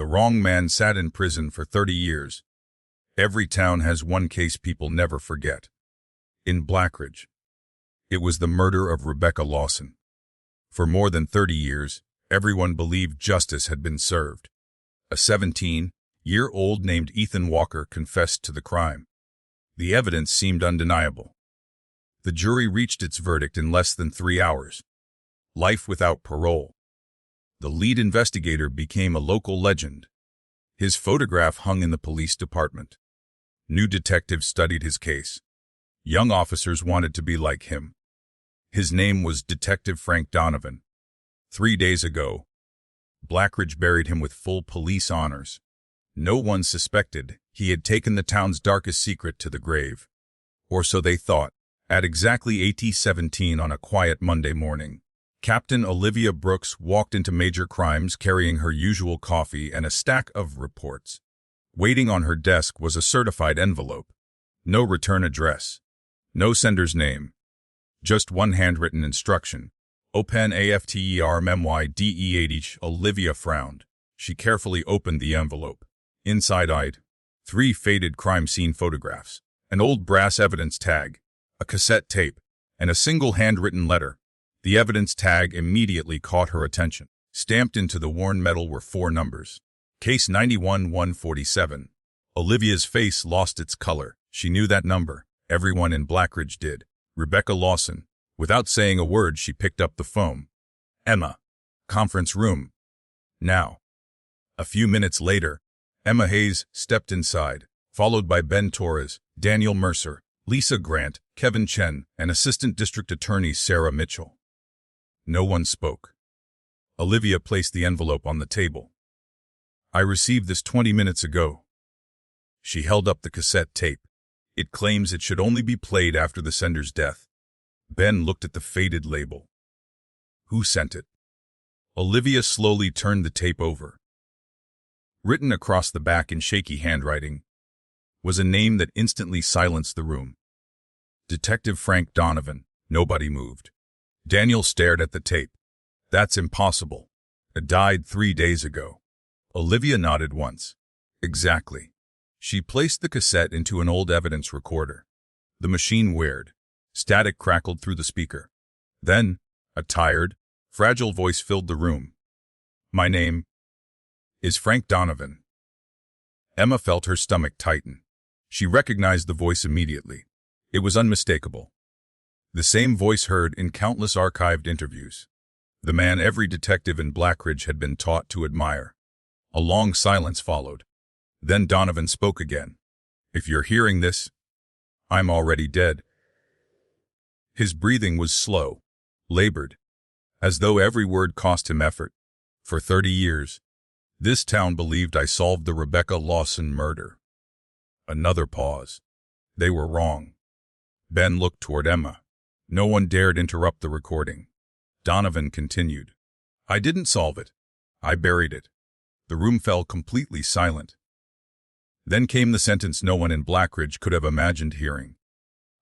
The wrong man sat in prison for 30 years. Every town has one case people never forget. In Blackridge, it was the murder of Rebecca Lawson. For more than 30 years, everyone believed justice had been served. A 17-year-old named Ethan Walker confessed to the crime. The evidence seemed undeniable. The jury reached its verdict in less than 3 hours. Life without parole. The lead investigator became a local legend. His photograph hung in the police department. New detectives studied his case. Young officers wanted to be like him. His name was Detective Frank Donovan. 3 days ago, Blackridge buried him with full police honors. No one suspected he had taken the town's darkest secret to the grave. Or so they thought. At exactly 8:17 on a quiet Monday morning, Captain Olivia Brooks walked into Major Crimes carrying her usual coffee and a stack of reports. Waiting on her desk was a certified envelope. No return address. No sender's name. Just one handwritten instruction. Open after memydeh. Olivia frowned. She carefully opened the envelope. Inside-eyed, 3 faded crime scene photographs, an old brass evidence tag, a cassette tape, and a single handwritten letter. The evidence tag immediately caught her attention. Stamped into the worn metal were 4 numbers. Case 91-147. Olivia's face lost its color. She knew that number. Everyone in Blackridge did. Rebecca Lawson. Without saying a word, she picked up the phone. Emma. Conference room. Now. A few minutes later, Emma Hayes stepped inside, followed by Ben Torres, Daniel Mercer, Lisa Grant, Kevin Chen, and Assistant District Attorney Sarah Mitchell. No one spoke. Olivia placed the envelope on the table. I received this 20 minutes ago. She held up the cassette tape. It claims it should only be played after the sender's death. Ben looked at the faded label. Who sent it? Olivia slowly turned the tape over. Written across the back in shaky handwriting was a name that instantly silenced the room. Detective Frank Donovan. Nobody moved. Daniel stared at the tape. That's impossible. It died 3 days ago. Olivia nodded once. Exactly. She placed the cassette into an old evidence recorder. The machine whirred. Static crackled through the speaker. Then, a tired, fragile voice filled the room. My name is Frank Donovan. Emma felt her stomach tighten. She recognized the voice immediately. It was unmistakable. The same voice heard in countless archived interviews. The man every detective in Blackridge had been taught to admire. A long silence followed. Then Donovan spoke again. If you're hearing this, I'm already dead. His breathing was slow, labored, as though every word cost him effort. For 30 years, this town believed I solved the Rebecca Lawson murder. Another pause. They were wrong. Ben looked toward Emma. No one dared interrupt the recording. Donovan continued. I didn't solve it. I buried it. The room fell completely silent. Then came the sentence no one in Blackridge could have imagined hearing.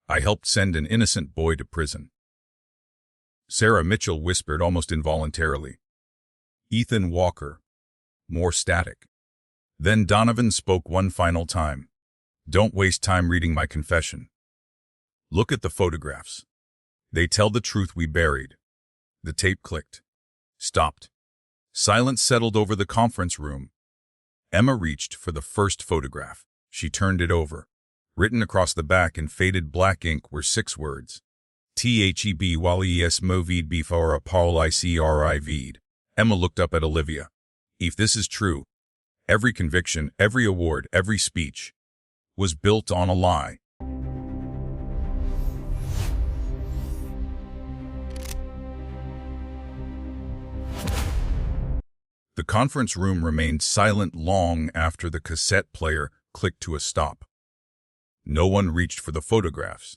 I helped send an innocent boy to prison. Sarah Mitchell whispered almost involuntarily. Ethan Walker. More static. Then Donovan spoke one final time. Don't waste time reading my confession. Look at the photographs. They tell the truth we buried. The tape clicked. Stopped. Silence settled over the conference room. Emma reached for the first photograph. She turned it over. Written across the back in faded black ink were 6 words. THEB WALES MOVID BEFORE PAUL ICRIV'd. Emma looked up at Olivia. If this is true, every conviction, every award, every speech was built on a lie. The conference room remained silent long after the cassette player clicked to a stop. No one reached for the photographs.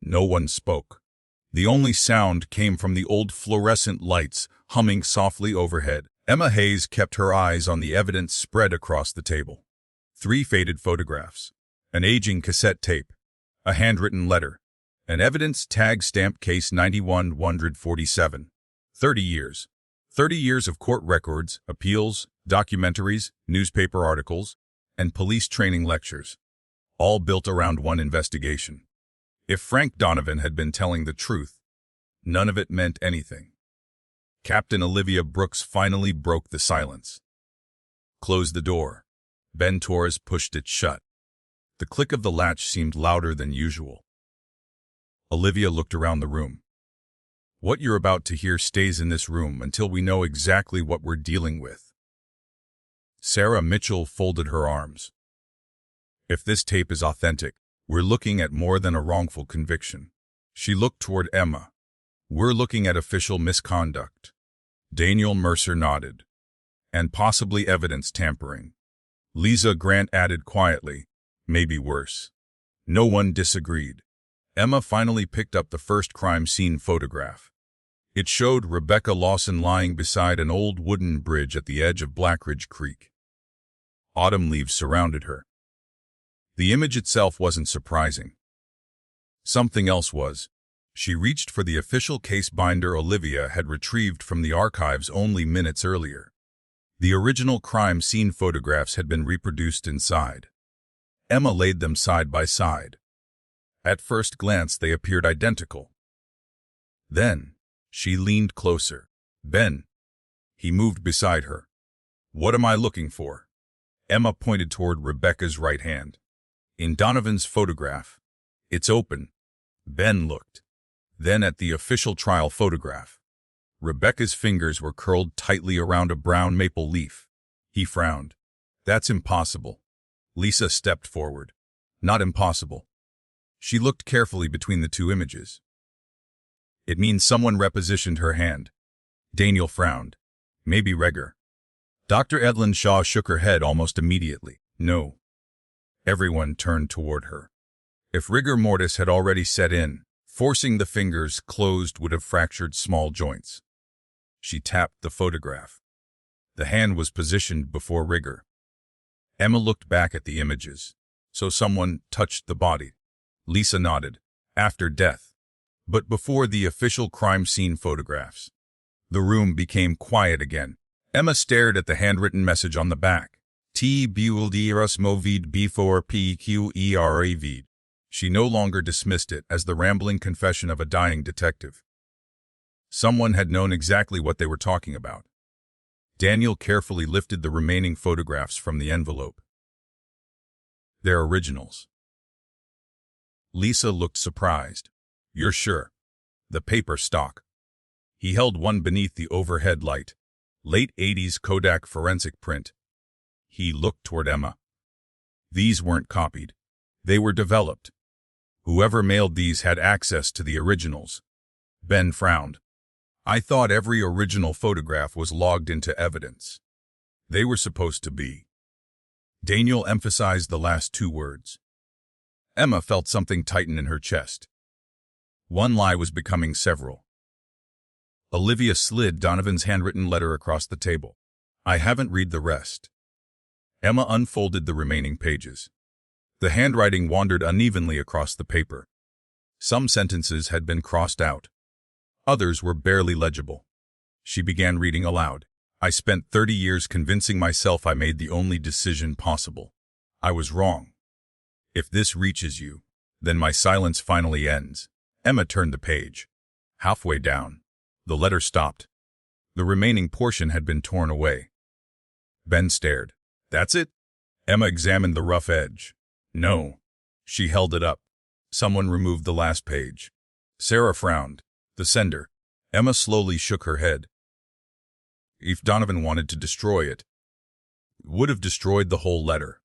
No one spoke. The only sound came from the old fluorescent lights humming softly overhead. Emma Hayes kept her eyes on the evidence spread across the table. 3 faded photographs, an aging cassette tape, a handwritten letter, an evidence tag stamped case 91-147. 30 years. 30 years of court records, appeals, documentaries, newspaper articles, and police training lectures, all built around one investigation. If Frank Donovan had been telling the truth, none of it meant anything. Captain Olivia Brooks finally broke the silence. Close the door. Ben Torres pushed it shut. The click of the latch seemed louder than usual. Olivia looked around the room. What you're about to hear stays in this room until we know exactly what we're dealing with. Sarah Mitchell folded her arms. If this tape is authentic, we're looking at more than a wrongful conviction. She looked toward Emma. We're looking at official misconduct. Daniel Mercer nodded. And possibly evidence tampering. Lisa Grant added quietly, maybe worse. No one disagreed. Emma finally picked up the first crime scene photograph. It showed Rebecca Lawson lying beside an old wooden bridge at the edge of Blackridge Creek. Autumn leaves surrounded her. The image itself wasn't surprising. Something else was. She reached for the official case binder Olivia had retrieved from the archives only minutes earlier. The original crime scene photographs had been reproduced inside. Emma laid them side by side. At first glance, they appeared identical. Then, she leaned closer. Ben. He moved beside her. What am I looking for? Emma pointed toward Rebecca's right hand. In Donovan's photograph. It's open. Ben looked. Then at the official trial photograph. Rebecca's fingers were curled tightly around a brown maple leaf. He frowned. That's impossible. Lisa stepped forward. Not impossible. She looked carefully between the two images. It means someone repositioned her hand. Daniel frowned. Maybe Reger. Dr. Edlin Shaw shook her head almost immediately. No. Everyone turned toward her. If rigor mortis had already set in, forcing the fingers closed would have fractured small joints. She tapped the photograph. The hand was positioned before rigor. Emma looked back at the images. So someone touched the body. Lisa nodded. After death. But before the official crime scene photographs. The room became quiet again. Emma stared at the handwritten message on the back. T builderas movid before pqeravid. She no longer dismissed it as the rambling confession of a dying detective. Someone had known exactly what they were talking about. Daniel carefully lifted the remaining photographs from the envelope. They're originals. Lisa looked surprised. You're sure? The paper stock. He held one beneath the overhead light. Late 80s Kodak forensic print. He looked toward Emma. These weren't copied. They were developed. Whoever mailed these had access to the originals. Ben frowned. I thought every original photograph was logged into evidence. They were supposed to be. Daniel emphasized the last two words. Emma felt something tighten in her chest. One lie was becoming several. Olivia slid Donovan's handwritten letter across the table. I haven't read the rest. Emma unfolded the remaining pages. The handwriting wandered unevenly across the paper. Some sentences had been crossed out. Others were barely legible. She began reading aloud. I spent 30 years convincing myself I made the only decision possible. I was wrong. If this reaches you, then my silence finally ends. Emma turned the page. Halfway down, the letter stopped. The remaining portion had been torn away. Ben stared. That's it? Emma examined the rough edge. No. She held it up. Someone removed the last page. Sarah frowned. The sender. Emma slowly shook her head. If Donovan wanted to destroy it, would have destroyed the whole letter.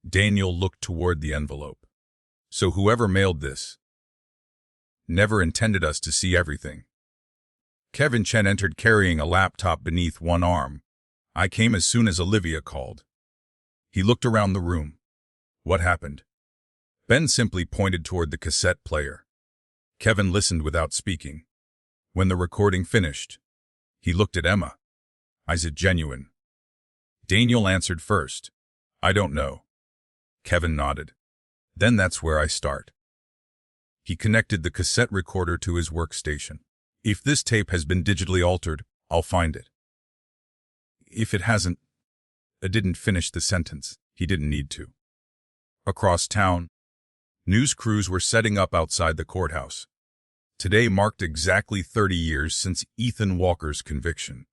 Daniel looked toward the envelope. So whoever mailed this never intended us to see everything. Kevin Chen entered carrying a laptop beneath one arm. I came as soon as Olivia called. He looked around the room. What happened? Ben simply pointed toward the cassette player. Kevin listened without speaking. When the recording finished, he looked at Emma. Is it genuine? Daniel answered first. I don't know. Kevin nodded. Then that's where I start. He connected the cassette recorder to his workstation. If this tape has been digitally altered, I'll find it. If it hasn't, didn't finish the sentence. He didn't need to. Across town, news crews were setting up outside the courthouse. Today marked exactly 30 years since Ethan Walker's conviction.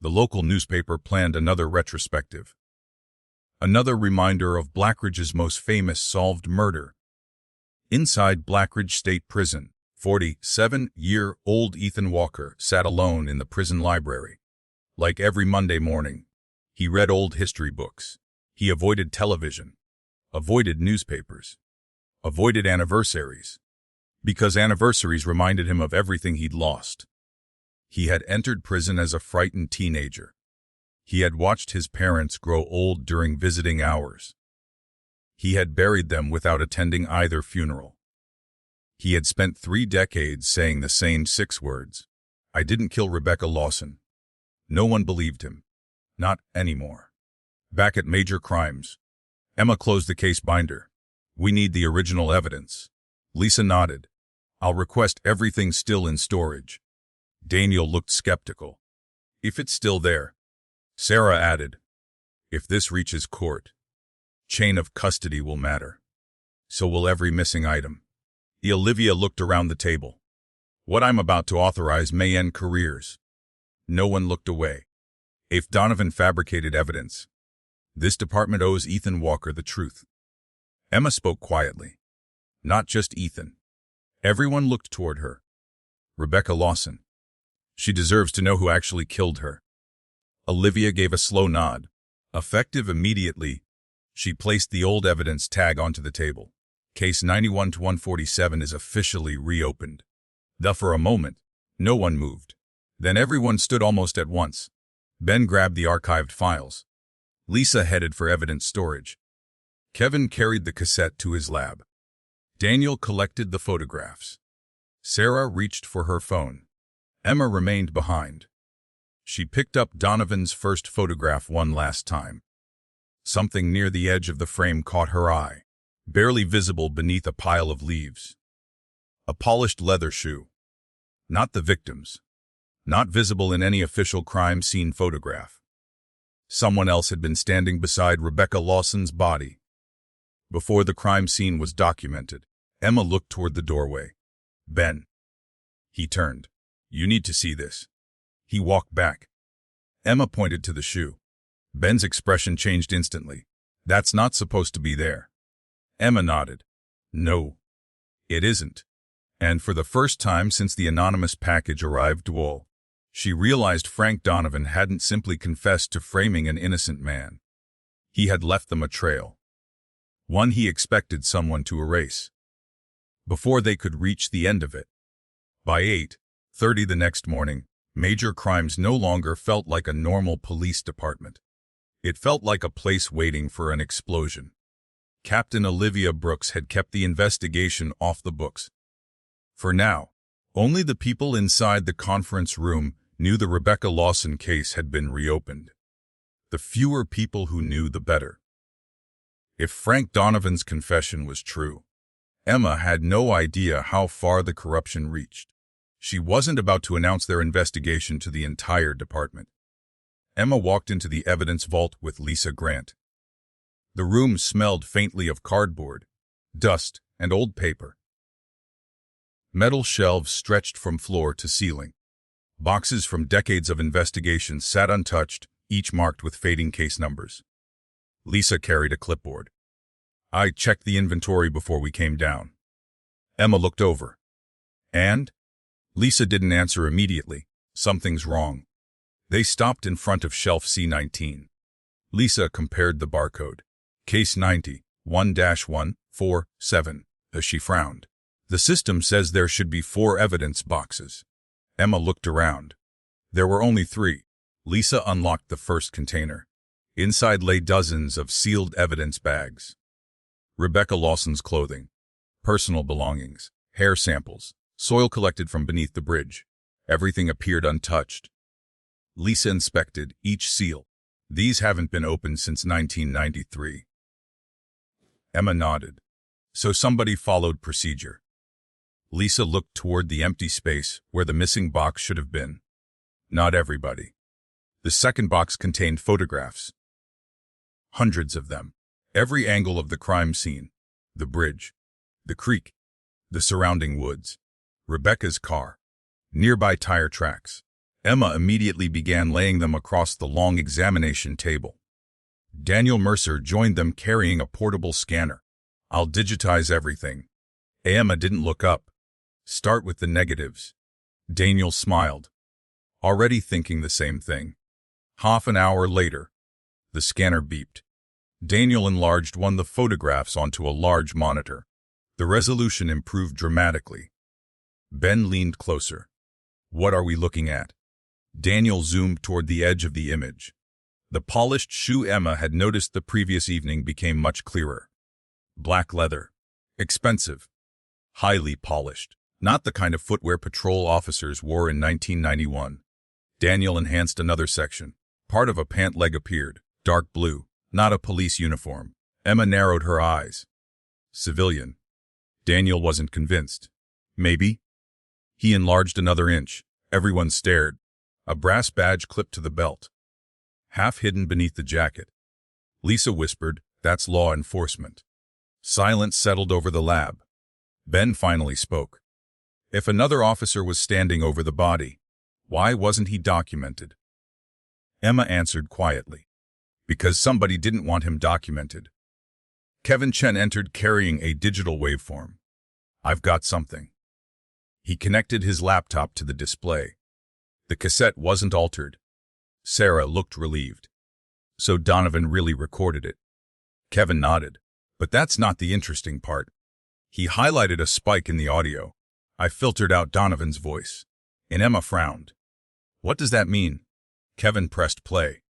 The local newspaper planned another retrospective. Another reminder of Blackridge's most famous solved murder. Inside Blackridge State Prison, 47-year-old Ethan Walker sat alone in the prison library. Like every Monday morning, he read old history books. He avoided television, avoided newspapers, avoided anniversaries, because anniversaries reminded him of everything he'd lost. He had entered prison as a frightened teenager. He had watched his parents grow old during visiting hours. He had buried them without attending either funeral. He had spent 3 decades saying the same 6 words. I didn't kill Rebecca Lawson. No one believed him. Not anymore. Back at Major Crimes, Emma closed the case binder. We need the original evidence. Lisa nodded. I'll request everything still in storage. Daniel looked skeptical. If it's still there. Sarah added. If this reaches court, chain of custody will matter. So will every missing item. Olivia looked around the table. What I'm about to authorize may end careers. No one looked away. If Donovan fabricated evidence, this department owes Ethan Walker the truth. Emma spoke quietly. Not just Ethan. Everyone looked toward her. Rebecca Lawson. She deserves to know who actually killed her. Olivia gave a slow nod. Effective immediately, she placed the old evidence tag onto the table. Case 91-147 is officially reopened. For a moment, no one moved. Then everyone stood almost at once. Ben grabbed the archived files. Lisa headed for evidence storage. Kevin carried the cassette to his lab. Daniel collected the photographs. Sarah reached for her phone. Emma remained behind. She picked up Donovan's first photograph one last time. Something near the edge of the frame caught her eye, barely visible beneath a pile of leaves. A polished leather shoe. Not the victim's. Not visible in any official crime scene photograph. Someone else had been standing beside Rebecca Lawson's body. Before the crime scene was documented, Emma looked toward the doorway. Ben. He turned. You need to see this. He walked back. Emma pointed to the shoe. Ben's expression changed instantly. That's not supposed to be there. Emma nodded. No, it isn't. And for the first time since the anonymous package arrived, she realized Frank Donovan hadn't simply confessed to framing an innocent man. He had left them a trail. One he expected someone to erase. Before they could reach the end of it. By 8:30 the next morning, Major Crimes no longer felt like a normal police department. It felt like a place waiting for an explosion. Captain Olivia Brooks had kept the investigation off the books. For now, only the people inside the conference room knew the Rebecca Lawson case had been reopened. The fewer people who knew, the better. If Frank Donovan's confession was true, Emma had no idea how far the corruption reached. She wasn't about to announce their investigation to the entire department. Emma walked into the evidence vault with Lisa Grant. The room smelled faintly of cardboard, dust, and old paper. Metal shelves stretched from floor to ceiling. Boxes from decades of investigation sat untouched, each marked with fading case numbers. Lisa carried a clipboard. I checked the inventory before we came down. Emma looked over. And? Lisa didn't answer immediately. Something's wrong. They stopped in front of shelf C19. Lisa compared the barcode. Case 90-1-147, as she frowned. The system says there should be 4 evidence boxes. Emma looked around. There were only 3. Lisa unlocked the first container. Inside lay dozens of sealed evidence bags. Rebecca Lawson's clothing, personal belongings, hair samples, soil collected from beneath the bridge. Everything appeared untouched. Lisa inspected each seal. These haven't been opened since 1993. Emma nodded. So somebody followed procedure. Lisa looked toward the empty space where the missing box should have been. Not everybody. The second box contained photographs. Hundreds of them. Every angle of the crime scene. The bridge. The creek. The surrounding woods. Rebecca's car. Nearby tire tracks. Emma immediately began laying them across the long examination table. Daniel Mercer joined them carrying a portable scanner. "I'll digitize everything." Emma didn't look up. "Start with the negatives." Daniel smiled, already thinking the same thing. Half an hour later, the scanner beeped. Daniel enlarged one of the photographs onto a large monitor. The resolution improved dramatically. Ben leaned closer. "What are we looking at?" Daniel zoomed toward the edge of the image. The polished shoe Emma had noticed the previous evening became much clearer. Black leather. Expensive. Highly polished. Not the kind of footwear patrol officers wore in 1991. Daniel enhanced another section. Part of a pant leg appeared. Dark blue. Not a police uniform. Emma narrowed her eyes. Civilian. Daniel wasn't convinced. Maybe? He enlarged another inch. Everyone stared. A brass badge clipped to the belt, half hidden beneath the jacket. Lisa whispered, "That's law enforcement." Silence settled over the lab. Ben finally spoke. If another officer was standing over the body, why wasn't he documented? Emma answered quietly. Because somebody didn't want him documented. Kevin Chen entered carrying a digital waveform. "I've got something." He connected his laptop to the display. The cassette wasn't altered. Sarah looked relieved. So Donovan really recorded it. Kevin nodded. But that's not the interesting part. He highlighted a spike in the audio. I filtered out Donovan's voice. And Emma frowned. "What does that mean?" Kevin pressed play.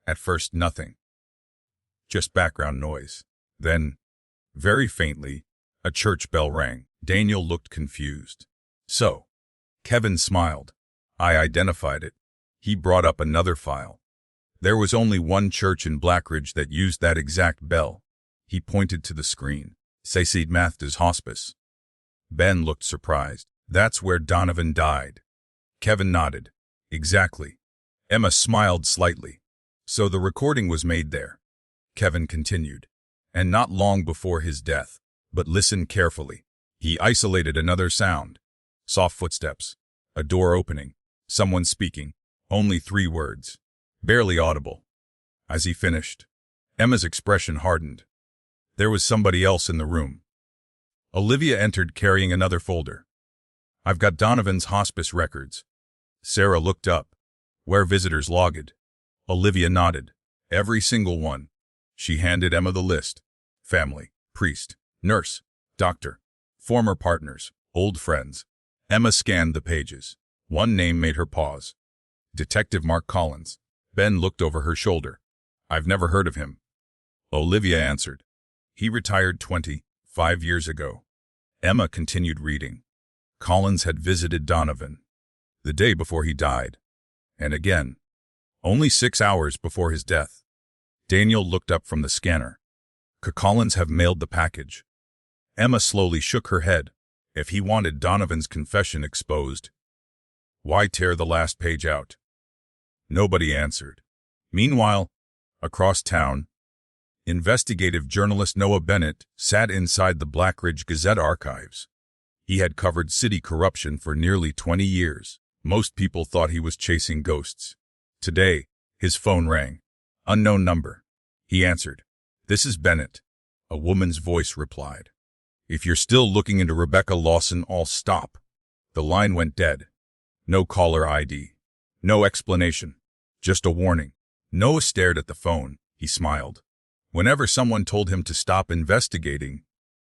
At first, nothing. Just background noise. Then, very faintly, a church bell rang. Daniel looked confused. "So," Kevin smiled. "I identified it." He brought up another file. There was only one church in Blackridge that used that exact bell. He pointed to the screen. St. Matthew's Hospice. Ben looked surprised. "That's where Donovan died." Kevin nodded. "Exactly." Emma smiled slightly. "So the recording was made there." Kevin continued. "And not long before his death. But listen carefully." He isolated another sound. Soft footsteps. A door opening. Someone speaking. Only 3 words. Barely audible. As he finished, Emma's expression hardened. There was somebody else in the room. Olivia entered carrying another folder. "I've got Donovan's hospice records." Sarah looked up. "Where visitors logged." Olivia nodded. "Every single one." She handed Emma the list. Family, priest, nurse, doctor, former partners, old friends. Emma scanned the pages. One name made her pause. Detective Mark Collins. Ben looked over her shoulder. "I've never heard of him." Olivia answered. "He retired 25 years ago." Emma continued reading. Collins had visited Donovan the day before he died. And again, only 6 hours before his death. Daniel looked up from the scanner. Could Collins have mailed the package? Emma slowly shook her head. If he wanted Donovan's confession exposed, why tear the last page out? Nobody answered. Meanwhile, across town, investigative journalist Noah Bennett sat inside the Blackridge Gazette archives. He had covered city corruption for nearly 20 years. Most people thought he was chasing ghosts. Today, his phone rang. Unknown number. He answered. "This is Bennett." A woman's voice replied. "If you're still looking into Rebecca Lawson, I'll stop." The line went dead. No caller ID. No explanation. Just a warning. Noah stared at the phone. He smiled. Whenever someone told him to stop investigating,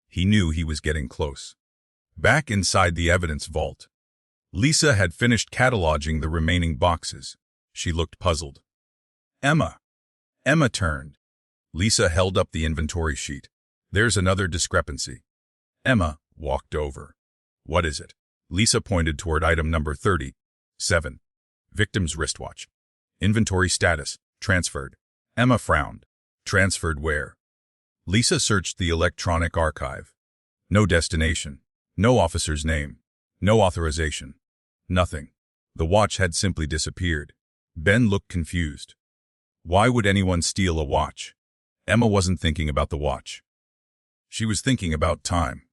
he knew he was getting close. Back inside the evidence vault, Lisa had finished cataloging the remaining boxes. She looked puzzled. "Emma." Emma turned. Lisa held up the inventory sheet. "There's another discrepancy." Emma walked over. "What is it?" Lisa pointed toward item number 37. Victim's wristwatch. Inventory status, transferred. Emma frowned. Transferred where? Lisa searched the electronic archive. No destination. No officer's name. No authorization. Nothing. The watch had simply disappeared. Ben looked confused. Why would anyone steal a watch? Emma wasn't thinking about the watch. She was thinking about time.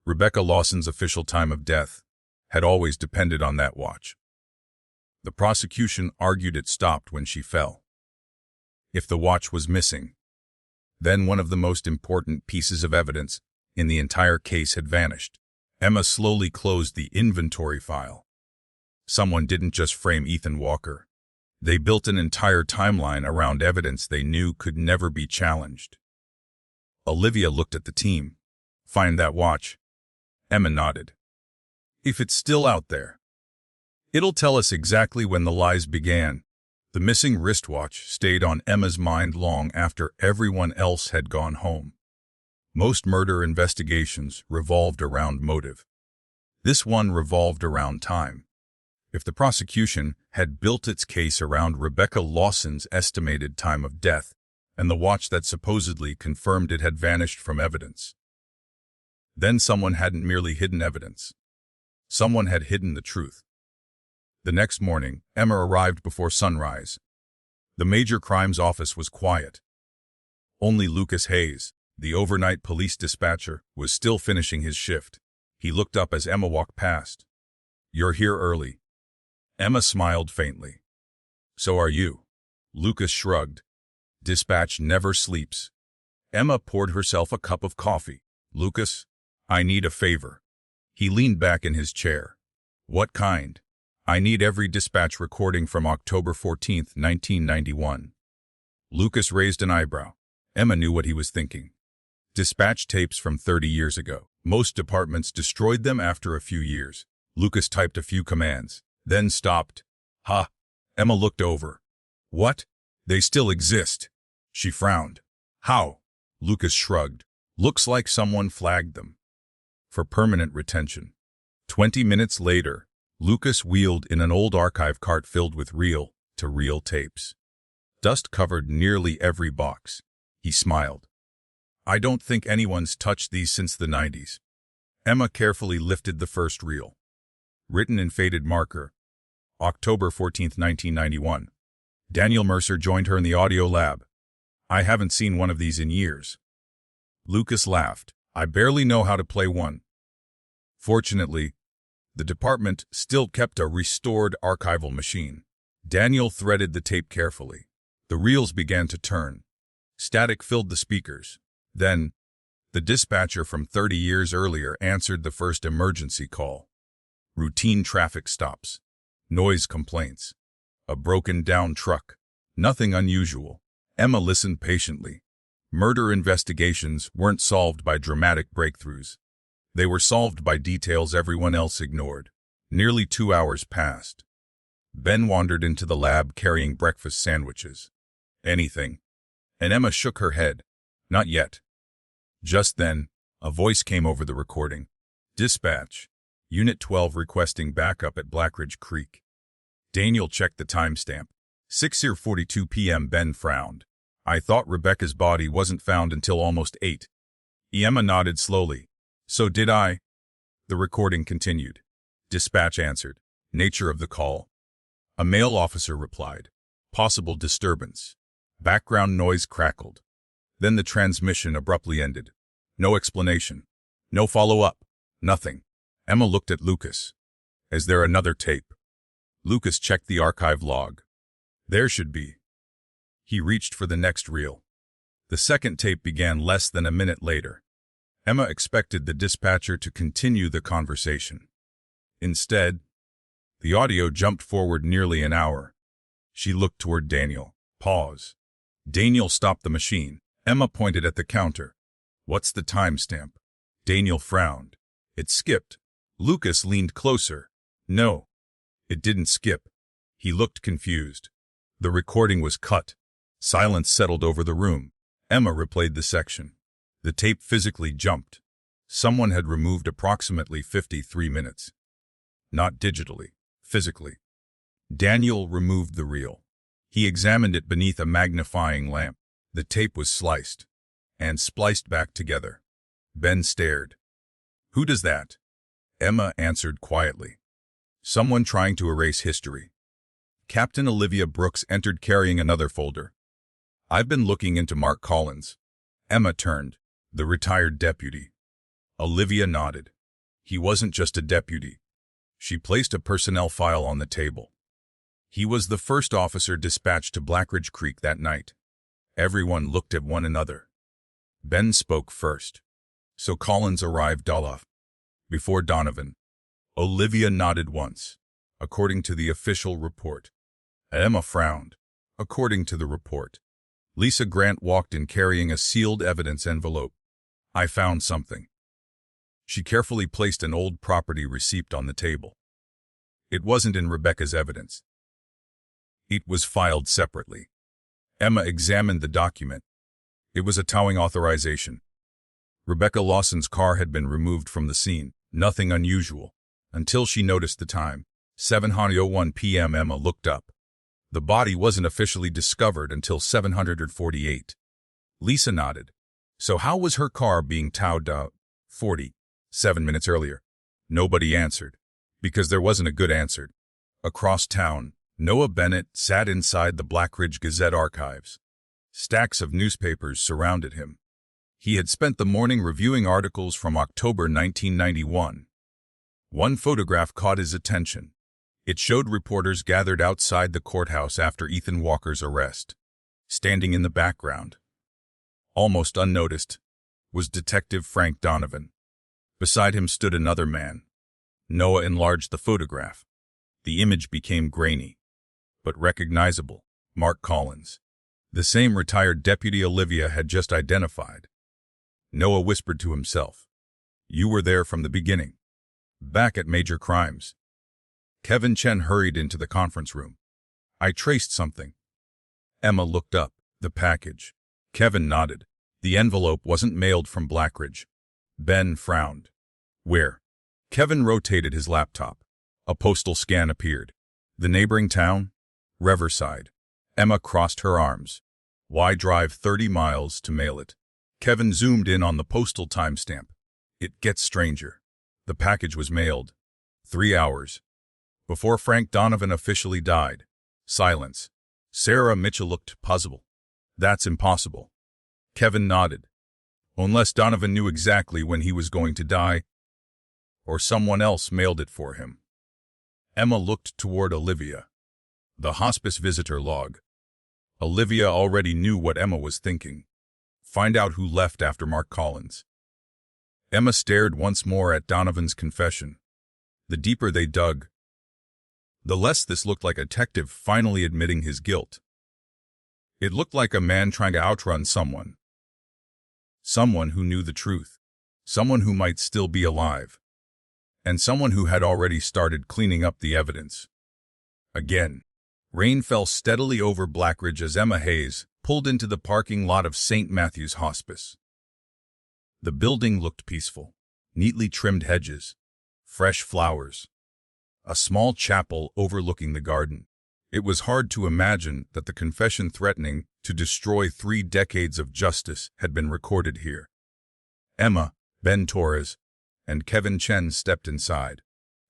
Rebecca Lawson's official time of death had always depended on that watch. The prosecution argued it stopped when she fell. If the watch was missing, then one of the most important pieces of evidence in the entire case had vanished. Emma slowly closed the inventory file. Someone didn't just frame Ethan Walker. They built an entire timeline around evidence they knew could never be challenged. Olivia looked at the team. Find that watch. Emma nodded. If it's still out there, it'll tell us exactly when the lies began. The missing wristwatch stayed on Emma's mind long after everyone else had gone home. Most murder investigations revolved around motive. This one revolved around time. If the prosecution had built its case around Rebecca Lawson's estimated time of death and the watch that supposedly confirmed it had vanished from evidence, then someone hadn't merely hidden evidence. Someone had hidden the truth. The next morning, Emma arrived before sunrise. The major crimes office was quiet. Only Lucas Hayes, the overnight police dispatcher, was still finishing his shift. He looked up as Emma walked past. "You're here early." Emma smiled faintly. "So are you." Lucas shrugged. "Dispatch never sleeps." Emma poured herself a cup of coffee. "Lucas, I need a favor." He leaned back in his chair. "What kind?" "I need every dispatch recording from October 14th, 1991. Lucas raised an eyebrow. Emma knew what he was thinking. Dispatch tapes from 30 years ago. Most departments destroyed them after a few years. Lucas typed a few commands, then stopped. "Huh?" Emma looked over. "What? They still exist." She frowned. "How?" Lucas shrugged. "Looks like someone flagged them for permanent retention." 20 minutes later, Lucas wheeled in an old archive cart filled with reel-to-reel tapes. Dust covered nearly every box. He smiled. "I don't think anyone's touched these since the 90s. Emma carefully lifted the first reel. Written in faded marker, October 14th, 1991. Daniel Mercer joined her in the audio lab. "I haven't seen one of these in years." Lucas laughed. "I barely know how to play one." Fortunately, the department still kept a restored archival machine. Daniel threaded the tape carefully. The reels began to turn. Static filled the speakers. Then, the dispatcher from 30 years earlier answered the first emergency call. Routine traffic stops. Noise complaints. A broken-down truck. Nothing unusual. Emma listened patiently. Murder investigations weren't solved by dramatic breakthroughs. They were solved by details everyone else ignored. Nearly 2 hours passed. Ben wandered into the lab carrying breakfast sandwiches. "Anything?" And Emma shook her head. "Not yet." Just then, a voice came over the recording. "Dispatch. Unit 12 requesting backup at Blackridge Creek." Daniel checked the timestamp. 6:42 p.m. Ben frowned. "I thought Rebecca's body wasn't found until almost 8. Emma nodded slowly. "So did I." The recording continued. Dispatch answered. Nature of the call. A male officer replied. Possible disturbance. Background noise crackled. Then the transmission abruptly ended. No explanation. No follow-up. Nothing. Emma looked at Lucas. "Is there another tape?" Lucas checked the archive log. "There should be." He reached for the next reel. The second tape began less than a minute later. Emma expected the dispatcher to continue the conversation. Instead, the audio jumped forward nearly an hour. She looked toward Daniel. Pause. Daniel stopped the machine. Emma pointed at the counter. "What's the timestamp?" Daniel frowned. "It skipped." Lucas leaned closer. "No, it didn't skip." He looked confused. The recording was cut. Silence settled over the room. Emma replayed the section. The tape physically jumped. Someone had removed approximately 53 minutes. Not digitally, physically. Daniel removed the reel. He examined it beneath a magnifying lamp. The tape was sliced and spliced back together. Ben stared. "Who does that?" Emma answered quietly. "Someone trying to erase history." Captain Olivia Brooks entered carrying another folder. I've been looking into Mark Collins. Emma turned. The retired deputy. Olivia nodded. He wasn't just a deputy. She placed a personnel file on the table. He was the first officer dispatched to Blackridge Creek that night. Everyone looked at one another. Ben spoke first. So Collins arrived before Donovan. Olivia nodded once, according to the official report. Emma frowned, according to the report. Lisa Grant walked in carrying a sealed evidence envelope. I found something. She carefully placed an old property receipt on the table. It wasn't in Rebecca's evidence. It was filed separately. Emma examined the document. It was a towing authorization. Rebecca Lawson's car had been removed from the scene, nothing unusual, until she noticed the time. 7:01 p.m. Emma looked up. The body wasn't officially discovered until 748. Lisa nodded. So how was her car being towed 47 minutes earlier? Nobody answered, because there wasn't a good answer. Across town, Noah Bennett sat inside the Blackridge Gazette archives. Stacks of newspapers surrounded him. He had spent the morning reviewing articles from October 1991. One photograph caught his attention. It showed reporters gathered outside the courthouse after Ethan Walker's arrest. Standing in the background, almost unnoticed, was Detective Frank Donovan. Beside him stood another man. Noah enlarged the photograph. The image became grainy, but recognizable. Mark Collins. The same retired deputy Olivia had just identified. Noah whispered to himself. You were there from the beginning. Back at Major Crimes. Kevin Chen hurried into the conference room. I traced something. Emma looked up. The package. Kevin nodded. The envelope wasn't mailed from Blackridge. Ben frowned. Where? Kevin rotated his laptop. A postal scan appeared. The neighboring town? Riverside. Emma crossed her arms. Why drive 30 miles to mail it? Kevin zoomed in on the postal timestamp. It gets stranger. The package was mailed 3 hours before Frank Donovan officially died. Silence. Sarah Mitchell looked puzzled. That's impossible. Kevin nodded. Unless Donovan knew exactly when he was going to die, or someone else mailed it for him. Emma looked toward Olivia. The hospice visitor log. Olivia already knew what Emma was thinking. Find out who left after Mark Collins. Emma stared once more at Donovan's confession. The deeper they dug, the less this looked like a detective finally admitting his guilt. It looked like a man trying to outrun someone. Someone who knew the truth. Someone who might still be alive. And someone who had already started cleaning up the evidence. Again, rain fell steadily over Blackridge as Emma Hayes pulled into the parking lot of St. Matthew's Hospice. The building looked peaceful. Neatly trimmed hedges. Fresh flowers. A small chapel overlooking the garden. It was hard to imagine that the confession threatening to destroy 3 decades of justice had been recorded here. Emma, Ben Torres, and Kevin Chen stepped inside.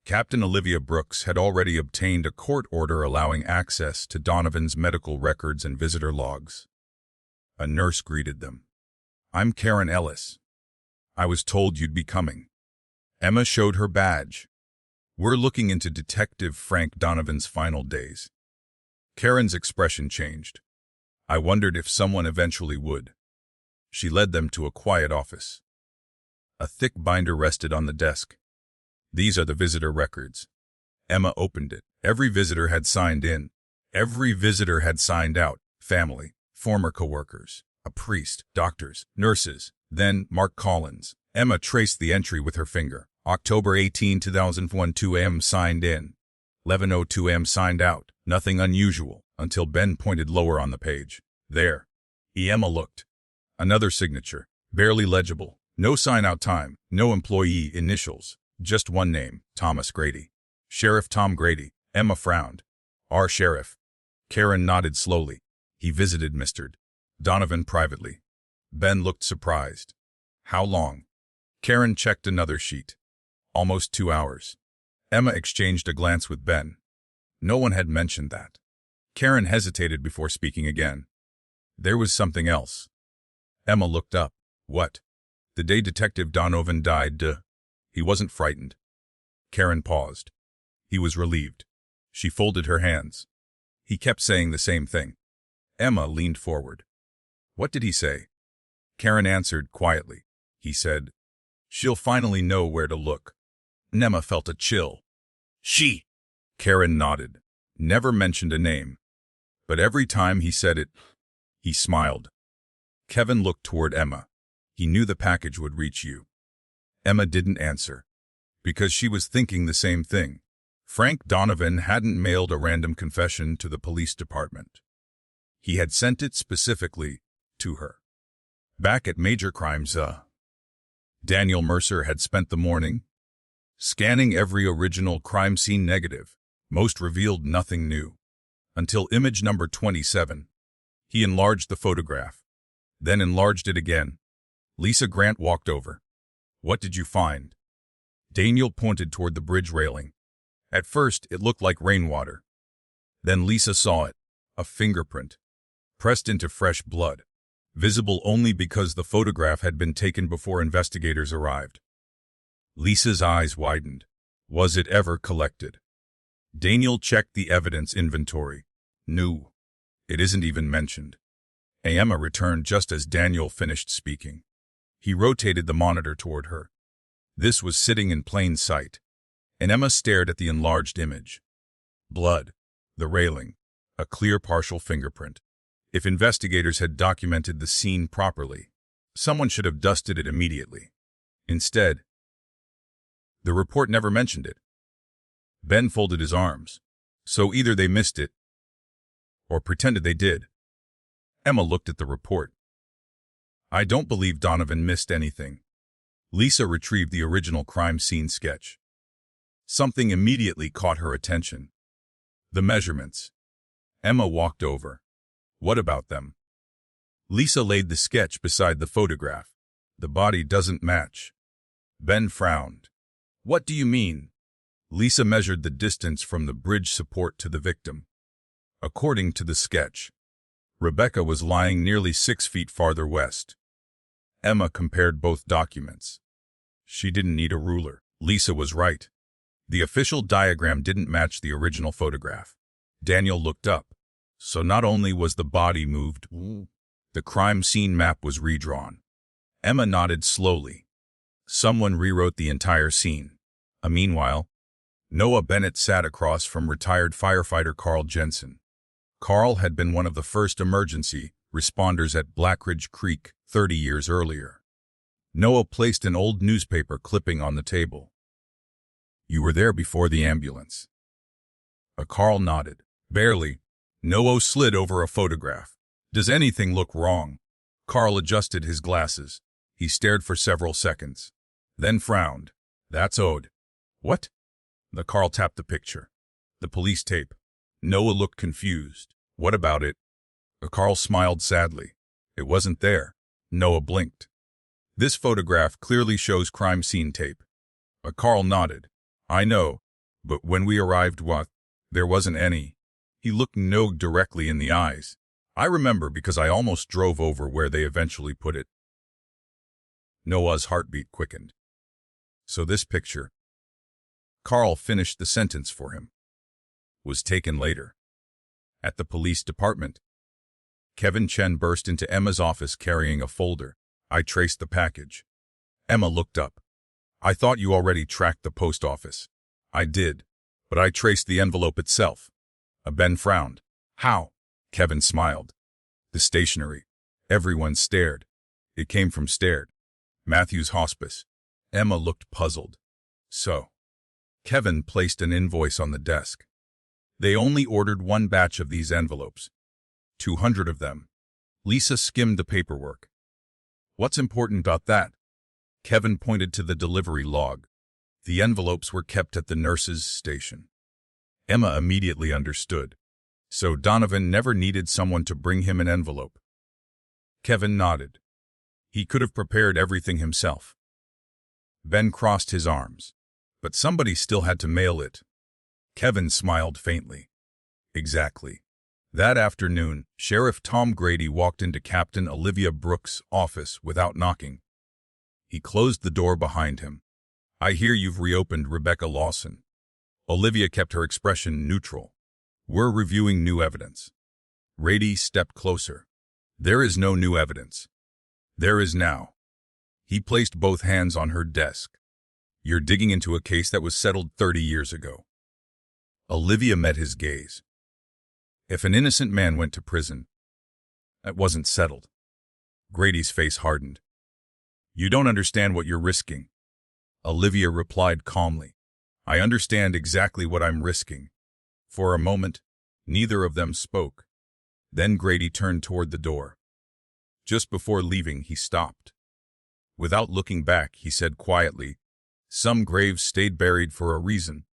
Captain Olivia Brooks had already obtained a court order allowing access to Donovan's medical records and visitor logs. A nurse greeted them. I'm Karen Ellis. I was told you'd be coming. Emma showed her badge. We're looking into Detective Frank Donovan's final days. Karen's expression changed. I wondered if someone eventually would. She led them to a quiet office. A thick binder rested on the desk. These are the visitor records. Emma opened it. Every visitor had signed in. Every visitor had signed out. Family, former coworkers, a priest, doctors, nurses, then Mark Collins. Emma traced the entry with her finger. October 18, 2001, 2 a.m. signed in. 11:02 a.m. signed out. Nothing unusual, until Ben pointed lower on the page. There. Emma looked. Another signature. Barely legible. No sign-out time. No employee initials. Just one name. Thomas Grady. Sheriff Tom Grady. Emma frowned. Our sheriff. Karen nodded slowly. He visited Mr. Donovan privately. Ben looked surprised. How long? Karen checked another sheet. Almost 2 hours. Emma exchanged a glance with Ben. No one had mentioned that. Karen hesitated before speaking again. There was something else. Emma looked up. What? The day Detective Donovan died, He wasn't frightened. Karen paused. He was relieved. She folded her hands. He kept saying the same thing. Emma leaned forward. What did he say? Karen answered quietly. He said, she'll finally know where to look. Emma felt a chill. She. Karen nodded. Never mentioned a name. But every time he said it, he smiled. Kevin looked toward Emma. He knew the package would reach you. Emma didn't answer, because she was thinking the same thing. Frank Donovan hadn't mailed a random confession to the police department. He had sent it specifically to her. Back at Major Crimes, Daniel Mercer had spent the morning scanning every original crime scene negative. Most revealed nothing new. Until image number 27. He enlarged the photograph, then enlarged it again. Lisa Grant walked over. What did you find? Daniel pointed toward the bridge railing. At first, it looked like rainwater. Then Lisa saw it, a fingerprint, pressed into fresh blood, visible only because the photograph had been taken before investigators arrived. Lisa's eyes widened. Was it ever collected? Daniel checked the evidence inventory. No, it isn't even mentioned. Emma returned just as Daniel finished speaking. He rotated the monitor toward her. This was sitting in plain sight, and Emma stared at the enlarged image. Blood, the railing, a clear partial fingerprint. If investigators had documented the scene properly, someone should have dusted it immediately. Instead, the report never mentioned it. Ben folded his arms. So either they missed it, or pretended they did. Emma looked at the report. I don't believe Donovan missed anything. Lisa retrieved the original crime scene sketch. Something immediately caught her attention. The measurements. Emma walked over. What about them? Lisa laid the sketch beside the photograph. The body doesn't match. Ben frowned. What do you mean? Lisa measured the distance from the bridge support to the victim. According to the sketch, Rebecca was lying nearly 6 feet farther west. Emma compared both documents. She didn't need a ruler. Lisa was right. The official diagram didn't match the original photograph. Daniel looked up. So not only was the body moved, the crime scene map was redrawn. Emma nodded slowly. Someone rewrote the entire scene. Meanwhile, Noah Bennett sat across from retired firefighter Carl Jensen. Carl had been one of the first emergency responders at Blackridge Creek 30 years earlier. Noah placed an old newspaper clipping on the table. You were there before the ambulance. Carl nodded. Barely. Noah slid over a photograph. Does anything look wrong? Carl adjusted his glasses. He stared for several seconds, then frowned. That's odd. What? Carl tapped the picture. The police tape. Noah looked confused. What about it? Carl smiled sadly. It wasn't there. Noah blinked. This photograph clearly shows crime scene tape. Carl nodded. I know, but when we arrived, there wasn't any. He looked Noah directly in the eyes. I remember because I almost drove over where they eventually put it. Noah's heartbeat quickened. So this picture, Carl finished the sentence for him, was taken later. At the police department, Kevin Chen burst into Emma's office carrying a folder. I traced the package. Emma looked up. I thought you already tracked the post office. I did, but I traced the envelope itself. Ben frowned. How? Kevin smiled. The stationery. Everyone stared. It came from Matthew's hospice. Emma looked puzzled. So, Kevin placed an invoice on the desk. They only ordered one batch of these envelopes. 200 of them. Lisa skimmed the paperwork. What's important about that? Kevin pointed to the delivery log. The envelopes were kept at the nurse's station. Emma immediately understood. So Donovan never needed someone to bring him an envelope. Kevin nodded. He could have prepared everything himself. Ben crossed his arms. But somebody still had to mail it. Kevin smiled faintly. Exactly. That afternoon, Sheriff Tom Grady walked into Captain Olivia Brooks' office without knocking. He closed the door behind him. "I hear you've reopened Rebecca Lawson." Olivia kept her expression neutral. "We're reviewing new evidence." Grady stepped closer. "There is no new evidence. There is now." He placed both hands on her desk. "You're digging into a case that was settled 30 years ago." Olivia met his gaze. "If an innocent man went to prison, that wasn't settled." Grady's face hardened. "You don't understand what you're risking." Olivia replied calmly. "I understand exactly what I'm risking." For a moment, neither of them spoke. Then Grady turned toward the door. Just before leaving, he stopped. Without looking back, he said quietly, "Some graves stayed buried for a reason."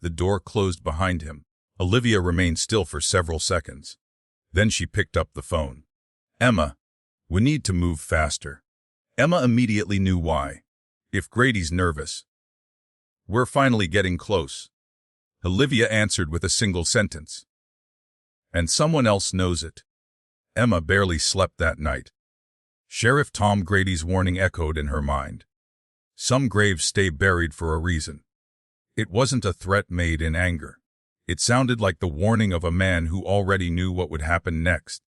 The door closed behind him. Olivia remained still for several seconds. Then she picked up the phone. "Emma, we need to move faster." Emma immediately knew why. "If Grady's nervous, we're finally getting close." Olivia answered with a single sentence. "And someone else knows it." Emma barely slept that night. Sheriff Tom Grady's warning echoed in her mind. Some graves stay buried for a reason. It wasn't a threat made in anger. It sounded like the warning of a man who already knew what would happen next.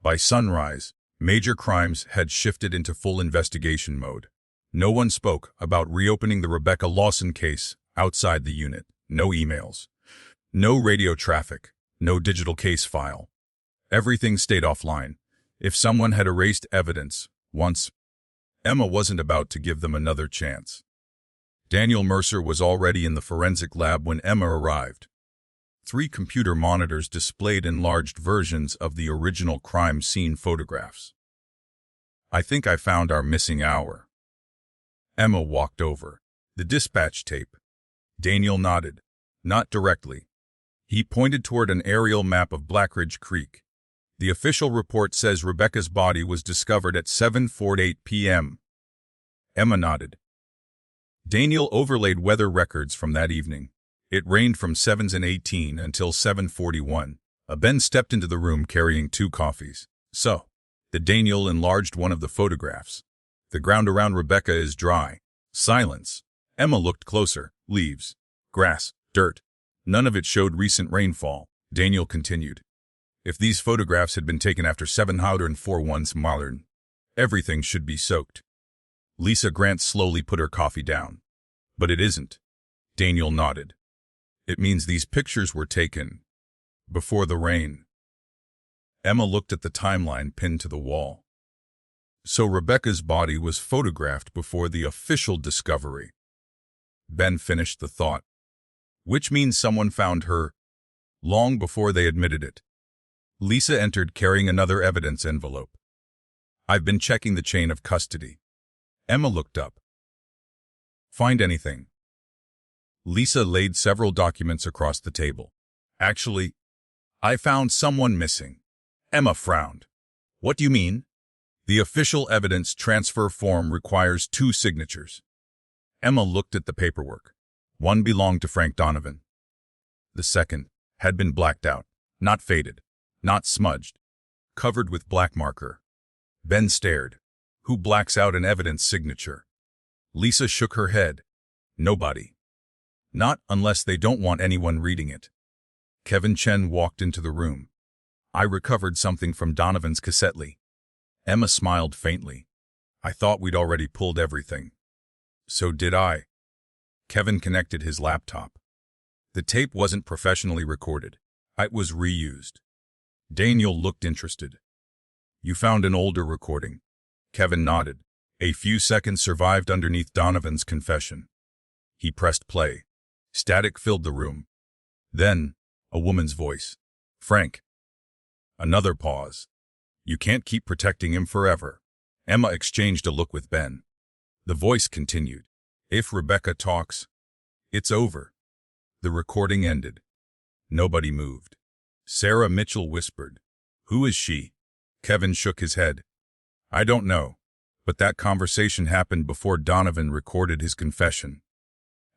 By sunrise, major crimes had shifted into full investigation mode. No one spoke about reopening the Rebecca Lawson case outside the unit. No emails. No radio traffic. No digital case file. Everything stayed offline. If someone had erased evidence once, Emma wasn't about to give them another chance. Daniel Mercer was already in the forensic lab when Emma arrived. 3 computer monitors displayed enlarged versions of the original crime scene photographs. "I think I found our missing hour." Emma walked over. "The dispatch tape." Daniel nodded. Not directly. He pointed toward an aerial map of Blackridge Creek. "The official report says Rebecca's body was discovered at 7:48 p.m. Emma nodded. Daniel overlaid weather records from that evening. It rained from 7:18 until 7:41. Ben stepped into the room carrying 2 coffees. "So," Daniel enlarged one of the photographs. "The ground around Rebecca is dry." Silence. Emma looked closer. Leaves, grass, dirt. None of it showed recent rainfall. Daniel continued. "If these photographs had been taken after 704 once modern, everything should be soaked." Lisa Grant slowly put her coffee down. "But it isn't." Daniel nodded. "It means these pictures were taken before the rain." Emma looked at the timeline pinned to the wall. "So Rebecca's body was photographed before the official discovery." Ben finished the thought. "Which means someone found her long before they admitted it." Lisa entered carrying another evidence envelope. "I've been checking the chain of custody." Emma looked up. "Find anything?" Lisa laid several documents across the table. "Actually, I found someone missing." Emma frowned. "What do you mean?" "The official evidence transfer form requires 2 signatures." Emma looked at the paperwork. One belonged to Frank Donovan. The second had been blacked out, not faded, not smudged, covered with black marker. Ben stared. "Who blacks out an evidence signature?" Lisa shook her head. "Nobody. Not unless they don't want anyone reading it." Kevin Chen walked into the room. "I recovered something from Donovan's cassette. Emma smiled faintly. "I thought we'd already pulled everything." "So did I." Kevin connected his laptop. The tape wasn't professionally recorded. It was reused. Daniel looked interested. "You found an older recording." Kevin nodded. A few seconds survived underneath Donovan's confession. He pressed play. Static filled the room. Then, a woman's voice. "Frank." Another pause. "You can't keep protecting him forever." Emma exchanged a look with Ben. The voice continued. "If Rebecca talks, it's over." The recording ended. Nobody moved. Sarah Mitchell whispered, "Who is she?" Kevin shook his head. "I don't know, but that conversation happened before Donovan recorded his confession."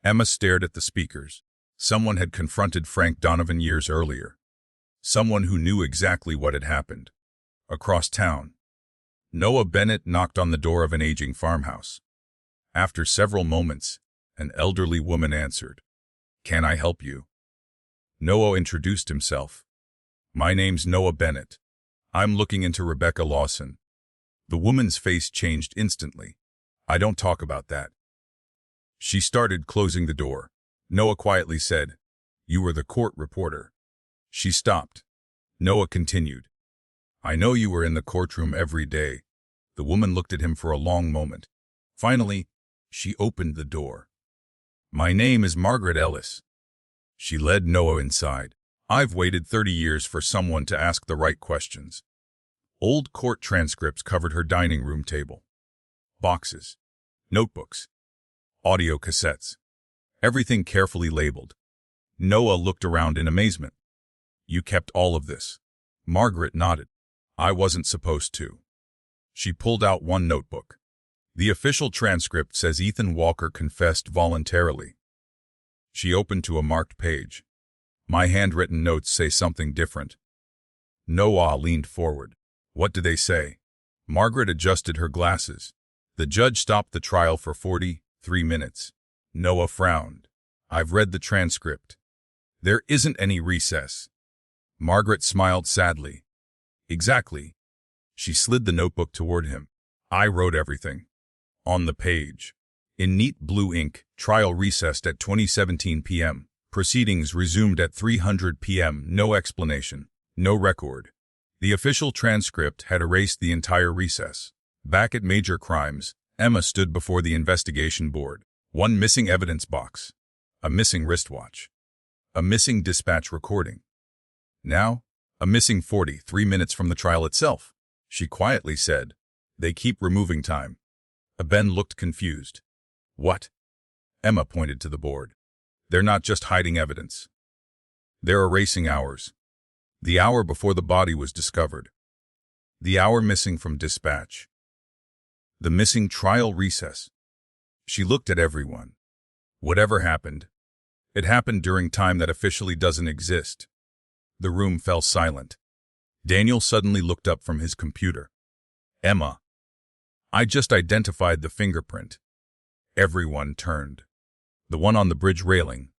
Emma stared at the speakers. Someone had confronted Frank Donovan years earlier. Someone who knew exactly what had happened. Across town, Noah Bennett knocked on the door of an aging farmhouse. After several moments, an elderly woman answered. "Can I help you?" Noah introduced himself. "My name's Noah Bennett. I'm looking into Rebecca Lawson." The woman's face changed instantly. "I don't talk about that." She started closing the door. Noah quietly said, "You were the court reporter." She stopped. Noah continued, "I know you were in the courtroom every day." The woman looked at him for a long moment. Finally, she opened the door. "My name is Margaret Ellis." She led Noah inside. "I've waited 30 years for someone to ask the right questions." Old court transcripts covered her dining room table. Boxes, notebooks, audio cassettes, everything carefully labeled. Noah looked around in amazement. "You kept all of this?" Margaret nodded. "I wasn't supposed to." She pulled out one notebook. "The official transcript says Ethan Walker confessed voluntarily." She opened to a marked page. "My handwritten notes say something different." Noah leaned forward. "What do they say?" Margaret adjusted her glasses. "The judge stopped the trial for 43 minutes. Noah frowned. "I've read the transcript. There isn't any recess." Margaret smiled sadly. "Exactly." She slid the notebook toward him. "I wrote everything." On the page, in neat blue ink, trial recessed at 20:17 p.m. Proceedings resumed at 300 p.m. No explanation, no record. The official transcript had erased the entire recess. Back at Major Crimes, Emma stood before the investigation board. One missing evidence box, a missing wristwatch, a missing dispatch recording. Now, a missing 43 minutes from the trial itself. She quietly said, "They keep removing time." Ben looked confused. "What?" Emma pointed to the board. "They're not just hiding evidence. They're erasing hours. The hour before the body was discovered. The hour missing from dispatch. The missing trial recess." She looked at everyone. "Whatever happened, it happened during time that officially doesn't exist." The room fell silent. Daniel suddenly looked up from his computer. "Emma, I just identified the fingerprint." Everyone turned. "The one on the bridge railing?"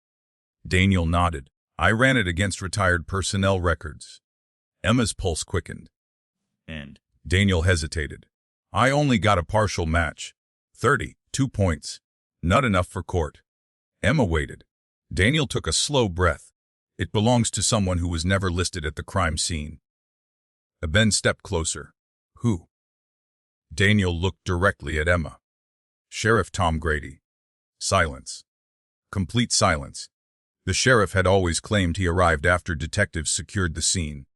Daniel nodded. "I ran it against retired personnel records." Emma's pulse quickened. And Daniel hesitated. "I only got a partial match. 32 points. Not enough for court." Emma waited. Daniel took a slow breath. "It belongs to someone who was never listed at the crime scene." Ben stepped closer. "Who?" Daniel looked directly at Emma. "Sheriff Tom Grady." Silence. Complete silence. The sheriff had always claimed he arrived after detectives secured the scene,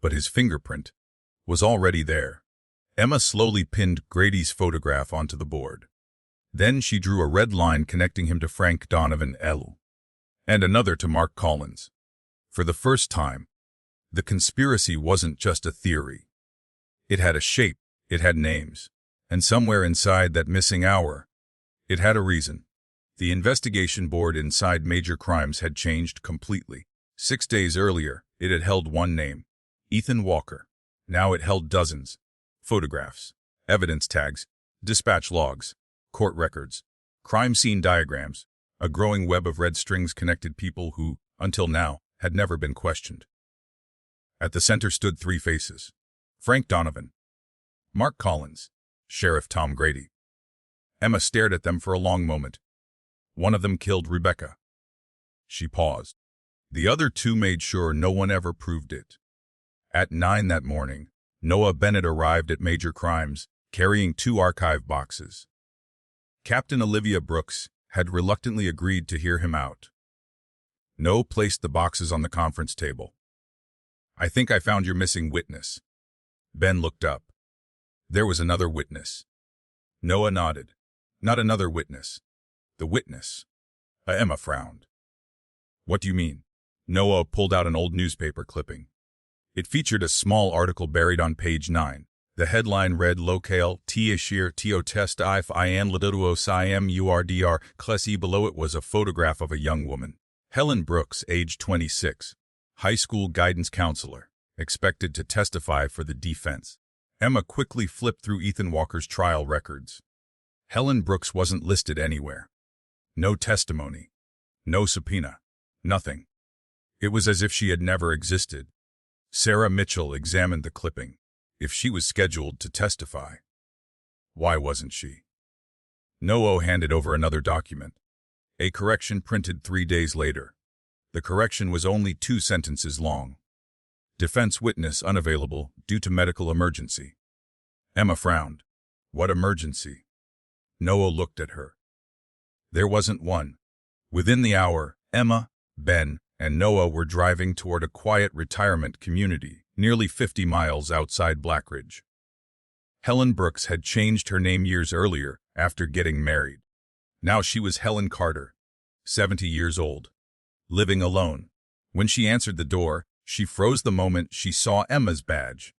but his fingerprint was already there. Emma slowly pinned Grady's photograph onto the board. Then she drew a red line connecting him to Frank Donovan L. and another to Mark Collins. For the first time, the conspiracy wasn't just a theory. It had a shape, it had names, and somewhere inside that missing hour, it had a reason. The investigation board inside Major Crimes had changed completely. 6 days earlier, it had held one name, Ethan Walker. Now it held dozens. Photographs, evidence tags, dispatch logs, court records, crime scene diagrams. A growing web of red strings connected people who, until now, had never been questioned. At the center stood 3 faces. Frank Donovan, Mark Collins, Sheriff Tom Grady. Emma stared at them for a long moment. One of them killed Rebecca. She paused. The other 2 made sure no one ever proved it. At 9 that morning, Noah Bennett arrived at Major Crimes, carrying 2 archive boxes. Captain Olivia Brooks had reluctantly agreed to hear him out. Noah placed the boxes on the conference table. "I think I found your missing witness." Ben looked up. There was another witness. Noah nodded. "Not another witness. The witness." Emma frowned. "What do you mean?" Noah pulled out an old newspaper clipping. It featured a small article buried on page 9. The headline read, "Locale T-Ashir Tio Test If Ian Laduo Siam Urdr Klesi." Below it was a photograph of a young woman, Helen Brooks, age 26, high school guidance counselor, expected to testify for the defense. Emma quickly flipped through Ethan Walker's trial records. Helen Brooks wasn't listed anywhere. No testimony. No subpoena. Nothing. It was as if she had never existed. Sarah Mitchell examined the clipping. If she was scheduled to testify, why wasn't she? No handed over another document. A correction printed 3 days later. The correction was only 2 sentences long. Defense witness unavailable due to medical emergency. Emma frowned. What emergency? Noah looked at her. There wasn't one. Within the hour, Emma, Ben, and Noah were driving toward a quiet retirement community, nearly 50 miles outside Blackridge. Helen Brooks had changed her name years earlier after getting married. Now she was Helen Carter, 70 years old, living alone. When she answered the door, she froze the moment she saw Emma's badge.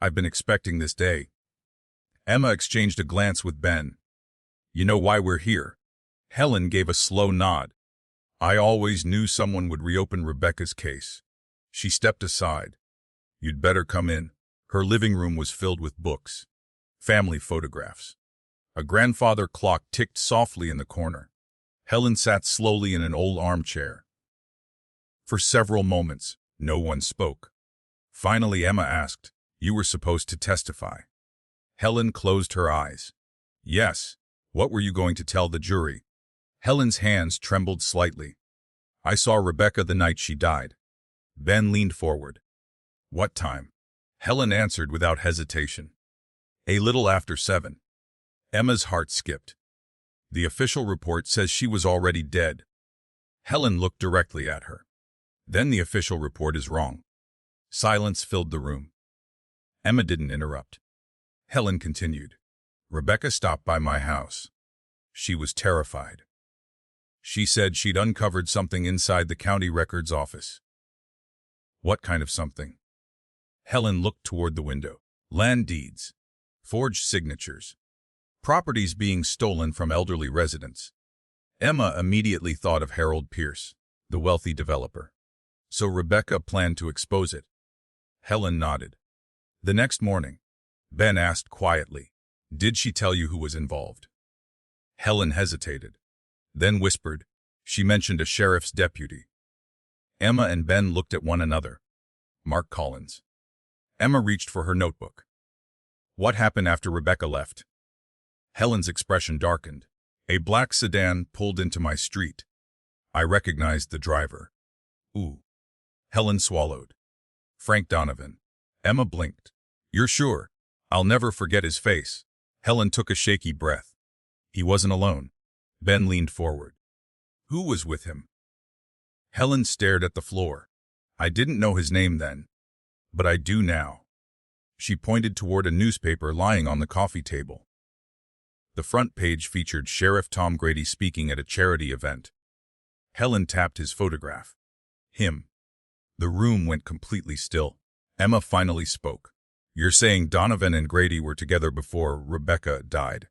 I've been expecting this day. Emma exchanged a glance with Ben. You know why we're here? Helen gave a slow nod. I always knew someone would reopen Rebecca's case. She stepped aside. You'd better come in. Her living room was filled with books, family photographs. A grandfather clock ticked softly in the corner. Helen sat slowly in an old armchair. For several moments, no one spoke. Finally, Emma asked, You were supposed to testify. Helen closed her eyes. Yes. What were you going to tell the jury? Helen's hands trembled slightly. I saw Rebecca the night she died. Ben leaned forward. What time? Helen answered without hesitation. A little after 7. Emma's heart skipped. The official report says she was already dead. Helen looked directly at her. Then the official report is wrong. Silence filled the room. Emma didn't interrupt. Helen continued. Rebecca stopped by my house. She was terrified. She said she'd uncovered something inside the county records office. What kind of something? Helen looked toward the window. Land deeds. Forged signatures. Properties being stolen from elderly residents. Emma immediately thought of Harold Pierce, the wealthy developer. So Rebecca planned to expose it. Helen nodded. The next morning, Ben asked quietly, Did she tell you who was involved? Helen hesitated, then whispered, She mentioned a sheriff's deputy. Emma and Ben looked at one another. Mark Collins. Emma reached for her notebook. What happened after Rebecca left? Helen's expression darkened. A black sedan pulled into my street. I recognized the driver. Ooh. Helen swallowed. Frank Donovan. Emma blinked. You're sure? I'll never forget his face. Helen took a shaky breath. He wasn't alone. Ben leaned forward. Who was with him? Helen stared at the floor. I didn't know his name then, but I do now. She pointed toward a newspaper lying on the coffee table. The front page featured Sheriff Tom Grady speaking at a charity event. Helen tapped his photograph. Him. The room went completely still. Emma finally spoke. You're saying Donovan and Grady were together before Rebecca died?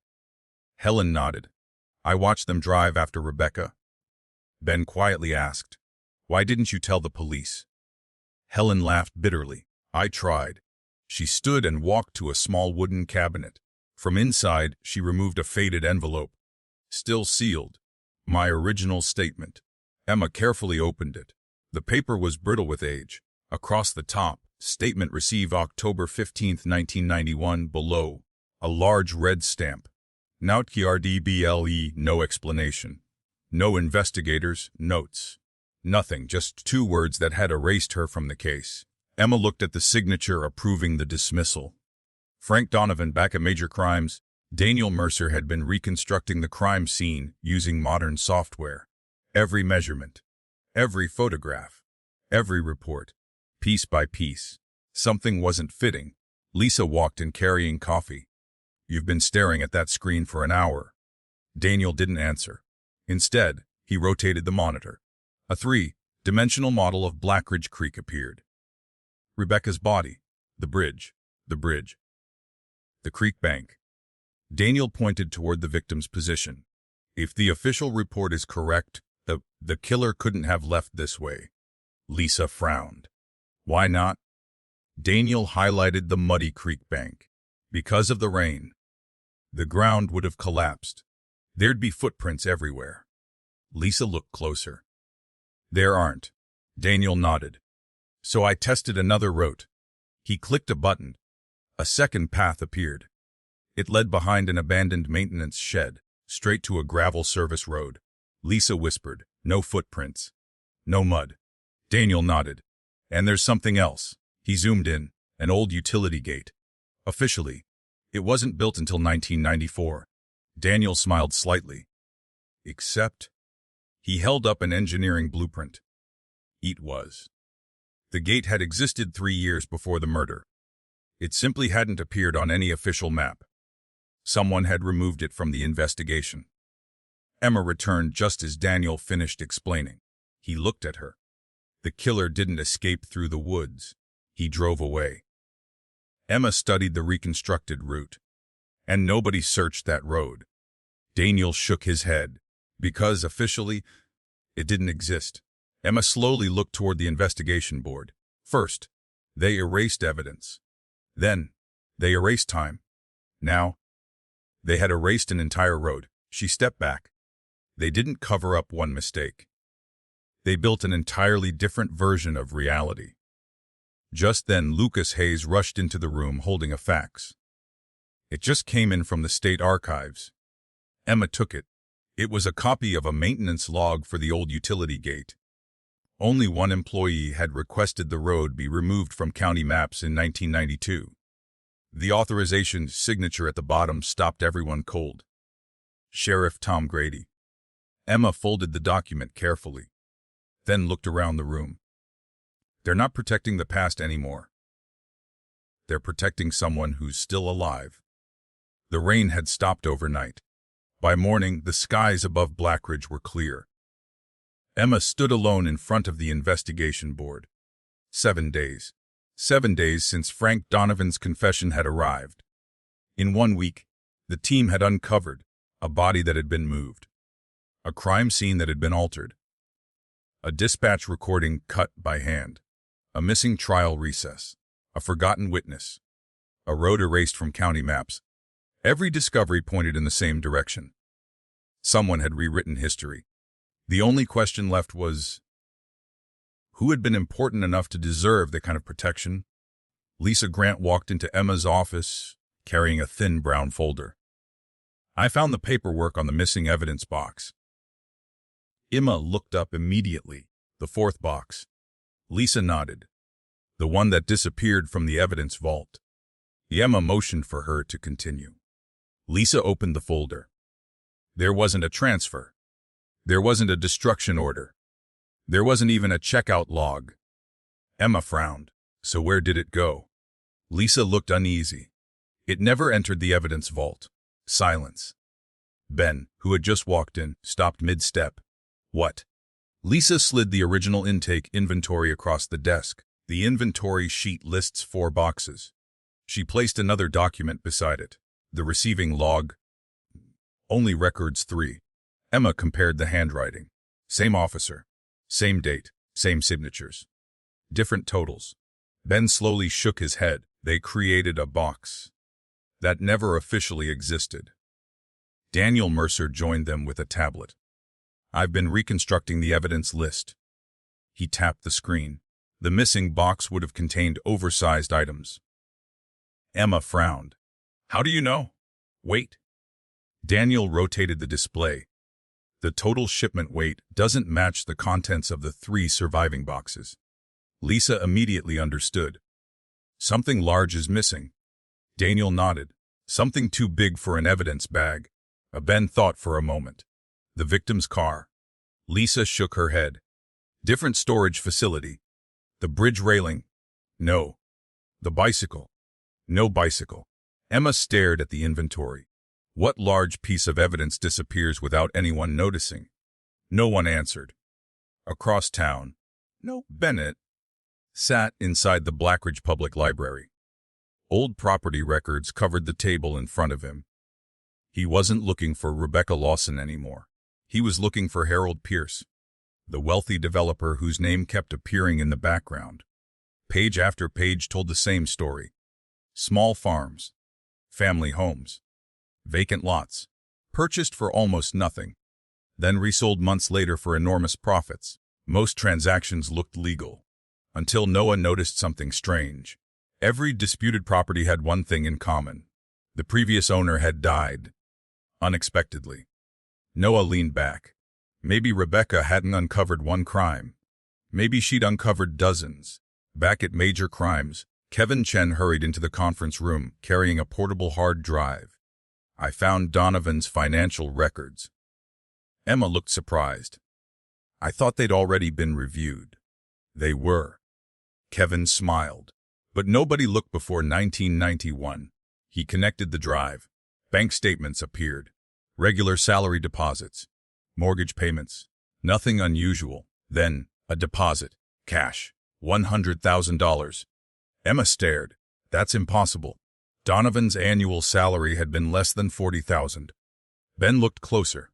Helen nodded. I watched them drive after Rebecca. Ben quietly asked, Why didn't you tell the police? Helen laughed bitterly. I tried. She stood and walked to a small wooden cabinet. From inside, she removed a faded envelope. Still sealed. My original statement. Emma carefully opened it. The paper was brittle with age. Across the top, statement received October 15, 1991, below, a large red stamp. NOUTKRDBLE, no explanation. No investigators, notes. Nothing, just 2 words that had erased her from the case. Emma looked at the signature approving the dismissal. Frank Donovan back at Major Crimes. Daniel Mercer had been reconstructing the crime scene using modern software. Every measurement, every photograph, every report, piece by piece. Something wasn't fitting. Lisa walked in carrying coffee. You've been staring at that screen for an hour. Daniel didn't answer. Instead, he rotated the monitor. A 3-dimensional model of Blackridge Creek appeared. Rebecca's body, the bridge, the creek bank. Daniel pointed toward the victim's position. If the official report is correct, the killer couldn't have left this way. Lisa frowned. Why not? Daniel highlighted the muddy creek bank. Because of the rain, the ground would have collapsed. There'd be footprints everywhere. Lisa looked closer. There aren't. Daniel nodded. So I tested another route. He clicked a button. A second path appeared. It led behind an abandoned maintenance shed, straight to a gravel service road. Lisa whispered, no footprints. No mud. Daniel nodded. And there's something else. He zoomed in, an old utility gate. Officially, it wasn't built until 1994. Daniel smiled slightly. Except, he held up an engineering blueprint. It was. The gate had existed 3 years before the murder. It simply hadn't appeared on any official map. Someone had removed it from the investigation. Emma returned just as Daniel finished explaining. He looked at her. The killer didn't escape through the woods. He drove away. Emma studied the reconstructed route. And nobody searched that road. Daniel shook his head. Because, officially, it didn't exist. Emma slowly looked toward the investigation board. First, they erased evidence. Then, they erased time. Now, they had erased an entire road. She stepped back. They didn't cover up one mistake. They built an entirely different version of reality. Just then, Lucas Hayes rushed into the room holding a fax. It just came in from the state archives. Emma took it. It was a copy of a maintenance log for the old utility gate. Only one employee had requested the road be removed from county maps in 1992. The authorization signature at the bottom stopped everyone cold. Sheriff Tom Grady. Emma folded the document carefully, then looked around the room. They're not protecting the past anymore. They're protecting someone who's still alive. The rain had stopped overnight. By morning, the skies above Blackridge were clear. Emma stood alone in front of the investigation board. 7 days. 7 days since Frank Donovan's confession had arrived. In 1 week, the team had uncovered a body that had been moved, a crime scene that had been altered, a dispatch recording cut by hand, a missing trial recess, a forgotten witness, a road erased from county maps. Every discovery pointed in the same direction. Someone had rewritten history. The only question left was, who had been important enough to deserve that kind of protection? Lisa Grant walked into Emma's office, carrying a thin brown folder. I found the paperwork on the missing evidence box. Emma looked up immediately. The fourth box. Lisa nodded. The one that disappeared from the evidence vault. Emma motioned for her to continue. Lisa opened the folder. There wasn't a transfer. There wasn't a destruction order. There wasn't even a checkout log. Emma frowned. So where did it go? Lisa looked uneasy. It never entered the evidence vault. Silence. Ben, who had just walked in, stopped mid-step. What? Lisa slid the original intake inventory across the desk. The inventory sheet lists 4 boxes. She placed another document beside it. The receiving log. Only records 3. Emma compared the handwriting. Same officer. Same date. Same signatures. Different totals. Ben slowly shook his head. They created a box that never officially existed. Daniel Mercer joined them with a tablet. I've been reconstructing the evidence list. He tapped the screen. The missing box would have contained oversized items. Emma frowned. How do you know? Wait. Daniel rotated the display. The total shipment weight doesn't match the contents of the 3 surviving boxes. Lisa immediately understood. Something large is missing. Daniel nodded. Something too big for an evidence bag. Ben thought for a moment. The victim's car. Lisa shook her head. Different storage facility. The bridge railing. No. The bicycle. No bicycle. Emma stared at the inventory. What large piece of evidence disappears without anyone noticing? No one answered. Across town. No. Bennett sat inside the Blackridge Public Library. Old property records covered the table in front of him. He wasn't looking for Rebecca Lawson anymore. He was looking for Harold Pierce, the wealthy developer whose name kept appearing in the background. Page after page told the same story. Small farms, family homes, vacant lots, purchased for almost nothing, then resold months later for enormous profits. Most transactions looked legal, until Noah noticed something strange. Every disputed property had one thing in common. The previous owner had died, unexpectedly. Noah leaned back. Maybe Rebecca hadn't uncovered one crime. Maybe she'd uncovered dozens. Back at Major Crimes, Kevin Chen hurried into the conference room, carrying a portable hard drive. I found Donovan's financial records. Emma looked surprised. I thought they'd already been reviewed. They were. Kevin smiled. But nobody looked before 1991. He connected the drive. Bank statements appeared. Regular salary deposits. Mortgage payments. Nothing unusual. Then, a deposit. Cash. $100,000. Emma stared. That's impossible. Donovan's annual salary had been less than $40,000. Ben looked closer.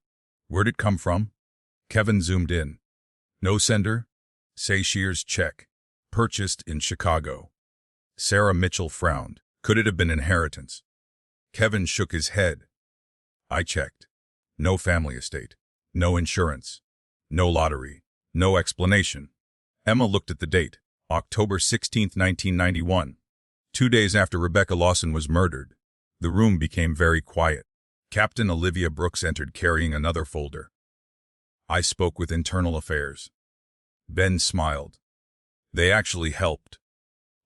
Where'd it come from? Kevin zoomed in. No sender? Seychelles check. Purchased in Chicago. Sarah Mitchell frowned. Could it have been inheritance? Kevin shook his head. I checked. No family estate. No insurance. No lottery. No explanation. Emma looked at the date. October 16, 1991. 2 days after Rebecca Lawson was murdered. The room became very quiet. Captain Olivia Brooks entered carrying another folder. I spoke with Internal Affairs. Ben smiled. They actually helped.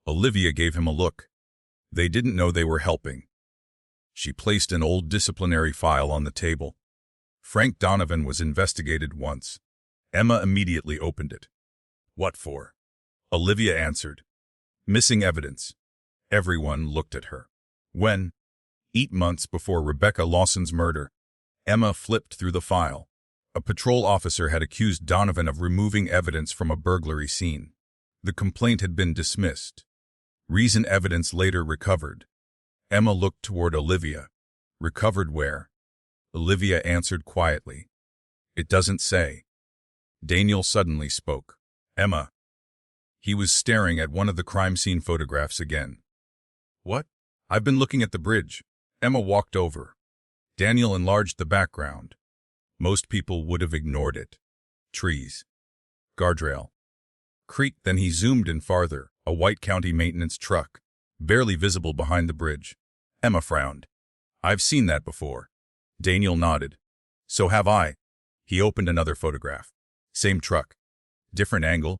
Olivia gave him a look. They didn't know they were helping. She placed an old disciplinary file on the table. Frank Donovan was investigated once. Emma immediately opened it. What for? Olivia answered. Missing evidence. Everyone looked at her. When? 8 months before Rebecca Lawson's murder. Emma flipped through the file. A patrol officer had accused Donovan of removing evidence from a burglary scene. The complaint had been dismissed. Reason evidence later recovered. Emma looked toward Olivia. Recovered where? Olivia answered quietly. It doesn't say. Daniel suddenly spoke. Emma. He was staring at one of the crime scene photographs again. What? I've been looking at the bridge. Emma walked over. Daniel enlarged the background. Most people would have ignored it. Trees. Guardrail. Creek. Then he zoomed in farther, a white county maintenance truck, barely visible behind the bridge. Emma frowned. I've seen that before. Daniel nodded. So have I. He opened another photograph. Same truck. Different angle.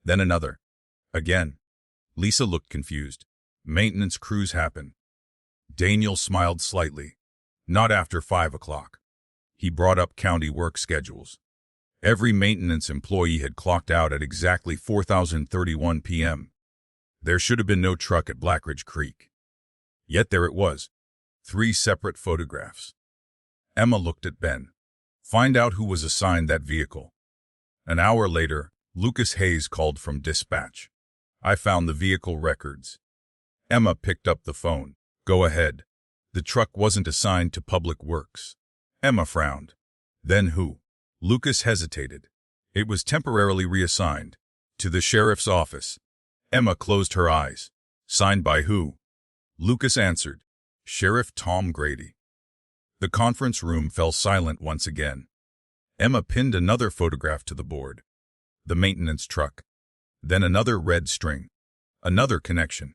Then another. Again. Lisa looked confused. Maintenance crews happen. Daniel smiled slightly. Not after 5 o'clock. He brought up county work schedules. Every maintenance employee had clocked out at exactly 4:31 p.m. There should have been no truck at Blackridge Creek. Yet there it was. 3 separate photographs. Emma looked at Ben. Find out who was assigned that vehicle. An hour later, Lucas Hayes called from dispatch. I found the vehicle records. Emma picked up the phone. Go ahead. The truck wasn't assigned to Public Works. Emma frowned. Then who? Lucas hesitated. It was temporarily reassigned. To the sheriff's office. Emma closed her eyes. Signed by who? Lucas answered. Sheriff Tom Grady. The conference room fell silent once again. Emma pinned another photograph to the board. The maintenance truck. Then another red string. Another connection.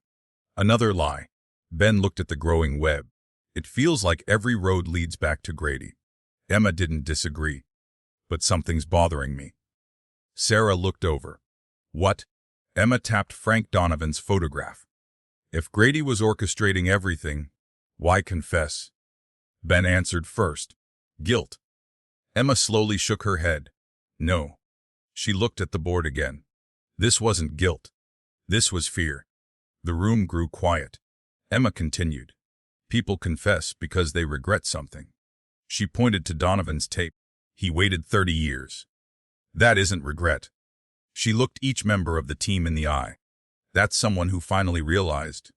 Another lie. Ben looked at the growing web. It feels like every road leads back to Grady. Emma didn't disagree. But something's bothering me. Sarah looked over. What? Emma tapped Frank Donovan's photograph. If Grady was orchestrating everything, why confess? Ben answered first. Guilt. Emma slowly shook her head. No. She looked at the board again. This wasn't guilt. This was fear. The room grew quiet. Emma continued. People confess because they regret something. She pointed to Donovan's tape. He waited 30 years. That isn't regret. She looked each member of the team in the eye. That's someone who finally realized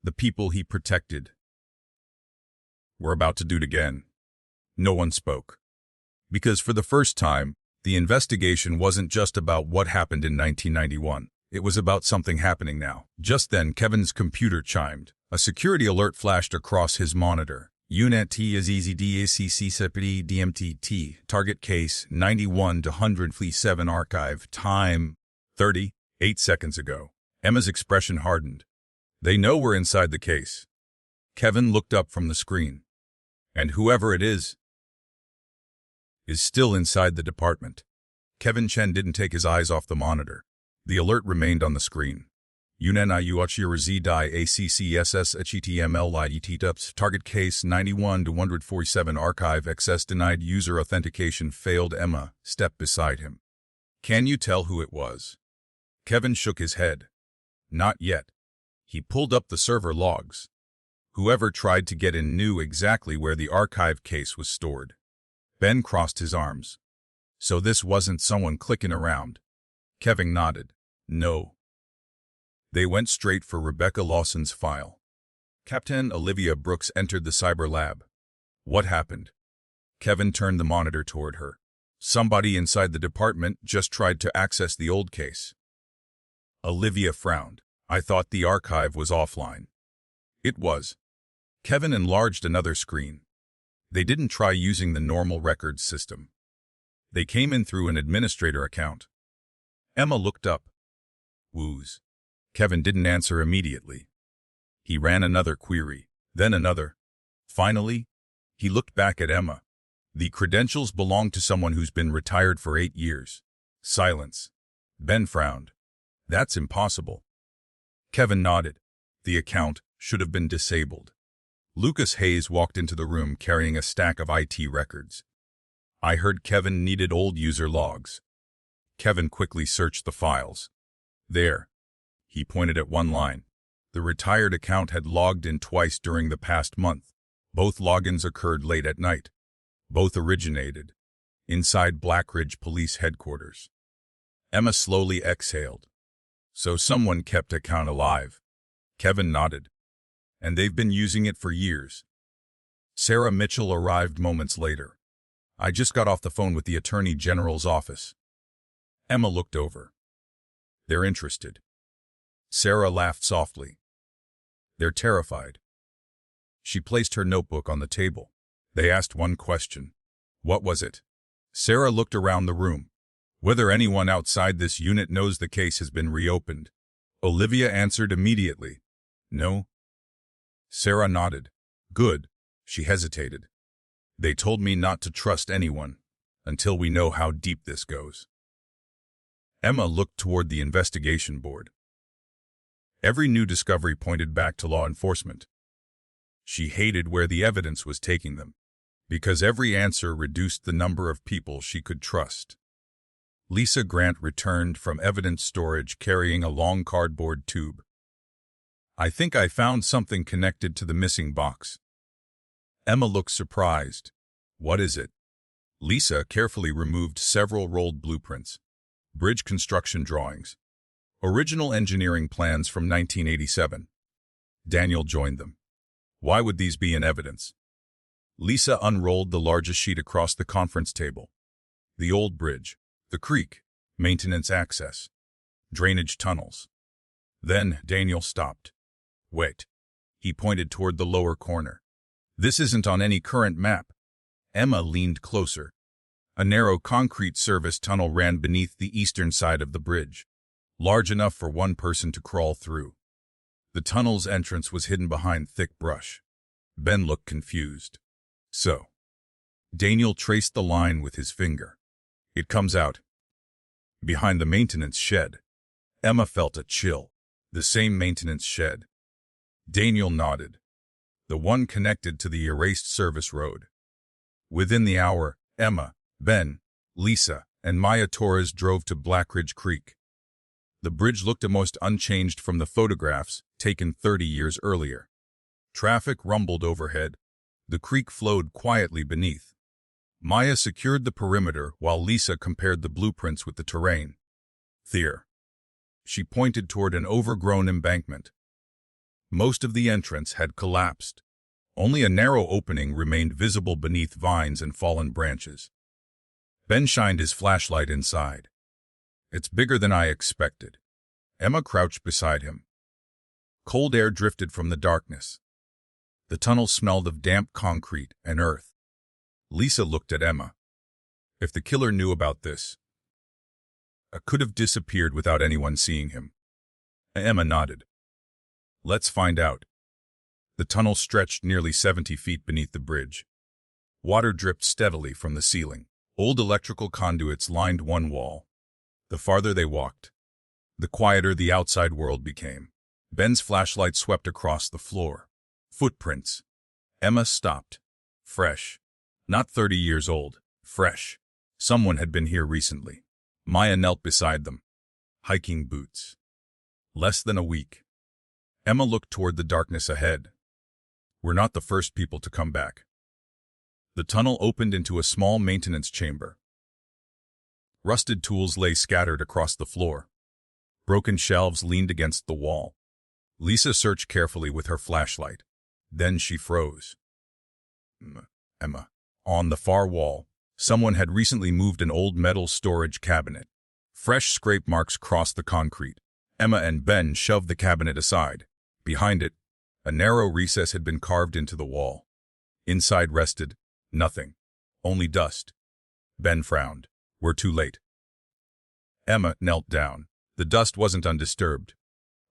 the people he protected were about to do it again. No one spoke. Because for the first time, the investigation wasn't just about what happened in 1991. It was about something happening now. Just then, Kevin's computer chimed. A security alert flashed across his monitor. Unit T is easy DACC DMTT. Target case 91 to 107 archive. Time 38 seconds ago. Emma's expression hardened. They know we're inside the case. Kevin looked up from the screen. And whoever it is still inside the department. Kevin Chen didn't take his eyes off the monitor. The alert remained on the screen. Target case 91 to 147 archive access denied user authentication failed. Emma stepped beside him. Can you tell who it was? Kevin shook his head. Not yet. He pulled up the server logs. Whoever tried to get in knew exactly where the archive case was stored. Ben crossed his arms. So this wasn't someone clicking around. Kevin nodded. No. They went straight for Rebecca Lawson's file. Captain Olivia Brooks entered the cyber lab. What happened? Kevin turned the monitor toward her. Somebody inside the department just tried to access the old case. Olivia frowned. I thought the archive was offline. It was. Kevin enlarged another screen. They didn't try using the normal records system. They came in through an administrator account. Emma looked up. Woos. Kevin didn't answer immediately. He ran another query, then another. Finally, he looked back at Emma. The credentials belong to someone who's been retired for 8 years. Silence. Ben frowned. That's impossible. Kevin nodded. The account should have been disabled. Lucas Hayes walked into the room carrying a stack of IT records. I heard Kevin needed old user logs. Kevin quickly searched the files. There. He pointed at one line. The retired account had logged in twice during the past month. Both logins occurred late at night. Both originated inside Blackridge Police Headquarters. Emma slowly exhaled. So someone kept account alive. Kevin nodded. And they've been using it for years. Sarah Mitchell arrived moments later. I just got off the phone with the Attorney General's office. Emma looked over. They're interested. Sarah laughed softly. They're terrified. She placed her notebook on the table. They asked one question. What was it? Sarah looked around the room. Whether anyone outside this unit knows the case has been reopened. Olivia answered immediately. No. Sarah nodded. Good. She hesitated. They told me not to trust anyone until we know how deep this goes. Emma looked toward the investigation board. Every new discovery pointed back to law enforcement. She hated where the evidence was taking them, because every answer reduced the number of people she could trust. Lisa Grant returned from evidence storage carrying a long cardboard tube. I think I found something connected to the missing box. Emma looked surprised. What is it? Lisa carefully removed several rolled blueprints, bridge construction drawings, original engineering plans from 1987. Daniel joined them. Why would these be in evidence? Lisa unrolled the largest sheet across the conference table. The old bridge, the creek, maintenance access, drainage tunnels. Then Daniel stopped. Wait. He pointed toward the lower corner. This isn't on any current map. Emma leaned closer. A narrow concrete service tunnel ran beneath the eastern side of the bridge, large enough for one person to crawl through. The tunnel's entrance was hidden behind thick brush. Ben looked confused. So, Daniel traced the line with his finger. It comes out behind the maintenance shed. Emma felt a chill. The same maintenance shed. Daniel nodded. The one connected to the erased service road. Within the hour, Emma, Ben, Lisa, and Maya Torres drove to Blackridge Creek. The bridge looked almost unchanged from the photographs taken 30 years earlier. Traffic rumbled overhead. The creek flowed quietly beneath. Maya secured the perimeter while Lisa compared the blueprints with the terrain. There. She pointed toward an overgrown embankment. Most of the entrance had collapsed. Only a narrow opening remained visible beneath vines and fallen branches. Ben shined his flashlight inside. It's bigger than I expected. Emma crouched beside him. Cold air drifted from the darkness. The tunnel smelled of damp concrete and earth. Lisa looked at Emma. If the killer knew about this, could have disappeared without anyone seeing him. Emma nodded. Let's find out. The tunnel stretched nearly 70 feet beneath the bridge. Water dripped steadily from the ceiling. Old electrical conduits lined one wall. The farther they walked, the quieter the outside world became. Ben's flashlight swept across the floor. Footprints. Emma stopped. Fresh. Not 30 years old. Fresh. Someone had been here recently. Maya knelt beside them. Hiking boots. Less than a week. Emma looked toward the darkness ahead. We're not the first people to come back. The tunnel opened into a small maintenance chamber. Rusted tools lay scattered across the floor. Broken shelves leaned against the wall. Lisa searched carefully with her flashlight. Then she froze. Emma. On the far wall, someone had recently moved an old metal storage cabinet. Fresh scrape marks crossed the concrete. Emma and Ben shoved the cabinet aside. Behind it, a narrow recess had been carved into the wall. Inside rested nothing. Only dust. Ben frowned. We're too late. Emma knelt down. The dust wasn't undisturbed.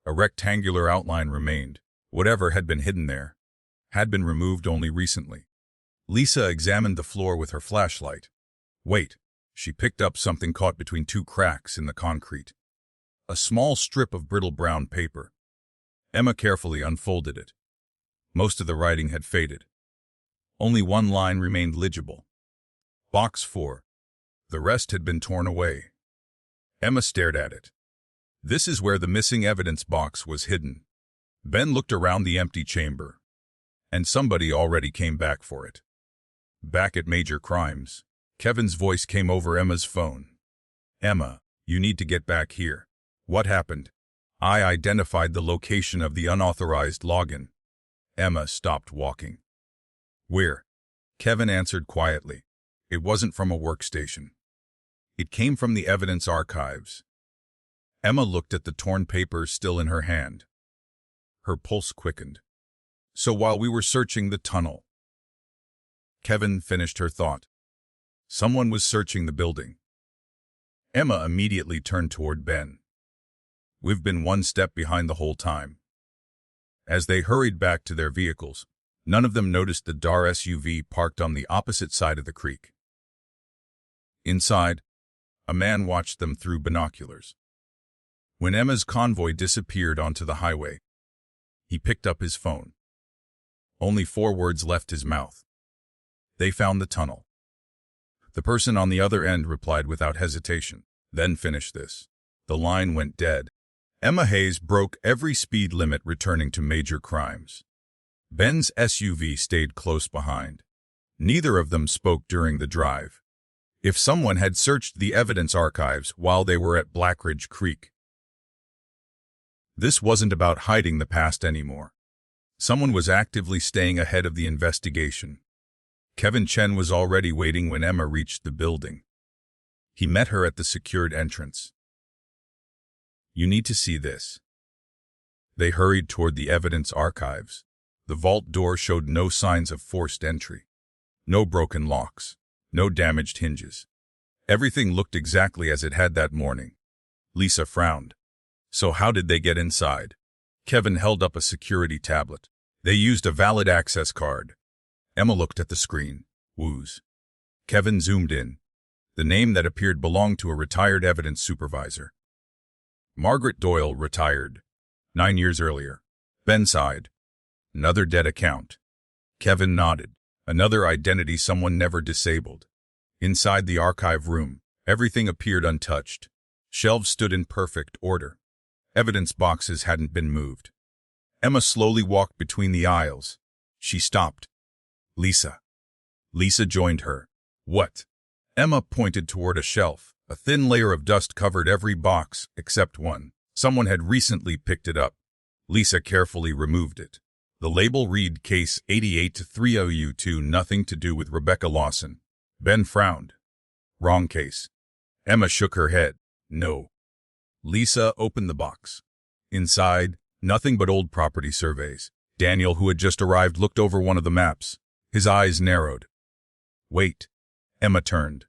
A rectangular outline remained. Whatever had been hidden there had been removed only recently. Lisa examined the floor with her flashlight. Wait. She picked up something caught between two cracks in the concrete. A small strip of brittle brown paper. Emma carefully unfolded it. Most of the writing had faded. Only one line remained legible. Box 4. The rest had been torn away. Emma stared at it. This is where the missing evidence box was hidden. Ben looked around the empty chamber. And somebody already came back for it. Back at Major Crimes, Kevin's voice came over Emma's phone. Emma, you need to get back here. What happened? I identified the location of the unauthorized login. Emma stopped walking. Where? Kevin answered quietly. It wasn't from a workstation. It came from the evidence archives. Emma looked at the torn paper still in her hand. Her pulse quickened. So while we were searching the tunnel, Kevin finished her thought. Someone was searching the building. Emma immediately turned toward Ben. We've been one step behind the whole time. As they hurried back to their vehicles, none of them noticed the Dar SUV parked on the opposite side of the creek. Inside, a man watched them through binoculars. When Emma's convoy disappeared onto the highway, he picked up his phone. Only 4 words left his mouth. They found the tunnel. The person on the other end replied without hesitation. Then finish this. The line went dead. Emma Hayes broke every speed limit returning to Major Crimes. Ben's SUV stayed close behind. Neither of them spoke during the drive. If someone had searched the evidence archives while they were at Blackridge Creek, this wasn't about hiding the past anymore. Someone was actively staying ahead of the investigation. Kevin Chen was already waiting when Emma reached the building. He met her at the secured entrance. You need to see this. They hurried toward the evidence archives. The vault door showed no signs of forced entry. No broken locks. No damaged hinges. Everything looked exactly as it had that morning. Lisa frowned. So how did they get inside? Kevin held up a security tablet. They used a valid access card. Emma looked at the screen. Woos. Kevin zoomed in. The name that appeared belonged to a retired evidence supervisor. Margaret Doyle, retired. 9 years earlier. Ben sighed. Another dead account. Kevin nodded. Another identity someone never disabled. Inside the archive room, everything appeared untouched. Shelves stood in perfect order. Evidence boxes hadn't been moved. Emma slowly walked between the aisles. She stopped. Lisa. Lisa joined her. What? Emma pointed toward a shelf. A thin layer of dust covered every box except one. Someone had recently picked it up. Lisa carefully removed it. The label read Case 88-30U2, nothing to do with Rebecca Lawson. Ben frowned. Wrong case. Emma shook her head. No. Lisa opened the box. Inside, nothing but old property surveys. Daniel, who had just arrived, looked over one of the maps. His eyes narrowed. "Wait." Emma turned.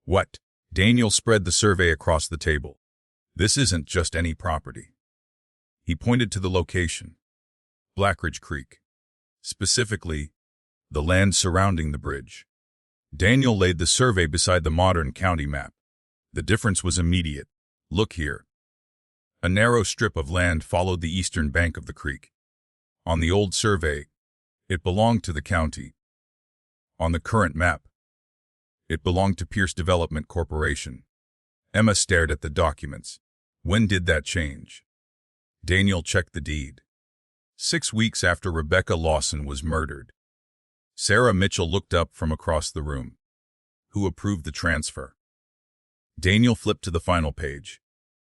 "What?" Daniel spread the survey across the table. "This isn't just any property." He pointed to the location. Blackridge Creek. Specifically, the land surrounding the bridge. Daniel laid the survey beside the modern county map. The difference was immediate. "Look here." A narrow strip of land followed the eastern bank of the creek. On the old survey, it belonged to the county. On the current map, it belonged to Pierce Development Corporation. Emma stared at the documents. When did that change? Daniel checked the deed. 6 weeks after Rebecca Lawson was murdered. Sarah Mitchell looked up from across the room. "Who approved the transfer?" Daniel flipped to the final page.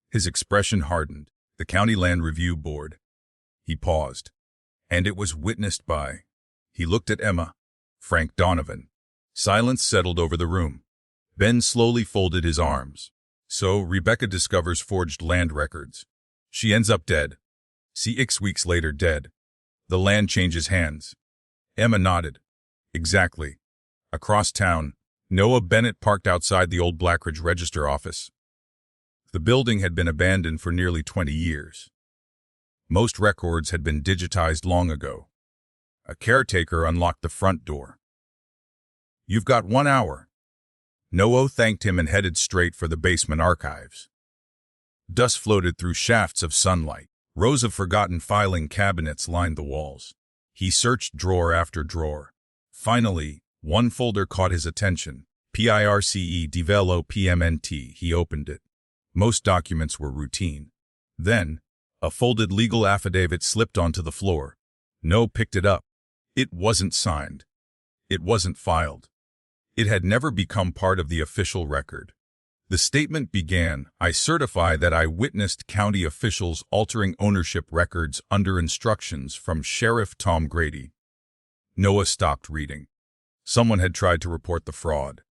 His expression hardened. "The County Land Review Board." He paused. "And it was witnessed by..." He looked at Emma. "Frank Donovan." Silence settled over the room. Ben slowly folded his arms. "So, Rebecca discovers forged land records. She ends up dead. 6 weeks later, dead. The land changes hands." Emma nodded. "Exactly. Across town, Noah Bennett parked outside the old Blackridge Register office. The building had been abandoned for nearly 20 years. Most records had been digitized long ago. A caretaker unlocked the front door. 'You've got 1 hour.' Noah thanked him and headed straight for the basement archives. Dust floated through shafts of sunlight. Rows of forgotten filing cabinets lined the walls. He searched drawer after drawer. Finally, one folder caught his attention. PIRCE Develop PMNT. He opened it. Most documents were routine. Then, a folded legal affidavit slipped onto the floor. No picked it up. It wasn't signed. It wasn't filed. It had never become part of the official record. The statement began, "I certify that I witnessed county officials altering ownership records under instructions from Sheriff Tom Grady." Noah stopped reading. Someone had tried to report the fraud.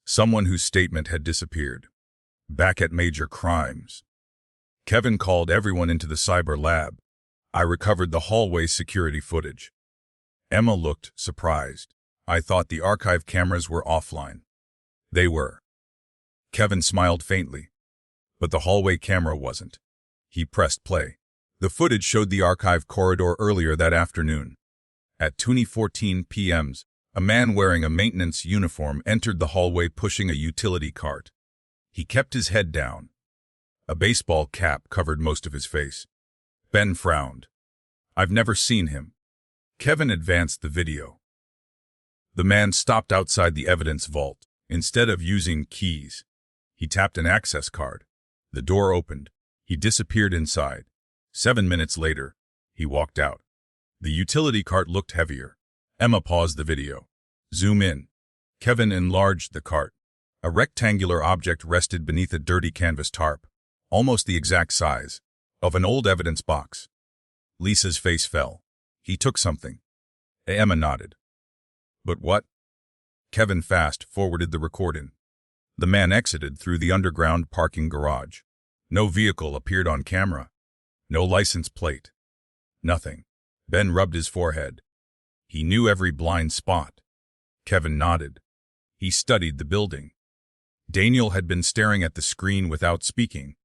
Someone whose statement had disappeared. Back at Major Crimes. Kevin called everyone into the cyber lab. I recovered the hallway security footage. Emma looked surprised. "I thought the archive cameras were offline." "They were." Kevin smiled faintly. But the hallway camera wasn't. He pressed play. The footage showed the archive corridor earlier that afternoon. At 2:14 p.m., a man wearing a maintenance uniform entered the hallway pushing a utility cart. He kept his head down. A baseball cap covered most of his face. Ben frowned. "I've never seen him." Kevin advanced the video. The man stopped outside the evidence vault. Instead of using keys, he tapped an access card. The door opened. He disappeared inside. 7 minutes later, he walked out. The utility cart looked heavier. Emma paused the video. "Zoom in." Kevin enlarged the cart. A rectangular object rested beneath a dirty canvas tarp, almost the exact size of an old evidence box. Lisa's face fell. "He took something." Emma nodded. "But what?" Kevin fast-forwarded the recording. The man exited through the underground parking garage. No vehicle appeared on camera. No license plate. Nothing. Ben rubbed his forehead. He knew every blind spot. Kevin nodded. He studied the building. Daniel had been staring at the screen without speaking.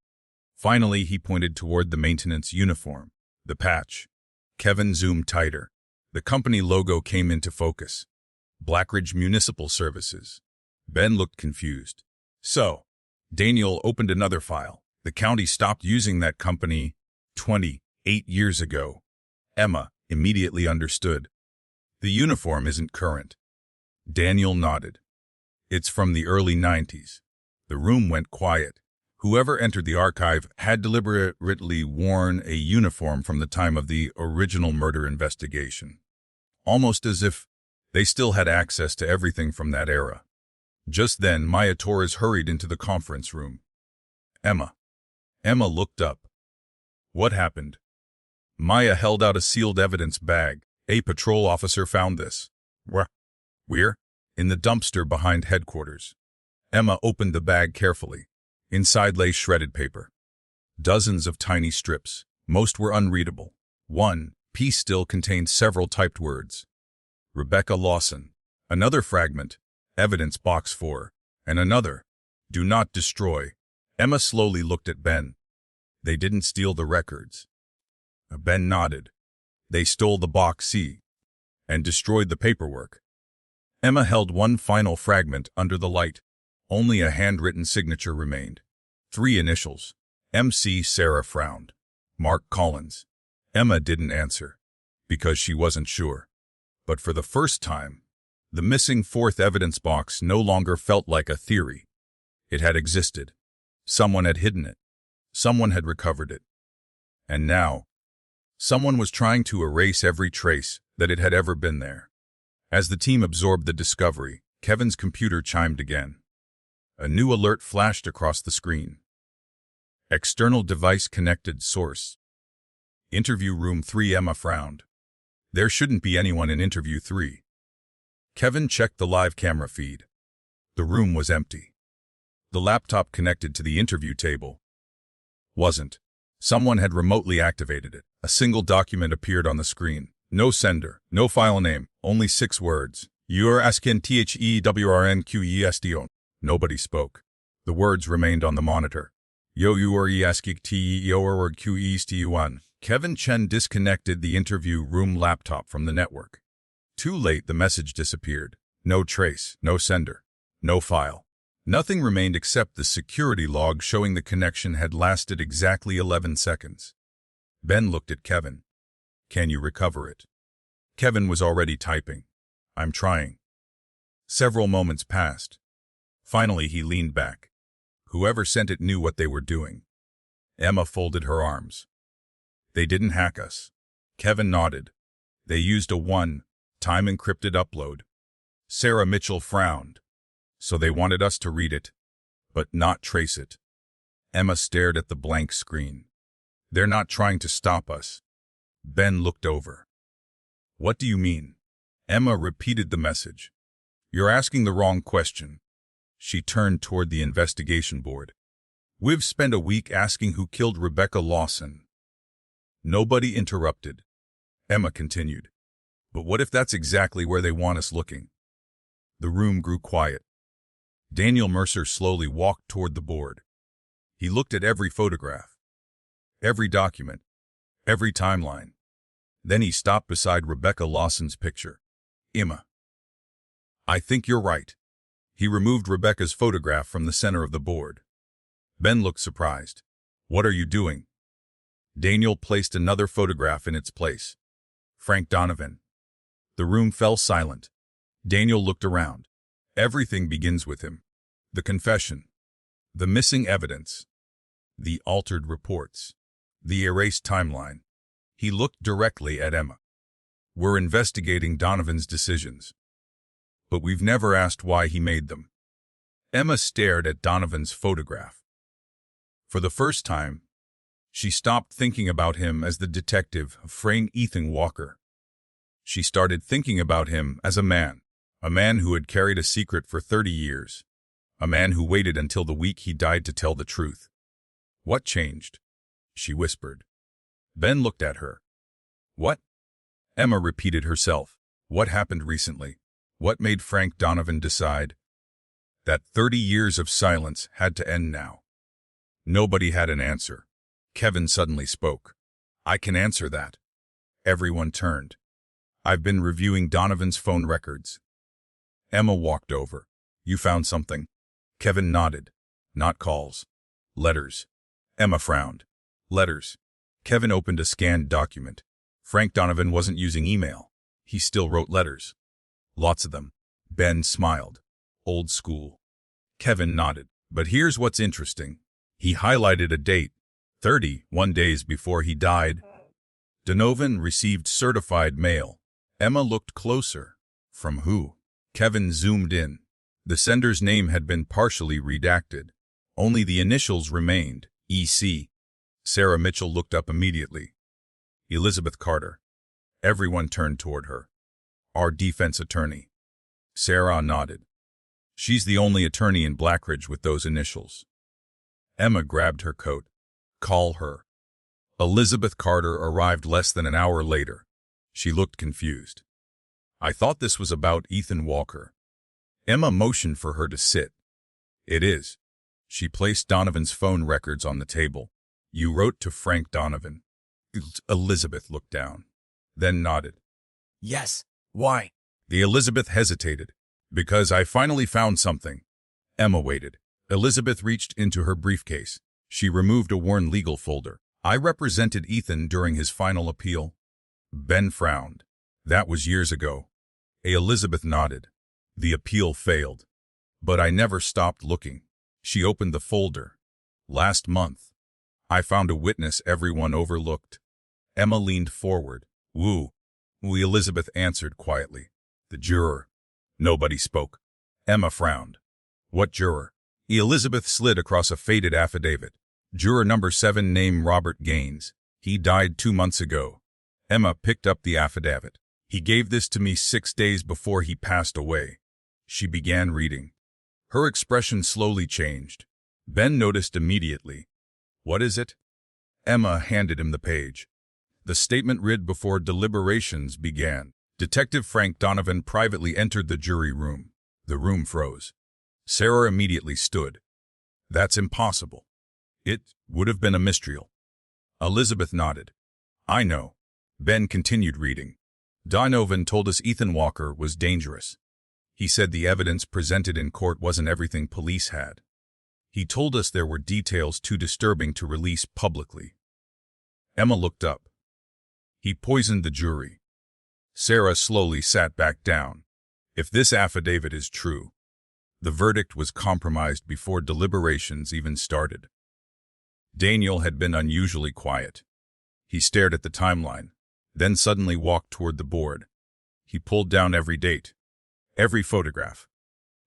Finally, he pointed toward the maintenance uniform, the patch. Kevin zoomed tighter. The company logo came into focus. Blackridge Municipal Services. Ben looked confused. "So," Daniel opened another file. "The county stopped using that company 28 years ago." Emma immediately understood. "The uniform isn't current." Daniel nodded. "It's from the early 90s. The room went quiet. Whoever entered the archive had deliberately worn a uniform from the time of the original murder investigation. Almost as if they still had access to everything from that era." Just then, Maya Torres hurried into the conference room. "Emma." Emma looked up. "What happened?" Maya held out a sealed evidence bag. "A patrol officer found this." "Where?" "In the dumpster behind headquarters." Emma opened the bag carefully. Inside lay shredded paper. Dozens of tiny strips. Most were unreadable. One piece still contained several typed words. Rebecca Lawson. Another fragment. Evidence box 4. And another. Do not destroy. Emma slowly looked at Ben. They didn't steal the records. Ben nodded. They stole the box C and destroyed the paperwork. Emma held one final fragment under the light. Only a handwritten signature remained. 3 initials. MC. Sarah frowned. Mark Collins. Emma didn't answer, because she wasn't sure. But for the first time, the missing 4th evidence box no longer felt like a theory. It had existed. Someone had hidden it. Someone had recovered it. And now, someone was trying to erase every trace that it had ever been there. As the team absorbed the discovery, Kevin's computer chimed again. A new alert flashed across the screen. External device connected source. Interview room 3. Emma frowned. There shouldn't be anyone in interview 3. Kevin checked the live camera feed. The room was empty. The laptop connected to the interview table wasn't. Someone had remotely activated it. A single document appeared on the screen. No sender, no file name, only 6 words. You're asking THEWRNQESDO. Nobody spoke. The words remained on the monitor. You are asking TEORQEST1. Kevin Chen disconnected the interview room laptop from the network. Too late, the message disappeared. No trace, no sender, no file. Nothing remained except the security log showing the connection had lasted exactly 11 seconds. Ben looked at Kevin. Can you recover it? Kevin was already typing. I'm trying. Several moments passed. Finally, he leaned back. Whoever sent it knew what they were doing. Emma folded her arms. They didn't hack us. Kevin nodded. They used a one-time encrypted upload. Sarah Mitchell frowned. So they wanted us to read it, but not trace it. Emma stared at the blank screen. They're not trying to stop us. Ben looked over. What do you mean? Emma repeated the message. You're asking the wrong question. She turned toward the investigation board. We've spent a week asking who killed Rebecca Lawson. Nobody interrupted. Emma continued. But what if that's exactly where they want us looking? The room grew quiet. Daniel Mercer slowly walked toward the board. He looked at every photograph, every document, every timeline. Then he stopped beside Rebecca Lawson's picture. Emma. I think you're right. He removed Rebecca's photograph from the center of the board. Ben looked surprised. What are you doing? Daniel placed another photograph in its place. Frank Donovan. The room fell silent. Daniel looked around. Everything begins with him. The confession. The missing evidence. The altered reports. The erased timeline. He looked directly at Emma. We're investigating Donovan's decisions. But we've never asked why he made them. Emma stared at Donovan's photograph. For the first time, she stopped thinking about him as the detective framed Ethan Walker. She started thinking about him as a man who had carried a secret for 30 years, a man who waited until the week he died to tell the truth. What changed? She whispered. Ben looked at her. What? Emma repeated herself. What happened recently? What made Frank Donovan decide that 30 years of silence had to end now? Nobody had an answer. Kevin suddenly spoke. I can answer that. Everyone turned. I've been reviewing Donovan's phone records. Emma walked over. You found something? Kevin nodded. Not calls. Letters. Emma frowned. Letters. Kevin opened a scanned document. Frank Donovan wasn't using email. He still wrote letters. Lots of them. Ben smiled. Old school. Kevin nodded. But here's what's interesting. He highlighted a date. 31 days before he died. Donovan received certified mail. Emma looked closer. From who? Kevin zoomed in. The sender's name had been partially redacted. Only the initials remained. EC. Sarah Mitchell looked up immediately. Elizabeth Carter. Everyone turned toward her. Our defense attorney. Sarah nodded. She's the only attorney in Blackridge with those initials. Emma grabbed her coat. Call her. Elizabeth Carter arrived less than an hour later. She looked confused. I thought this was about Ethan Walker. Emma motioned for her to sit. It is. She placed Donovan's phone records on the table. You wrote to Frank Donovan. Elizabeth looked down, then nodded. Yes. Why? The Elizabeth hesitated. Because I finally found something. Emma waited. Elizabeth reached into her briefcase. She removed a worn legal folder. I represented Ethan during his final appeal. Ben frowned. That was years ago. Elizabeth nodded. The appeal failed. But I never stopped looking. She opened the folder. Last month. I found a witness everyone overlooked. Emma leaned forward. Woo. Elizabeth answered quietly. The juror. Nobody spoke. Emma frowned. What juror? Elizabeth slid across a faded affidavit. Juror number 7 named Robert Gaines. He died 2 months ago. Emma picked up the affidavit. He gave this to me 6 days before he passed away. She began reading. Her expression slowly changed. Ben noticed immediately. What is it? Emma handed him the page. The statement read before deliberations began. Detective Frank Donovan privately entered the jury room. The room froze. Sarah immediately stood. That's impossible. It would have been a mistrial. Elizabeth nodded. I know. Ben continued reading. Donovan told us Ethan Walker was dangerous. He said the evidence presented in court wasn't everything police had. He told us there were details too disturbing to release publicly. Emma looked up. He poisoned the jury. Sarah slowly sat back down. If this affidavit is true, the verdict was compromised before deliberations even started. Daniel had been unusually quiet. He stared at the timeline, then suddenly walked toward the board. He pulled down every date, every photograph,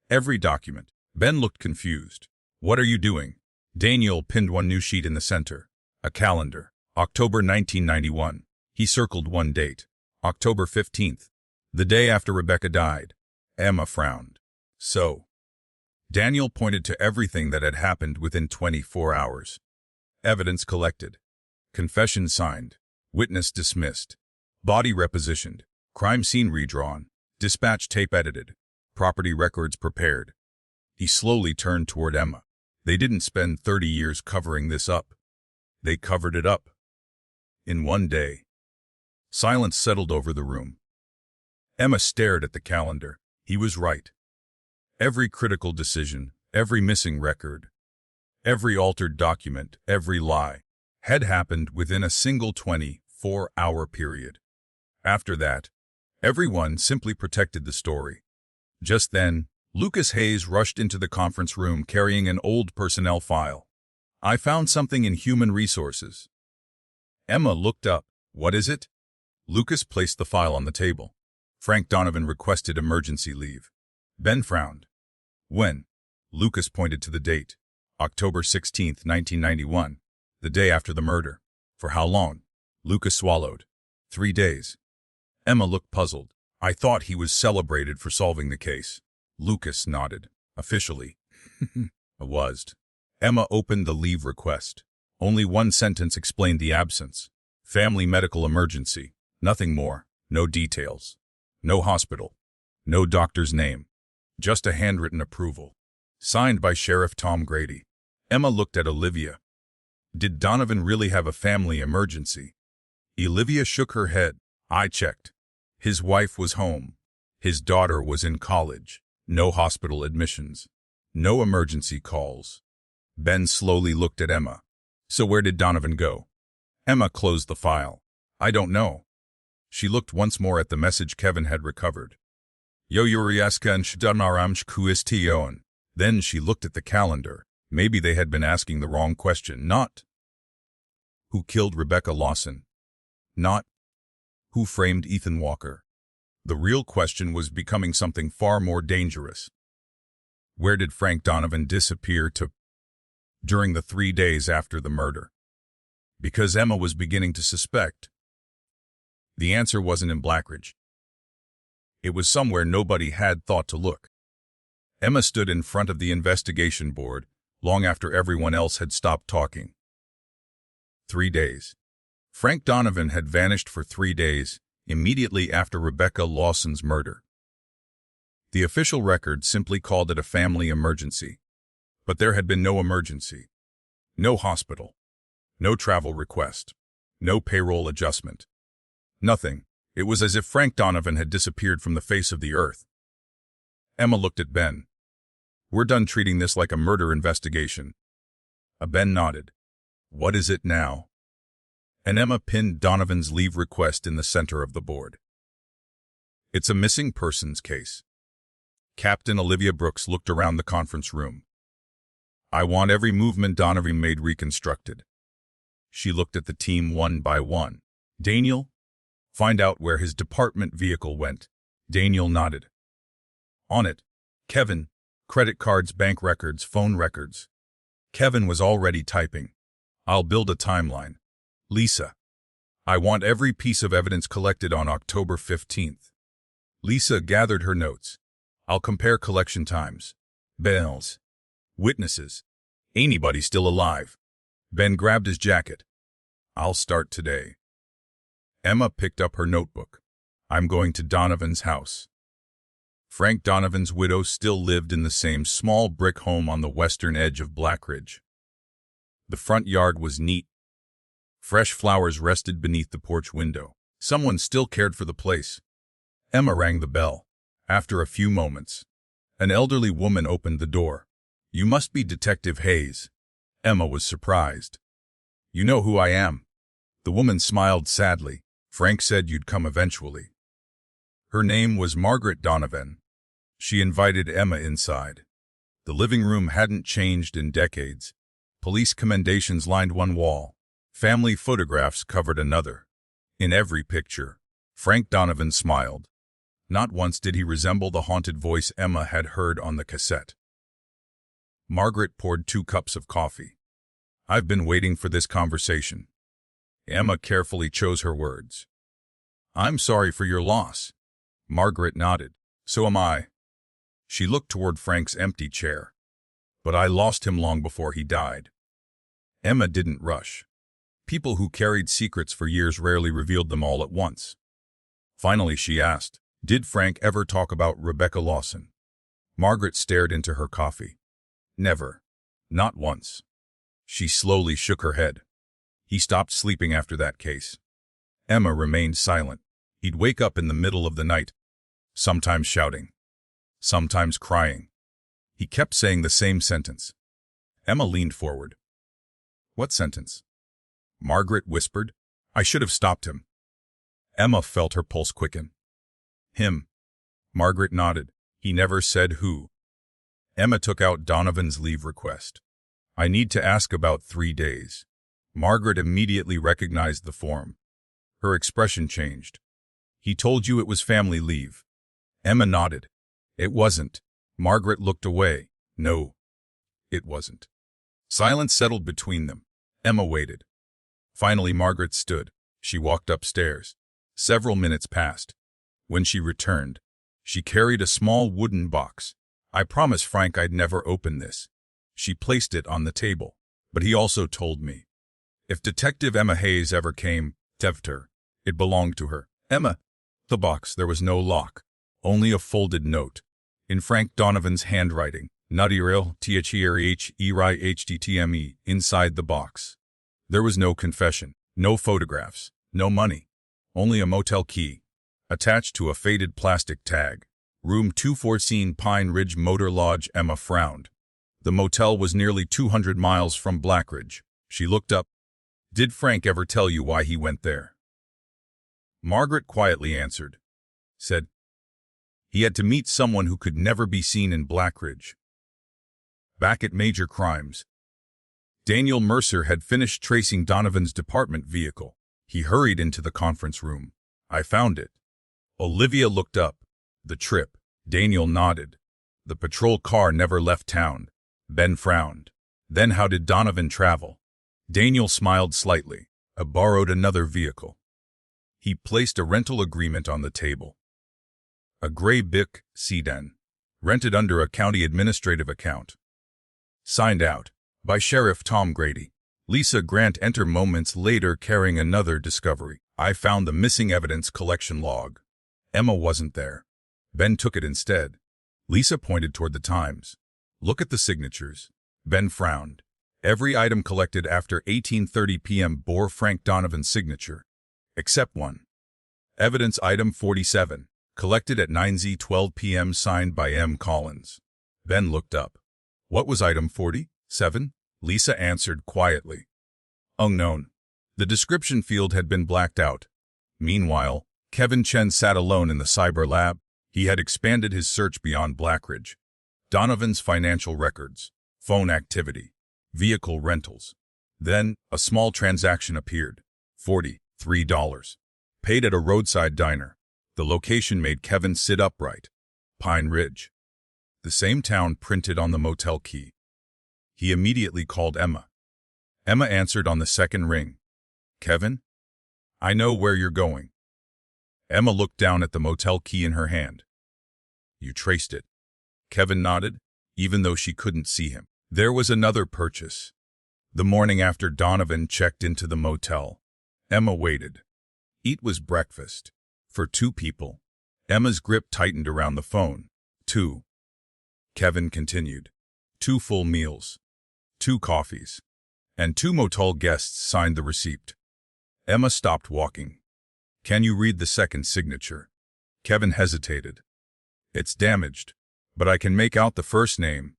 every document. Ben looked confused. What are you doing? Daniel pinned one new sheet in the center. A calendar. October 1991. He circled one date. October 15th. The day after Rebecca died. Emma frowned. So. Daniel pointed to everything that had happened within 24 hours. Evidence collected. Confession signed. Witness dismissed. Body repositioned. Crime scene redrawn. Dispatch tape edited. Property records prepared. He slowly turned toward Emma. They didn't spend 30 years covering this up. They covered it up. In one day. Silence settled over the room. Emma stared at the calendar. He was right. Every critical decision, every missing record, every altered document, every lie, had happened within a single 24-hour period. After that, everyone simply protected the story. Just then, Lucas Hayes rushed into the conference room carrying an old personnel file. I found something in human resources. Emma looked up. What is it? Lucas placed the file on the table. Frank Donovan requested emergency leave. Ben frowned. When? Lucas pointed to the date. October 16, 1991. The day after the murder. For how long? Lucas swallowed. 3 days. Emma looked puzzled. I thought he was celebrated for solving the case. Lucas nodded. Officially. It was. Emma opened the leave request. Only one sentence explained the absence. Family medical emergency. Nothing more. No details. No hospital. No doctor's name. Just a handwritten approval. Signed by Sheriff Tom Grady. Emma looked at Olivia. Did Donovan really have a family emergency? Olivia shook her head. I checked. His wife was home. His daughter was in college. No hospital admissions. No emergency calls. Ben slowly looked at Emma. So where did Donovan go? Emma closed the file. I don't know. She looked once more at the message Kevin had recovered. Yo Yuriaska and Shdanmaramsh Kuistion. Then she looked at the calendar. Maybe they had been asking the wrong question. Not who killed Rebecca Lawson. Not who framed Ethan Walker. The real question was becoming something far more dangerous. Where did Frank Donovan disappear to during the 3 days after the murder? Because Emma was beginning to suspect. The answer wasn't in Blackridge. It was somewhere nobody had thought to look. Emma stood in front of the investigation board long after everyone else had stopped talking. 3 days. Frank Donovan had vanished for 3 days, immediately after Rebecca Lawson's murder. The official record simply called it a family emergency. But there had been no emergency. No hospital. No travel request. No payroll adjustment. Nothing. It was as if Frank Donovan had disappeared from the face of the earth. Emma looked at Ben. "We're done treating this like a murder investigation." Ben nodded. "What is it now?" And Emma pinned Donovan's leave request in the center of the board. "It's a missing persons case." Captain Olivia Brooks looked around the conference room. "I want every movement Donovan made reconstructed." She looked at the team one by one. "Daniel, find out where his department vehicle went." Daniel nodded. "On it. Kevin, credit cards, bank records, phone records." Kevin was already typing. "I'll build a timeline." "Lisa, I want every piece of evidence collected on October 15th. Lisa gathered her notes. "I'll compare collection times. Bells. Witnesses. Anybody still alive." Ben grabbed his jacket. "I'll start today." Emma picked up her notebook. "I'm going to Donovan's house." Frank Donovan's widow still lived in the same small brick home on the western edge of Blackridge. The front yard was neat. Fresh flowers rested beneath the porch window. Someone still cared for the place. Emma rang the bell. After a few moments, an elderly woman opened the door. "You must be Detective Hayes." Emma was surprised. "You know who I am." The woman smiled sadly. "Frank said you'd come eventually." Her name was Margaret Donovan. She invited Emma inside. The living room hadn't changed in decades. Police commendations lined one wall. Family photographs covered another. In every picture, Frank Donovan smiled. Not once did he resemble the haunted voice Emma had heard on the cassette. Margaret poured 2 cups of coffee. "I've been waiting for this conversation." Emma carefully chose her words. "I'm sorry for your loss." Margaret nodded. "So am I." She looked toward Frank's empty chair. "But I lost him long before he died." Emma didn't rush. People who carried secrets for years rarely revealed them all at once. Finally, she asked, "Did Frank ever talk about Rebecca Lawson?" Margaret stared into her coffee. "Never. Not once." She slowly shook her head. "He stopped sleeping after that case." Emma remained silent. He'd wake up in the middle of the night, sometimes shouting, sometimes crying. He kept saying the same sentence. Emma leaned forward. "What sentence?" Margaret whispered. "I should have stopped him." Emma felt her pulse quicken. "Him." Margaret nodded. "He never said who." Emma took out Donovan's leave request. "I need to ask about 3 days." Margaret immediately recognized the form. Her expression changed. "He told you it was family leave." Emma nodded. "It wasn't." Margaret looked away. "No, it wasn't." Silence settled between them. Emma waited. Finally, Margaret stood. She walked upstairs. Several minutes passed. When she returned, she carried a small wooden box. "I promised Frank I'd never open this." She placed it on the table. "But he also told me. If Detective Emma Hayes ever came, theft her. It belonged to her." Emma. The box, there was no lock. Only a folded note. In Frank Donovan's handwriting. Nadiril THERHERIHTTME inside the box. There was no confession, no photographs, no money. Only a motel key, attached to a faded plastic tag. Room 214 Pine Ridge Motor Lodge. Emma frowned. The motel was nearly 200 miles from Blackridge. She looked up. "Did Frank ever tell you why he went there?" Margaret quietly answered. Said, "He had to meet someone who could never be seen in Blackridge." Back at Major Crimes, Daniel Mercer had finished tracing Donovan's department vehicle. He hurried into the conference room. "I found it." Olivia looked up. "The trip." Daniel nodded. "The patrol car never left town." Ben frowned. "Then how did Donovan travel?" Daniel smiled slightly. "I borrowed another vehicle." He placed a rental agreement on the table. A gray Bic sedan, rented under a county administrative account. Signed out by Sheriff Tom Grady. Lisa Grant enter moments later carrying another discovery. I found the missing evidence collection log. Emma wasn't there. Ben took it instead. Lisa pointed toward the Times. Look at the signatures. Ben frowned. Every item collected after 18:30 p.m. bore Frank Donovan's signature, except one. Evidence item 47, collected at 9:12 p.m. signed by M. Collins. Ben looked up. What was item 47? Lisa answered quietly. Unknown. The description field had been blacked out. Meanwhile, Kevin Chen sat alone in the cyber lab. He had expanded his search beyond Blackridge. Donovan's financial records, phone activity, vehicle rentals. Then, a small transaction appeared. $43. Paid at a roadside diner. The location made Kevin sit upright. Pine Ridge. The same town printed on the motel key. He immediately called Emma. Emma answered on the second ring. Kevin? I know where you're going. Emma looked down at the motel key in her hand. You traced it. Kevin nodded, even though she couldn't see him. There was another purchase. The morning after Donovan checked into the motel, Emma waited. It was breakfast. For 2 people. Emma's grip tightened around the phone. 2. Kevin continued. 2 full meals. 2 coffees. And 2 motel guests signed the receipt. Emma stopped walking. Can you read the second signature? Kevin hesitated. It's damaged, but I can make out the first name.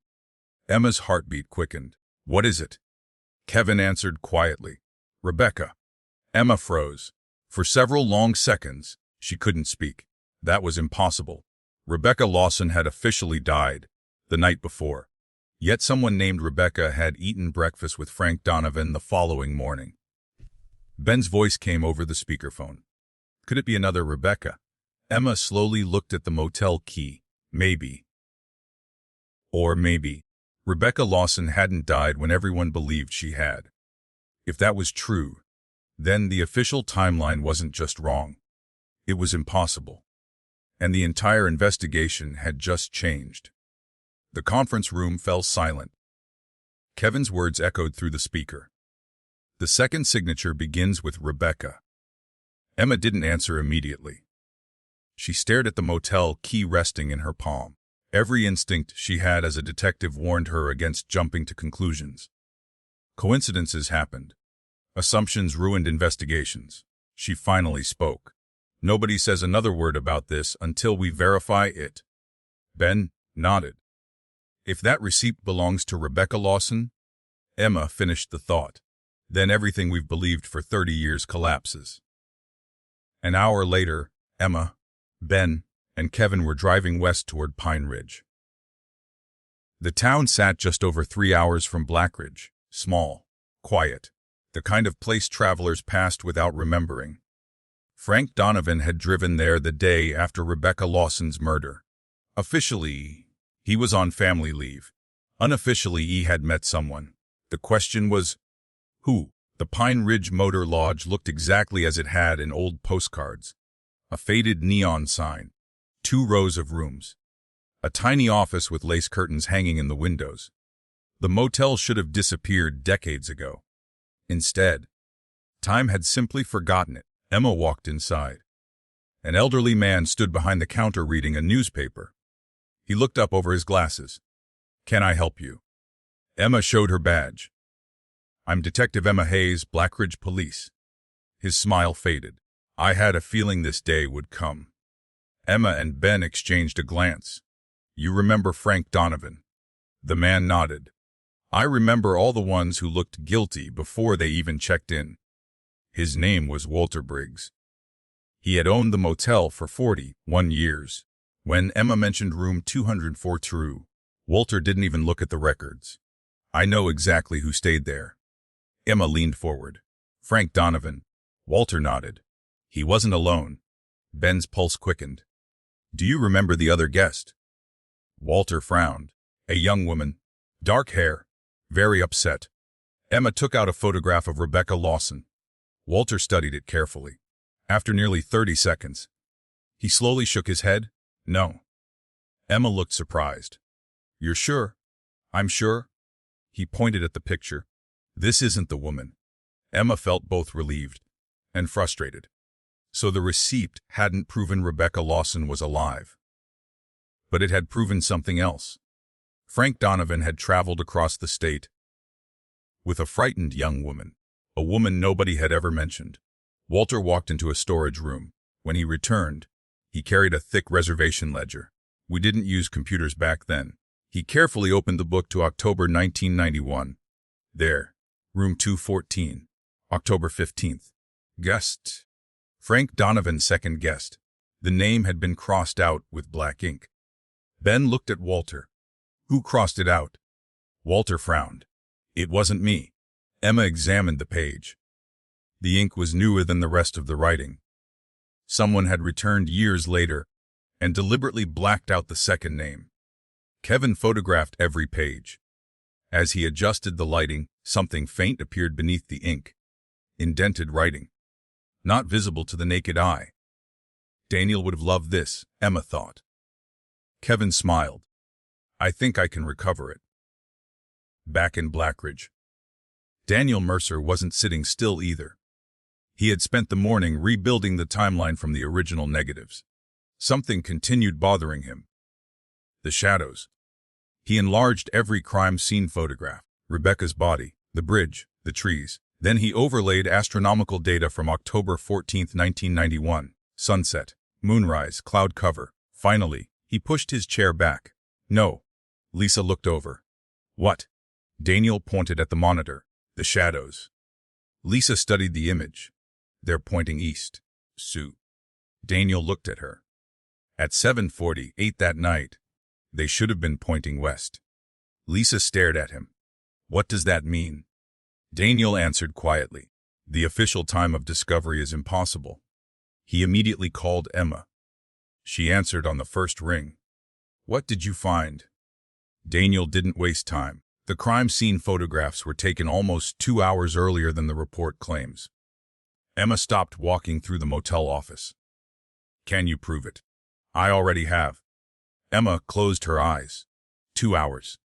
Emma's heartbeat quickened. What is it? Kevin answered quietly. Rebecca. Emma froze. For several long seconds, she couldn't speak. That was impossible. Rebecca Lawson had officially died the night before. Yet someone named Rebecca had eaten breakfast with Frank Donovan the following morning. Ben's voice came over the speakerphone. Could it be another Rebecca? Emma slowly looked at the motel key. Maybe. Or maybe Rebecca Lawson hadn't died when everyone believed she had. If that was true, then the official timeline wasn't just wrong. It was impossible. And the entire investigation had just changed. The conference room fell silent. Kevin's words echoed through the speaker. The second signature begins with Rebecca. Emma didn't answer immediately. She stared at the motel key resting in her palm. Every instinct she had as a detective warned her against jumping to conclusions. Coincidences happened. Assumptions ruined investigations. She finally spoke. Nobody says another word about this until we verify it. Ben nodded. If that receipt belongs to Rebecca Lawson, Emma finished the thought. Then everything we've believed for 30 years collapses. An hour later, Emma, Ben, and Kevin were driving west toward Pine Ridge. The town sat just over 3 hours from Blackridge, small, quiet, the kind of place travelers passed without remembering. Frank Donovan had driven there the day after Rebecca Lawson's murder. Officially, he was on family leave. Unofficially, he had met someone. The question was, who? The Pine Ridge Motor Lodge looked exactly as it had in old postcards. A faded neon sign. 2 rows of rooms. A tiny office with lace curtains hanging in the windows. The motel should have disappeared decades ago. Instead, time had simply forgotten it. Emma walked inside. An elderly man stood behind the counter reading a newspaper. He looked up over his glasses. Can I help you? Emma showed her badge. I'm Detective Emma Hayes, Blackridge Police. His smile faded. I had a feeling this day would come. Emma and Ben exchanged a glance. You remember Frank Donovan? The man nodded. I remember all the ones who looked guilty before they even checked in. His name was Walter Briggs. He had owned the motel for 41 years. When Emma mentioned room 204, Walter didn't even look at the records. I know exactly who stayed there. Emma leaned forward. Frank Donovan. Walter nodded. He wasn't alone. Ben's pulse quickened. Do you remember the other guest? Walter frowned. A young woman. Dark hair. Very upset. Emma took out a photograph of Rebecca Lawson. Walter studied it carefully. After nearly 30 seconds, he slowly shook his head. No. Emma looked surprised. You're sure? I'm sure. He pointed at the picture. This isn't the woman. Emma felt both relieved and frustrated. So the receipt hadn't proven Rebecca Lawson was alive. But it had proven something else. Frank Donovan had traveled across the state with a frightened young woman, a woman nobody had ever mentioned. Walter walked into a storage room. When he returned, he carried a thick reservation ledger. We didn't use computers back then. He carefully opened the book to October 1991. There, room 214, October 15th. Guest. Frank Donovan's second guest. The name had been crossed out with black ink. Ben looked at Walter. Who crossed it out? Walter frowned. It wasn't me. Emma examined the page. The ink was newer than the rest of the writing. Someone had returned years later and deliberately blacked out the second name. Kevin photographed every page. As he adjusted the lighting, something faint appeared beneath the ink. Indented writing. Not visible to the naked eye. Daniel would have loved this, Emma thought. Kevin smiled. I think I can recover it. Back in Blackridge. Daniel Mercer wasn't sitting still either. He had spent the morning rebuilding the timeline from the original negatives. Something continued bothering him. The shadows. He enlarged every crime scene photograph, Rebecca's body, the bridge, the trees. Then he overlaid astronomical data from October 14, 1991, sunset, moonrise, cloud cover. Finally, he pushed his chair back. No. Lisa looked over. What? Daniel pointed at the monitor. The shadows. Lisa studied the image. They're pointing east. Sue. Daniel looked at her. At 7:48 that night, they should have been pointing west. Lisa stared at him. What does that mean? Daniel answered quietly. The official time of discovery is impossible. He immediately called Emma. She answered on the first ring. What did you find? Daniel didn't waste time. The crime scene photographs were taken almost 2 hours earlier than the report claims. Emma stopped walking through the motel office. Can you prove it? I already have. Emma closed her eyes. 2 hours.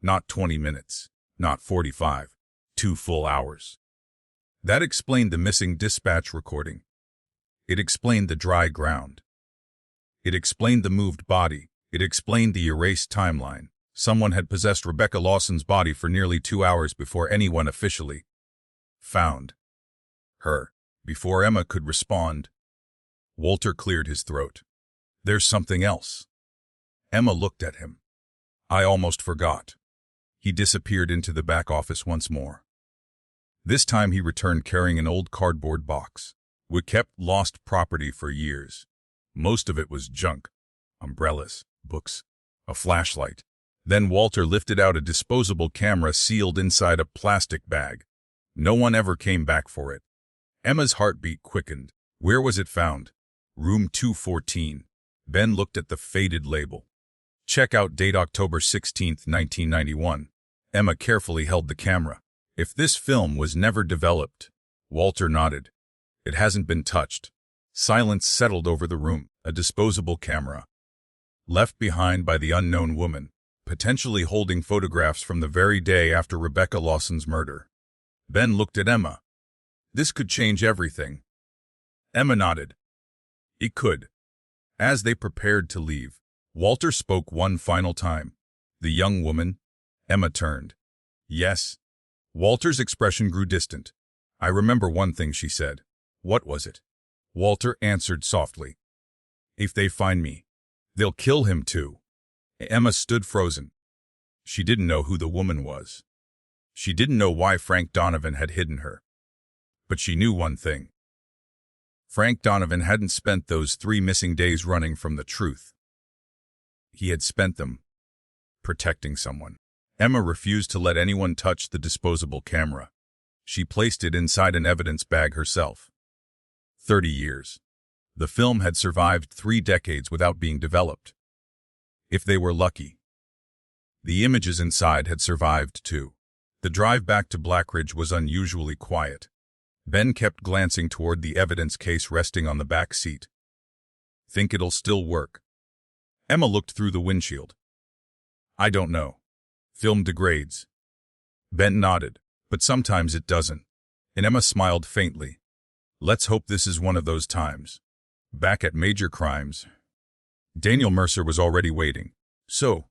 Not 20 minutes. Not 45. 2 full hours. That explained the missing dispatch recording. It explained the dry ground. It explained the moved body. It explained the erased timeline. Someone had possessed Rebecca Lawson's body for nearly 2 hours before anyone officially found her. Before Emma could respond, Walter cleared his throat. There's something else. Emma looked at him. I almost forgot. He disappeared into the back office once more. This time he returned carrying an old cardboard box. We kept lost property for years. Most of it was junk. Umbrellas, books, a flashlight. Then Walter lifted out a disposable camera sealed inside a plastic bag. No one ever came back for it. Emma's heartbeat quickened. Where was it found? Room 214. Ben looked at the faded label. Check out date October 16, 1991. Emma carefully held the camera. If this film was never developed, Walter nodded. It hasn't been touched. Silence settled over the room. A disposable camera. Left behind by the unknown woman, potentially holding photographs from the very day after Rebecca Lawson's murder. Ben looked at Emma. This could change everything. Emma nodded. It could. As they prepared to leave, Walter spoke one final time. The young woman. Emma turned. Yes. Walter's expression grew distant. I remember one thing she said. What was it? Walter answered softly. If they find me, they'll kill him too. Emma stood frozen. She didn't know who the woman was. She didn't know why Frank Donovan had hidden her. But she knew one thing. Frank Donovan hadn't spent those 3 missing days running from the truth. He had spent them protecting someone. Emma refused to let anyone touch the disposable camera. She placed it inside an evidence bag herself. 30 years. The film had survived 3 decades without being developed. If they were lucky. The images inside had survived too. The drive back to Blackridge was unusually quiet. Ben kept glancing toward the evidence case resting on the back seat. Think it'll still work? Emma looked through the windshield. I don't know. Film degrades. Ben nodded. But sometimes it doesn't. And Emma smiled faintly. Let's hope this is one of those times. Back at Major Crimes, Daniel Mercer was already waiting. So,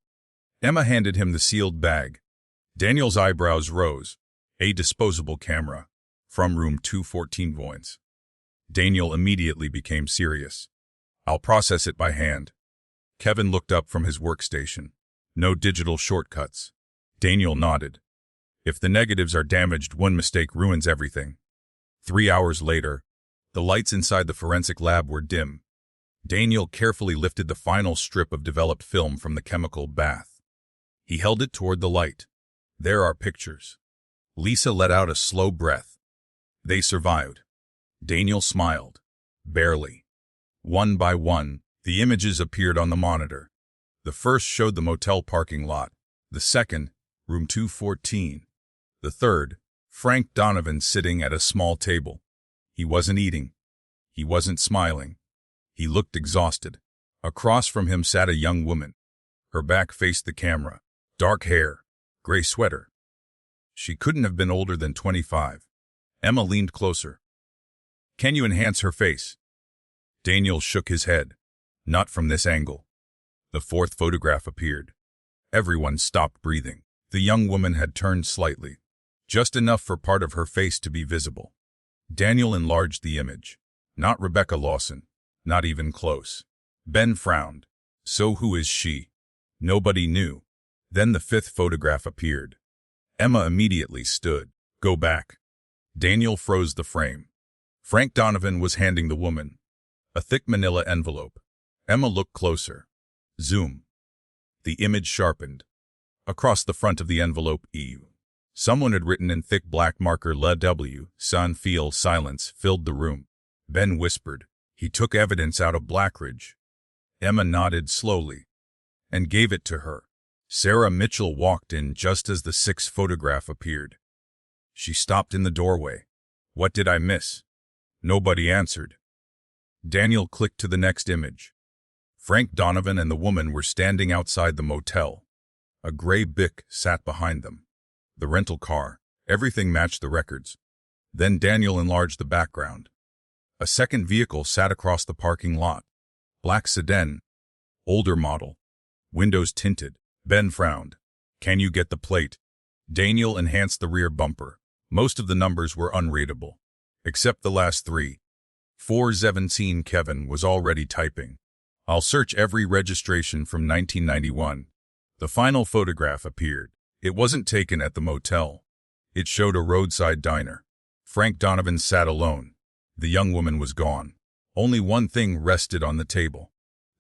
Emma handed him the sealed bag. Daniel's eyebrows rose. A disposable camera. From room 214 Voyance. Daniel immediately became serious. I'll process it by hand. Kevin looked up from his workstation. No digital shortcuts. Daniel nodded. If the negatives are damaged, one mistake ruins everything. 3 hours later, the lights inside the forensic lab were dim. Daniel carefully lifted the final strip of developed film from the chemical bath. He held it toward the light. There are pictures. Lisa let out a slow breath. They survived. Daniel smiled. Barely. One by one, the images appeared on the monitor. The first showed the motel parking lot. The second, room 214. The third, Frank Donovan sitting at a small table. He wasn't eating. He wasn't smiling. He looked exhausted. Across from him sat a young woman. Her back faced the camera. Dark hair, gray sweater. She couldn't have been older than 25. Emma leaned closer. Can you enhance her face? Daniel shook his head. Not from this angle. The fourth photograph appeared. Everyone stopped breathing. The young woman had turned slightly, just enough for part of her face to be visible. Daniel enlarged the image. Not Rebecca Lawson. Not even close. Ben frowned. So who is she? Nobody knew. Then the fifth photograph appeared. Emma immediately stood. Go back. Daniel froze the frame. Frank Donovan was handing the woman a thick manila envelope. Emma looked closer. Zoom. The image sharpened. Across the front of the envelope, EU. Someone had written in thick black marker, La W. San Feel. Silence filled the room. Ben whispered. He took evidence out of Blackridge. Emma nodded slowly and gave it to her. Sarah Mitchell walked in just as the sixth photograph appeared. She stopped in the doorway. What did I miss? Nobody answered. Daniel clicked to the next image. Frank Donovan and the woman were standing outside the motel. A gray Bic sat behind them. The rental car, everything matched the records. Then Daniel enlarged the background. A second vehicle sat across the parking lot. Black sedan. Older model. Windows tinted. Ben frowned. Can you get the plate? Daniel enhanced the rear bumper. Most of the numbers were unreadable, except the last three. 417. Kevin was already typing. I'll search every registration from 1991. The final photograph appeared. It wasn't taken at the motel. It showed a roadside diner. Frank Donovan sat alone. The young woman was gone. Only one thing rested on the table.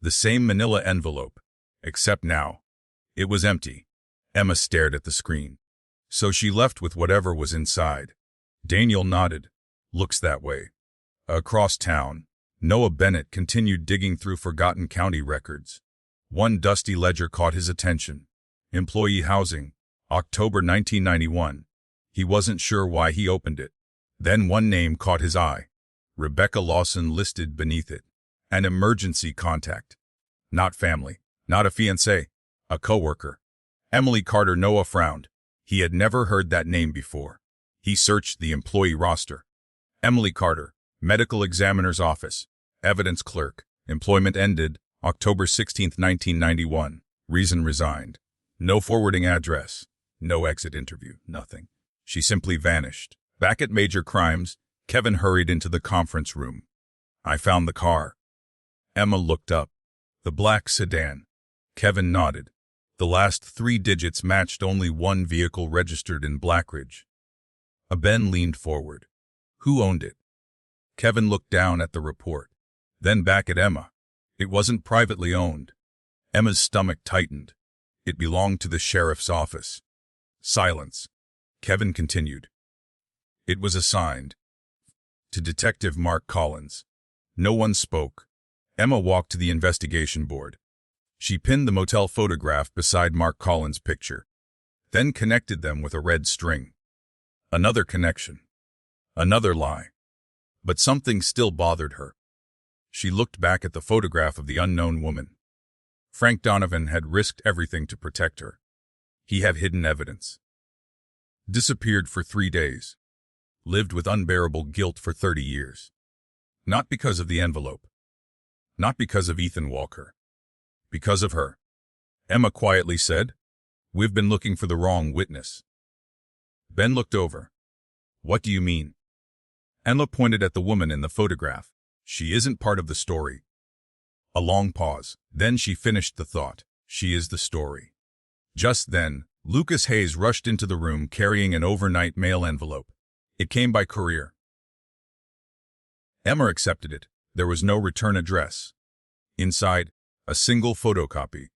The same manila envelope, except now it was empty. Emma stared at the screen. So she left with whatever was inside. Daniel nodded. Looks that way. Across town, Noah Bennett continued digging through forgotten county records. One dusty ledger caught his attention. Employee housing, October 1991. He wasn't sure why he opened it. Then one name caught his eye. Rebecca Lawson listed beneath it. An emergency contact. Not family, not a fiancé, a coworker. Emily Carter. Noah frowned. He had never heard that name before. He searched the employee roster. Emily Carter, medical examiner's office, evidence clerk, employment ended, October 16, 1991. Reason resigned. No forwarding address. No exit interview. Nothing. She simply vanished. Back at Major Crimes, Kevin hurried into the conference room. I found the car. Emma looked up. The black sedan. Kevin nodded. The last 3 digits matched only one vehicle registered in Blackridge. Ben leaned forward. Who owned it? Kevin looked down at the report, then back at Emma. It wasn't privately owned. Emma's stomach tightened. It belonged to the sheriff's office. Silence. Kevin continued. It was assigned to Detective Mark Collins. No one spoke. Emma walked to the investigation board. She pinned the motel photograph beside Mark Collins' picture, then connected them with a red string. Another connection. Another lie. But something still bothered her. She looked back at the photograph of the unknown woman. Frank Donovan had risked everything to protect her. He had hidden evidence. Disappeared for 3 days. Lived with unbearable guilt for 30 years. Not because of the envelope. Not because of Ethan Walker. Because of her. Emma quietly said, "We've been looking for the wrong witness." Ben looked over. "What do you mean?" Emma pointed at the woman in the photograph. "She isn't part of the story." A long pause. Then she finished the thought. "She is the story." Just then, Lucas Hayes rushed into the room carrying an overnight mail envelope. It came by courier. Emma accepted it. There was no return address. Inside, a single photocopy.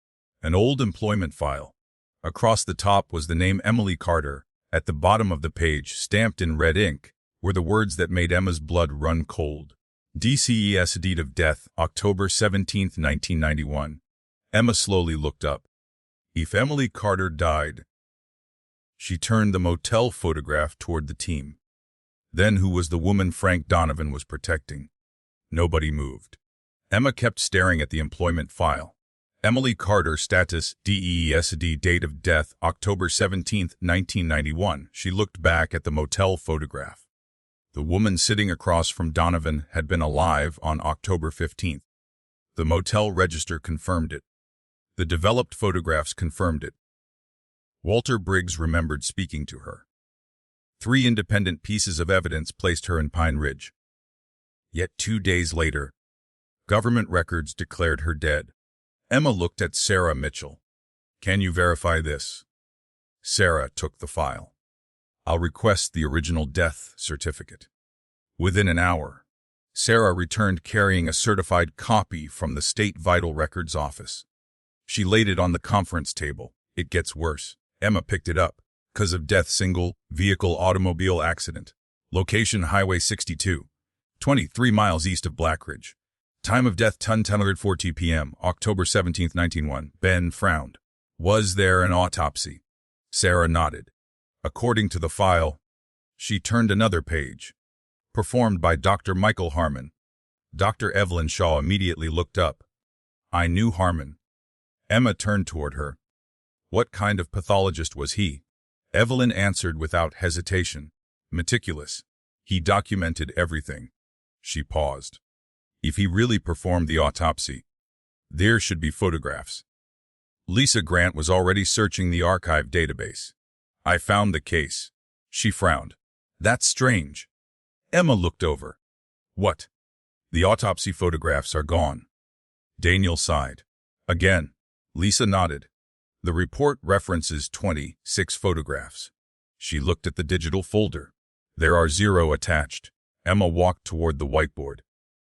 An old employment file. Across the top was the name Emily Carter. At the bottom of the page, stamped in red ink, were the words that made Emma's blood run cold. DCES Deed of Death, October 17, 1991. Emma slowly looked up. If Emily Carter died... She turned the motel photograph toward the team. Then who was the woman Frank Donovan was protecting? Nobody moved. Emma kept staring at the employment file. Emily Carter, status, DESD, date of death, October 17, 1991. She looked back at the motel photograph. The woman sitting across from Donovan had been alive on October 15th. The motel register confirmed it. The developed photographs confirmed it. Walter Briggs remembered speaking to her. 3 independent pieces of evidence placed her in Pine Ridge. Yet 2 days later, government records declared her dead. Emma looked at Sarah Mitchell. "Can you verify this?" Sarah took the file. "I'll request the original death certificate." Within an hour, Sarah returned carrying a certified copy from the State Vital Records office. She laid it on the conference table. "It gets worse." Emma picked it up. "Cause of death, single vehicle automobile accident. Location Highway 62, 23 miles east of Blackridge. Time of death 10:40 p.m., October 17, 1901. Ben frowned. "Was there an autopsy?" Sarah nodded. "According to the file." She turned another page. "Performed by Dr. Michael Harmon." Dr. Evelyn Shaw immediately looked up. "I knew Harmon." Emma turned toward her. "What kind of pathologist was he?" Evelyn answered without hesitation. "Meticulous. He documented everything." She paused. "If he really performed the autopsy, there should be photographs." Lisa Grant was already searching the archive database. "I found the case." She frowned. "That's strange." Emma looked over. "What?" "The autopsy photographs are gone." Daniel sighed. Again, Lisa nodded. "The report references 26 photographs." She looked at the digital folder. "There are 0 attached." Emma walked toward the whiteboard.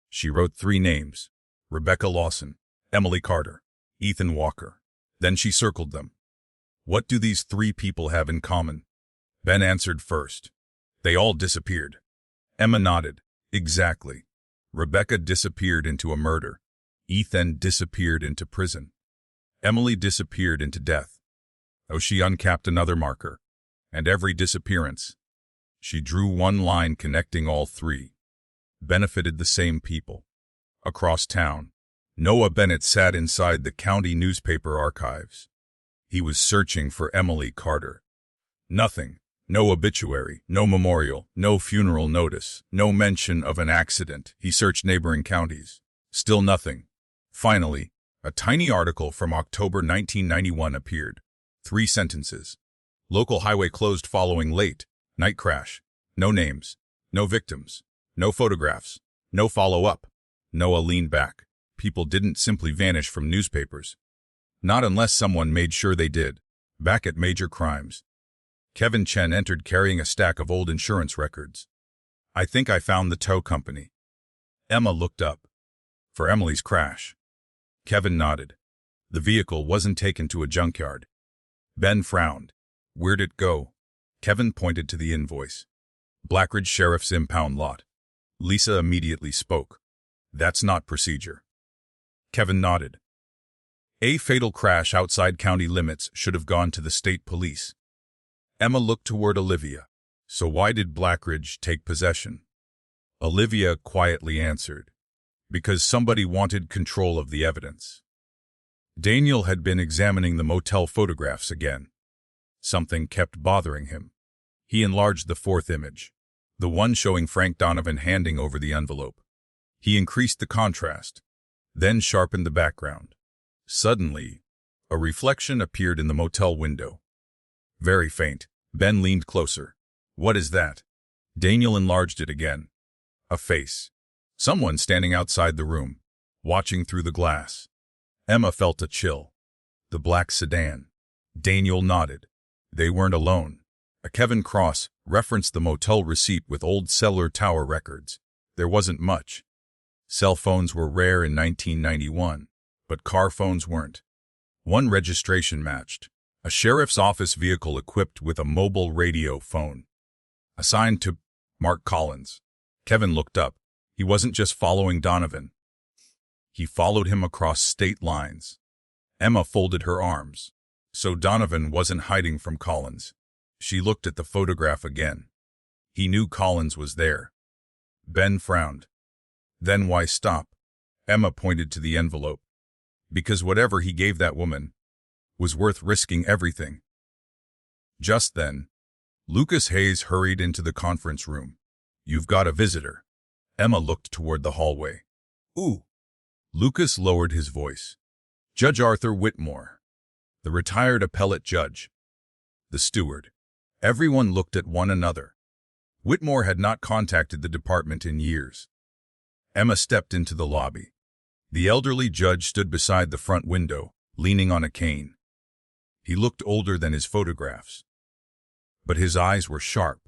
She wrote 3 names: Rebecca Lawson, Emily Carter, Ethan Walker. Then she circled them. "What do these 3 people have in common?" Ben answered first. "They all disappeared." Emma nodded. "Exactly. Rebecca disappeared into a murder. Ethan disappeared into prison. Emily disappeared into death. Oh, she uncapped another marker. And every disappearance," she drew one line connecting all 3, "benefited the same people." Across town, Noah Bennett sat inside the county newspaper archives. He was searching for Emily Carter. Nothing. No obituary, no memorial, no funeral notice, no mention of an accident. He searched neighboring counties. Still nothing. Finally, a tiny article from October 1991 appeared. 3 sentences. "Local highway closed following late night crash. No names. No victims. No photographs. No follow-up." Noah leaned back. People didn't simply vanish from newspapers. Not unless someone made sure they did. Back at Major Crimes, Kevin Chen entered carrying a stack of old insurance records. "I think I found the tow company." Emma looked up. "For Emily's crash." Kevin nodded. "The vehicle wasn't taken to a junkyard." Ben frowned. "Where'd it go?" Kevin pointed to the invoice. "Blackridge Sheriff's impound lot." Lisa immediately spoke. "That's not procedure." Kevin nodded. "A fatal crash outside county limits should have gone to the state police." Emma looked toward Olivia. "So why did Blackridge take possession?" Olivia quietly answered, "Because somebody wanted control of the evidence." Daniel had been examining the motel photographs again. Something kept bothering him. He enlarged the fourth image, the one showing Frank Donovan handing over the envelope. He increased the contrast, then sharpened the background. Suddenly, a reflection appeared in the motel window. Very faint. Ben leaned closer. What is that? Daniel enlarged it again. A face. Someone standing outside the room, watching through the glass. Emma felt a chill. The black sedan. Daniel nodded. They weren't alone. A Kevin Cross referenced the motel receipt with old cellar tower records. There wasn't much. Cell phones were rare in 1991, but car phones weren't. One registration matched. A sheriff's office vehicle equipped with a mobile radio phone. Assigned to Mark Collins. Kevin looked up. He wasn't just following Donovan. He followed him across state lines. Emma folded her arms. So Donovan wasn't hiding from Collins. She looked at the photograph again. He knew Collins was there. Ben frowned. Then why stop? Emma pointed to the envelope. Because whatever he gave that woman was worth risking everything. Just then, Lucas Hayes hurried into the conference room. You've got a visitor. Emma looked toward the hallway. Ooh. Lucas lowered his voice. Judge Arthur Whitmore, the retired appellate judge. The steward. Everyone looked at one another. Whitmore had not contacted the department in years. Emma stepped into the lobby. The elderly judge stood beside the front window, leaning on a cane. He looked older than his photographs. But his eyes were sharp.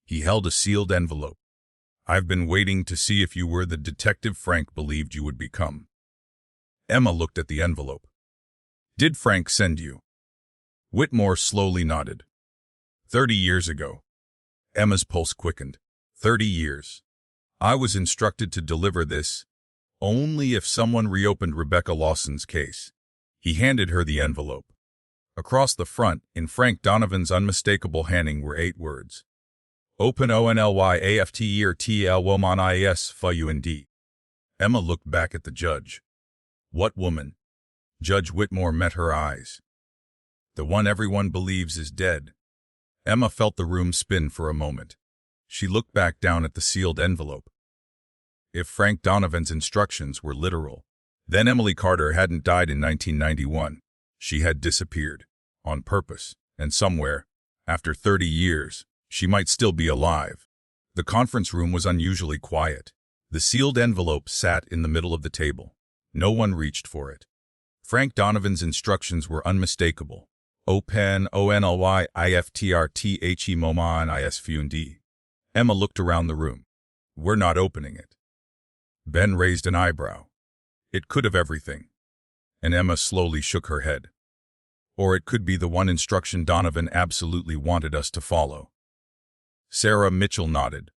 He held a sealed envelope. I've been waiting to see if you were the detective Frank believed you would become. Emma looked at the envelope. Did Frank send you? Whitmore slowly nodded. 30 years ago. Emma's pulse quickened. 30 years. I was instructed to deliver this only if someone reopened Rebecca Lawson's case. He handed her the envelope. Across the front, in Frank Donovan's unmistakable handing, were 8 words. Open ONLYAFTERTL WOMAN IS FUND. Emma looked back at the judge. What woman? Judge Whitmore met her eyes. The one everyone believes is dead. Emma felt the room spin for a moment. She looked back down at the sealed envelope. If Frank Donovan's instructions were literal, then Emily Carter hadn't died in 1991. She had disappeared, on purpose, and somewhere, after 30 years, she might still be alive. The conference room was unusually quiet. The sealed envelope sat in the middle of the table. No one reached for it. Frank Donovan's instructions were unmistakable. Open ONLYIFTRTHE MOMAN IS FUND. Emma looked around the room. We're not opening it. Ben raised an eyebrow. It could have everything. And Emma slowly shook her head. Or it could be the one instruction Donovan absolutely wanted us to follow. Sarah Mitchell nodded.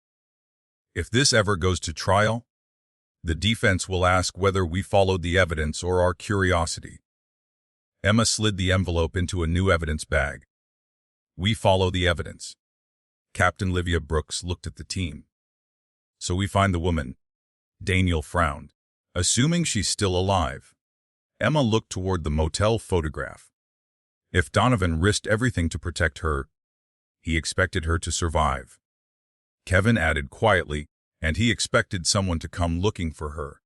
If this ever goes to trial, the defense will ask whether we followed the evidence or our curiosity. Emma slid the envelope into a new evidence bag. We follow the evidence. Captain Livia Brooks looked at the team. So we find the woman. Daniel frowned. Assuming she's still alive. Emma looked toward the motel photograph. If Donovan risked everything to protect her, he expected her to survive. Kevin added quietly, and he expected someone to come looking for her.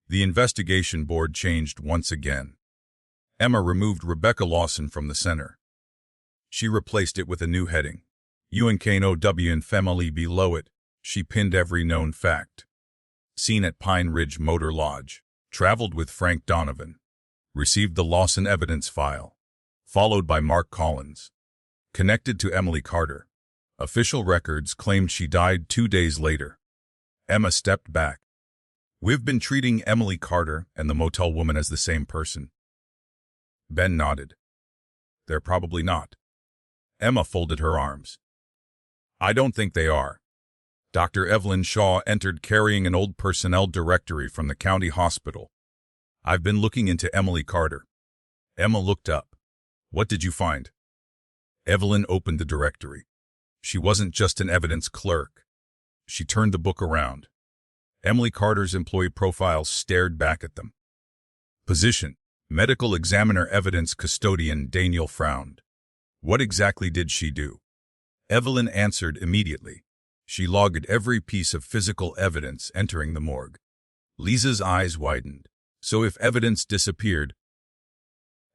The investigation board changed once again. Emma removed Rebecca Lawson from the center. She replaced it with a new heading. UNKNOW and family below it. She pinned every known fact. Seen at Pine Ridge Motor Lodge. Traveled with Frank Donovan. Received the Lawson evidence file. Followed by Mark Collins. Connected to Emily Carter. Official records claimed she died 2 days later. Emma stepped back. We've been treating Emily Carter and the motel woman as the same person. Ben nodded. They're probably not. Emma folded her arms. I don't think they are. Dr. Evelyn Shaw entered carrying an old personnel directory from the county hospital. I've been looking into Emily Carter. Emma looked up. What did you find? Evelyn opened the directory. She wasn't just an evidence clerk. She turned the book around. Emily Carter's employee profiles stared back at them. Position: medical examiner evidence custodian. Daniel frowned. What exactly did she do? Evelyn answered immediately. She logged every piece of physical evidence entering the morgue. Lisa's eyes widened. So if evidence disappeared...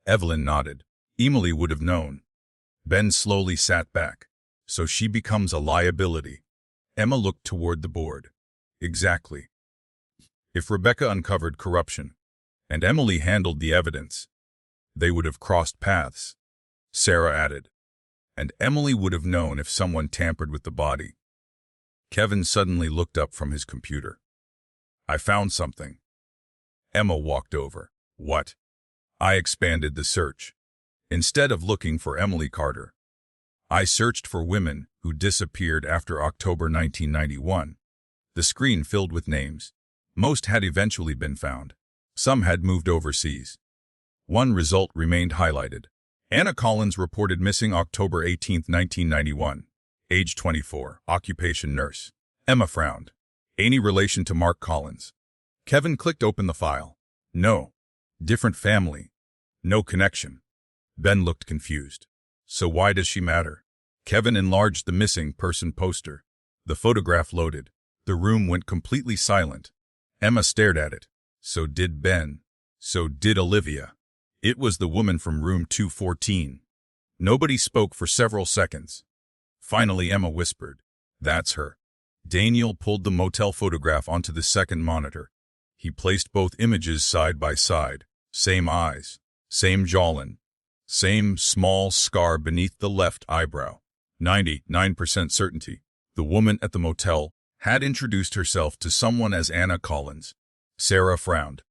Evelyn nodded. Emily would have known. Ben slowly sat back. So she becomes a liability. Emma looked toward the board. Exactly. If Rebecca uncovered corruption, and Emily handled the evidence, they would have crossed paths, Sarah added. And Emily would have known if someone tampered with the body. Kevin suddenly looked up from his computer. I found something. Emma walked over. What? I expanded the search. Instead of looking for Emily Carter, I searched for women who disappeared after October 1991. The screen filled with names. Most had eventually been found. Some had moved overseas. One result remained highlighted. Anna Collins reported missing October 18, 1991. Age 24. Occupation nurse. Emma frowned. Any relation to Mark Collins? Kevin clicked open the file. No. Different family. No connection. Ben looked confused. So why does she matter? Kevin enlarged the missing person poster. The photograph loaded. The room went completely silent. Emma stared at it. So did Ben. So did Olivia. It was the woman from room 214. Nobody spoke for several seconds. Finally, Emma whispered, "That's her." Daniel pulled the motel photograph onto the second monitor. He placed both images side by side. Same eyes. Same jawline. Same small scar beneath the left eyebrow. 99% certainty. The woman at the motel had introduced herself to someone as Anna Collins. Sarah frowned.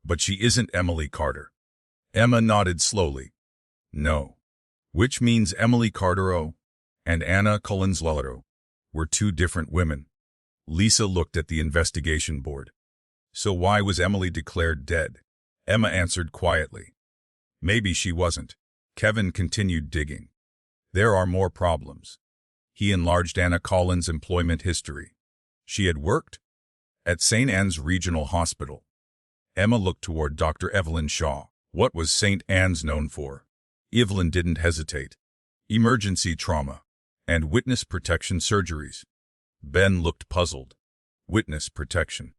But she isn't Emily Carter. Emma nodded slowly. No. Which means Emily Carter and Anna Collins Lolero were two different women. Lisa looked at the investigation board. So why was Emily declared dead? Emma answered quietly. Maybe she wasn't. Kevin continued digging. There are more problems. He enlarged Anna Collins' employment history. She had worked at St. Anne's Regional Hospital. Emma looked toward Dr. Evelyn Shaw. What was St. Anne's known for? Evelyn didn't hesitate. Emergency trauma and witness protection surgeries. Ben looked puzzled. Witness protection.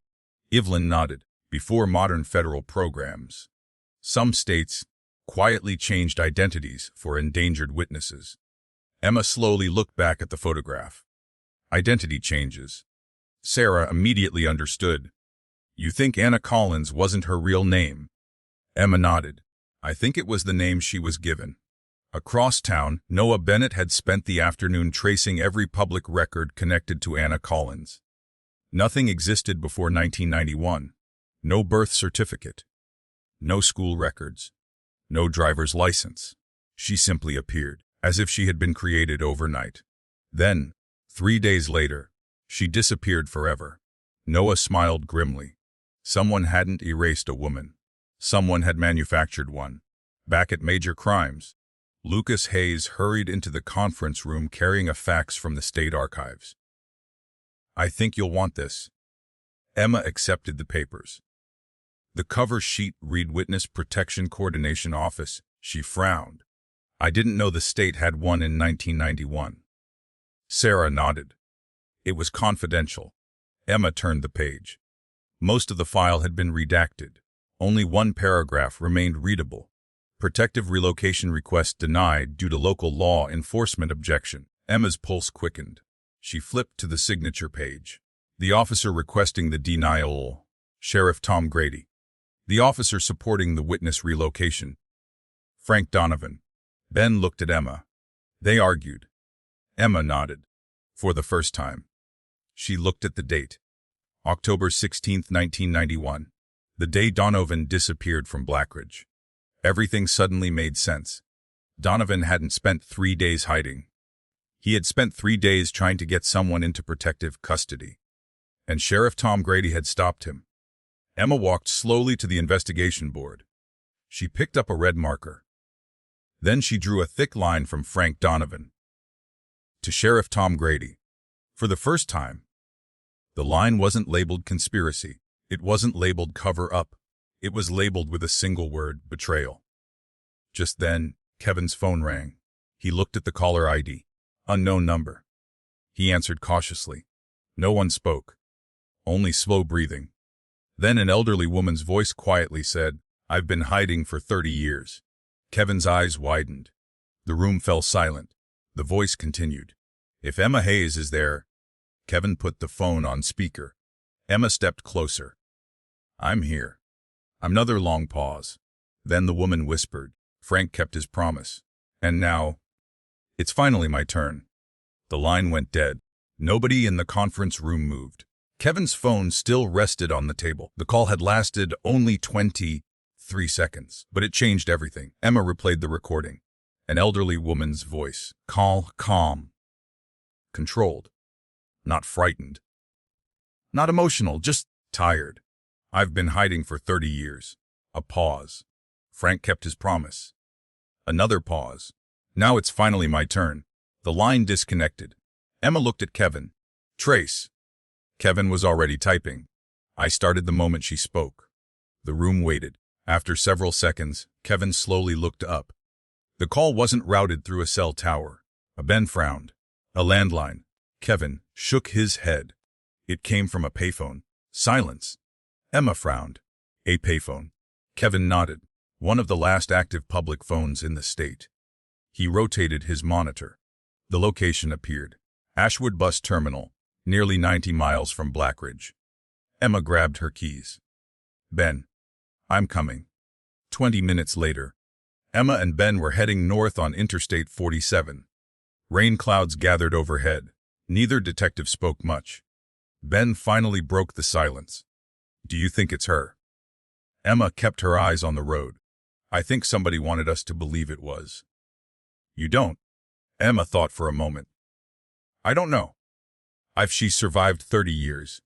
Evelyn nodded. Before modern federal programs, some states quietly changed identities for endangered witnesses. Emma slowly looked back at the photograph. Identity changes. Sarah immediately understood. You think Anna Collins wasn't her real name? Emma nodded. I think it was the name she was given. Across town, Noah Bennett had spent the afternoon tracing every public record connected to Anna Collins. Nothing existed before 1991. No birth certificate. No school records. No driver's license. She simply appeared, as if she had been created overnight. Then, 3 days later, she disappeared forever. Noah smiled grimly. Someone hadn't erased a woman. Someone had manufactured one. Back at Major Crimes, Lucas Hayes hurried into the conference room carrying a fax from the state archives. I think you'll want this. Emma accepted the papers. The cover sheet read Witness Protection Coordination Office. She frowned. I didn't know the state had one in 1991. Sarah nodded. It was confidential. Emma turned the page. Most of the file had been redacted. Only one paragraph remained readable. Protective relocation request denied due to local law enforcement objection. Emma's pulse quickened. She flipped to the signature page. The officer requesting the denial, Sheriff Tom Grady. The officer supporting the witness relocation, Frank Donovan. Ben looked at Emma. They argued. Emma nodded. For the first time. She looked at the date. October 16, 1991. The day Donovan disappeared from Blackridge. Everything suddenly made sense. Donovan hadn't spent 3 days hiding. He had spent 3 days trying to get someone into protective custody. And Sheriff Tom Grady had stopped him. Emma walked slowly to the investigation board. She picked up a red marker. Then she drew a thick line from Frank Donovan to Sheriff Tom Grady. For the first time, the line wasn't labeled conspiracy. It wasn't labeled cover-up. It was labeled with a single word, betrayal. Just then, Kevin's phone rang. He looked at the caller ID. Unknown number. He answered cautiously. No one spoke. Only slow breathing. Then an elderly woman's voice quietly said, "I've been hiding for 30 years. Kevin's eyes widened. The room fell silent. The voice continued. "If Emma Hayes is there..." Kevin put the phone on speaker. Emma stepped closer. "I'm here." Another long pause. Then the woman whispered, "Frank kept his promise. And now, it's finally my turn." The line went dead. Nobody in the conference room moved. Kevin's phone still rested on the table. The call had lasted only 23 seconds, but it changed everything. Emma replayed the recording. An elderly woman's voice. Calm. Controlled. Not frightened. Not emotional, just tired. "I've been hiding for 30 years. A pause. Frank kept his promise. Another pause. Now it's finally my turn." The line disconnected. Emma looked at Kevin. "Trace." Kevin was already typing. "I started the moment she spoke." The room waited. After several seconds, Kevin slowly looked up. The call wasn't routed through a cell tower. Ben frowned. "A landline." Kevin shook his head. "It came from a payphone." Silence. Emma frowned. "A payphone." Kevin nodded. "One of the last active public phones in the state." He rotated his monitor. The location appeared. Ashwood Bus Terminal, nearly 90 miles from Blackridge. Emma grabbed her keys. "Ben, I'm coming." 20 minutes later, Emma and Ben were heading north on Interstate 47. Rain clouds gathered overhead. Neither detective spoke much. Ben finally broke the silence. "Do you think it's her?" Emma kept her eyes on the road. "I think somebody wanted us to believe it was." "You don't?" Emma thought for a moment. "I don't know. She's survived 30 years.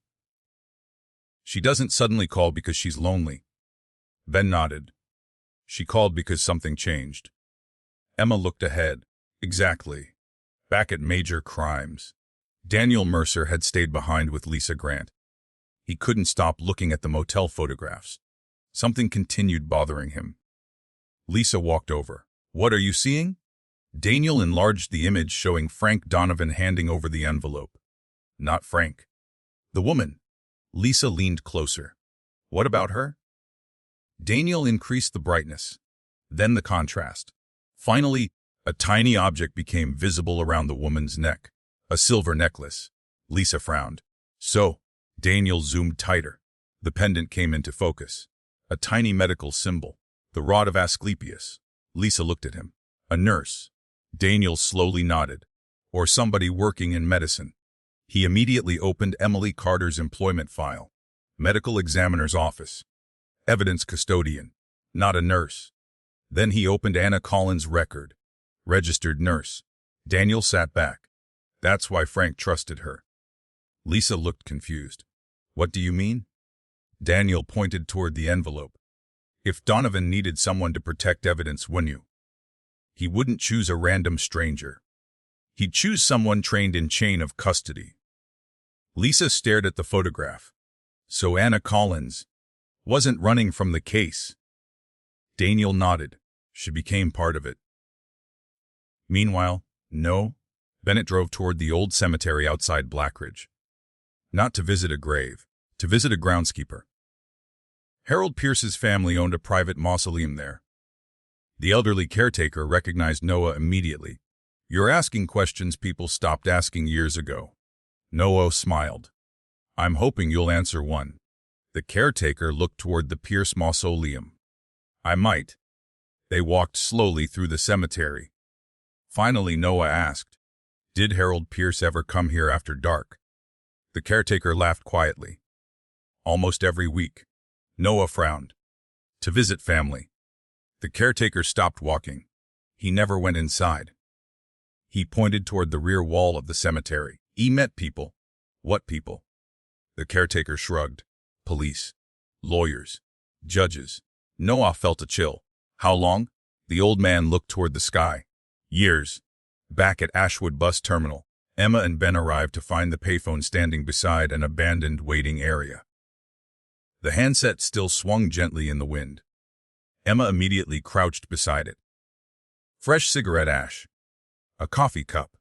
She doesn't suddenly call because she's lonely." Ben nodded. "She called because something changed." Emma looked ahead. Exactly. Back at Major Crimes. Daniel Mercer had stayed behind with Lisa Grant. He couldn't stop looking at the motel photographs. Something continued bothering him. Lisa walked over. "What are you seeing?" Daniel enlarged the image showing Frank Donovan handing over the envelope. "Not Frank." "The woman." Lisa leaned closer. "What about her?" Daniel increased the brightness, then the contrast. Finally, a tiny object became visible around the woman's neck. A silver necklace. Lisa frowned. "So," Daniel zoomed tighter. The pendant came into focus. A tiny medical symbol. The rod of Asclepius. Lisa looked at him. "A nurse." Daniel slowly nodded. "Or somebody working in medicine." He immediately opened Emily Carter's employment file. Medical examiner's office. Evidence custodian. Not a nurse. Then he opened Anna Collins' record. Registered nurse. Daniel sat back. That's why Frank trusted her. Lisa looked confused. "What do you mean?" Daniel pointed toward the envelope. "If Donovan needed someone to protect evidence, he wouldn't choose a random stranger. He'd choose someone trained in chain of custody." Lisa stared at the photograph. "So Anna Collins wasn't running from the case." Daniel nodded. "She became part of it." Meanwhile, no. Bennett drove toward the old cemetery outside Blackridge. Not to visit a grave, to visit a groundskeeper. Harold Pierce's family owned a private mausoleum there. The elderly caretaker recognized Noah immediately. "You're asking questions people stopped asking years ago." Noah smiled. "I'm hoping you'll answer one." The caretaker looked toward the Pierce mausoleum. "I might." They walked slowly through the cemetery. Finally, Noah asked, "Did Harold Pierce ever come here after dark?" The caretaker laughed quietly. "Almost every week." Noah frowned. "To visit family." The caretaker stopped walking. He never went inside. He pointed toward the rear wall of the cemetery. He met people. "What people?" The caretaker shrugged. "Police, lawyers, judges." Noah felt a chill. "How long?" The old man looked toward the sky. "Years." Back at Ashwood Bus Terminal, Emma and Ben arrived to find the payphone standing beside an abandoned waiting area. The handset still swung gently in the wind. Emma immediately crouched beside it. Fresh cigarette ash. A coffee cup.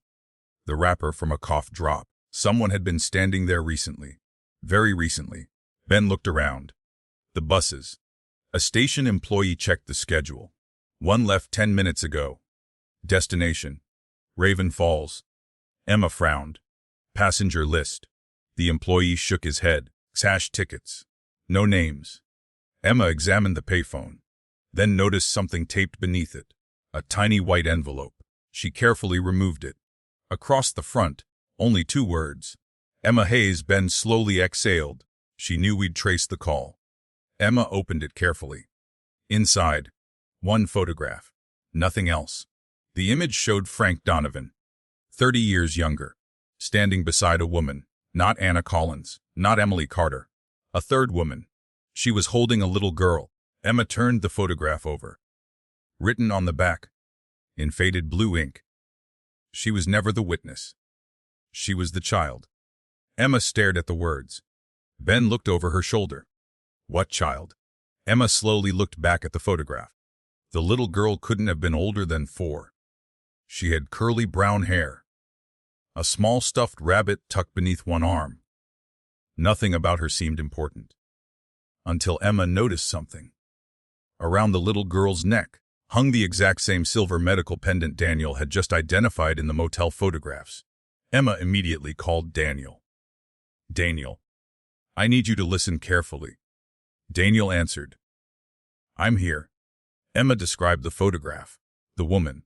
the wrapper from a cough drop. Someone had been standing there recently. Very recently. Ben looked around. The buses. A station employee checked the schedule. One left 10 minutes ago. Destination: Raven Falls. Emma frowned. Passenger list. The employee shook his head. Sash tickets. No names. Emma examined the payphone, then noticed something taped beneath it. A tiny white envelope. She carefully removed it. Across the front, only 2 words. Emma Hayes. Ben slowly exhaled. She knew we'd trace the call. Emma opened it carefully. Inside, 1 photograph. Nothing else. The image showed Frank Donovan, 30 years younger, standing beside a woman. Not Anna Collins, not Emily Carter. A third woman. She was holding a little girl. Emma turned the photograph over. Written on the back, in faded blue ink. She was never the witness. She was the child. Emma stared at the words. Ben looked over her shoulder. What child? Emma slowly looked back at the photograph. The little girl couldn't have been older than 4. She had curly brown hair. A small stuffed rabbit tucked beneath one arm. Nothing about her seemed important. Until Emma noticed something. Around the little girl's neck hung the exact same silver medical pendant Daniel had just identified in the motel photographs. Emma immediately called Daniel. Daniel, I need you to listen carefully. Daniel answered. I'm here. Emma described the photograph, the woman,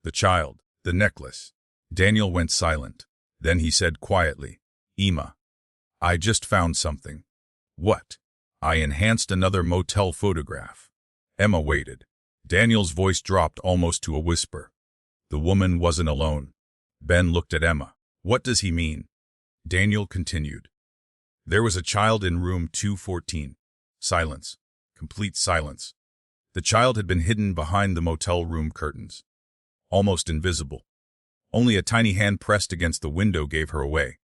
the child, the necklace. Daniel went silent. Then he said quietly, Emma, I just found something. What? I enhanced another motel photograph. Emma waited. Daniel's voice dropped almost to a whisper. The woman wasn't alone. Ben looked at Emma. What does he mean? Daniel continued. There was a child in room 214. Silence. Complete silence. The child had been hidden behind the motel room curtains. Almost invisible. Only a tiny hand pressed against the window gave her away.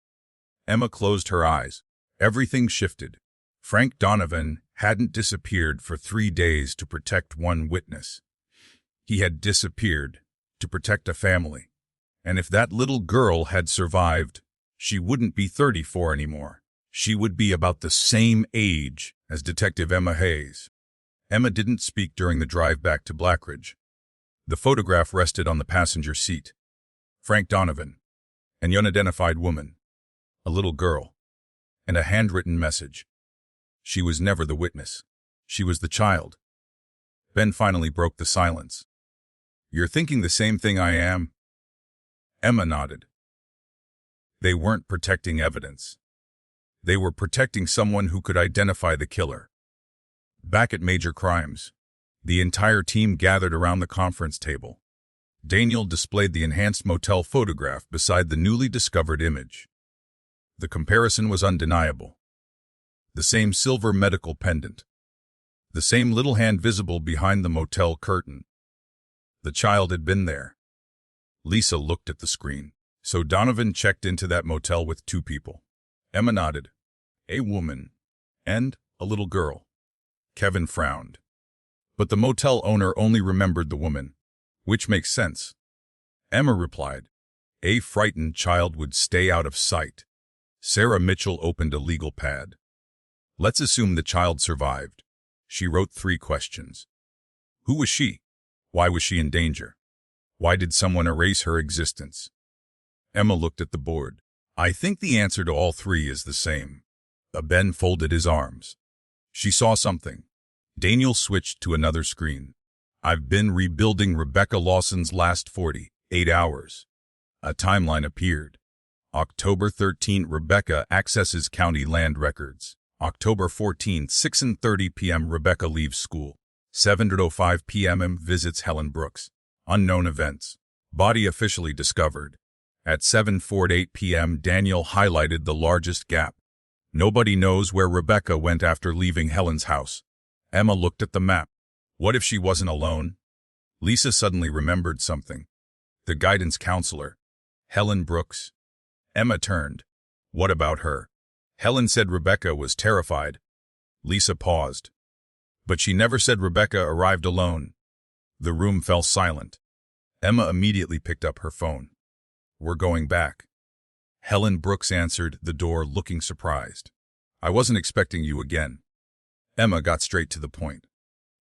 Emma closed her eyes. Everything shifted. Frank Donovan hadn't disappeared for 3 days to protect one witness. He had disappeared to protect a family. And if that little girl had survived, she wouldn't be 34 anymore. She would be about the same age as Detective Emma Hayes. Emma didn't speak during the drive back to Blackridge. The photograph rested on the passenger seat. Frank Donovan, an unidentified woman, a little girl, and a handwritten message. She was never the witness. She was the child. Ben finally broke the silence. You're thinking the same thing I am? Emma nodded. They weren't protecting evidence. They were protecting someone who could identify the killer. Back at Major Crimes, the entire team gathered around the conference table. Daniel displayed the enhanced motel photograph beside the newly discovered image. The comparison was undeniable. The same silver medical pendant. The same little hand visible behind the motel curtain. The child had been there. Lisa looked at the screen. So Donovan checked into that motel with 2 people. Emma nodded. A woman and a little girl. Kevin frowned. But the motel owner only remembered the woman, which makes sense. Emma replied, a frightened child would stay out of sight. Sarah Mitchell opened a legal pad. Let's assume the child survived. She wrote 3 questions. Who was she? Why was she in danger? Why did someone erase her existence? Emma looked at the board. I think the answer to all 3 is the same. Ben folded his arms. She saw something. Daniel switched to another screen. I've been rebuilding Rebecca Lawson's last 48 hours. A timeline appeared. October 13, Rebecca accesses county land records. October 14, 6:30 p.m. Rebecca leaves school. 7:05 p.m. visits Helen Brooks. Unknown events. Body officially discovered. At 7:48 p.m. Daniel highlighted the largest gap. Nobody knows where Rebecca went after leaving Helen's house. Emma looked at the map. What if she wasn't alone? Lisa suddenly remembered something. The guidance counselor. Helen Brooks. Emma turned. What about her? Helen said Rebecca was terrified. Lisa paused. But she never said Rebecca arrived alone. The room fell silent. Emma immediately picked up her phone. We're going back. Helen Brooks answered the door, looking surprised. I wasn't expecting you again. Emma got straight to the point.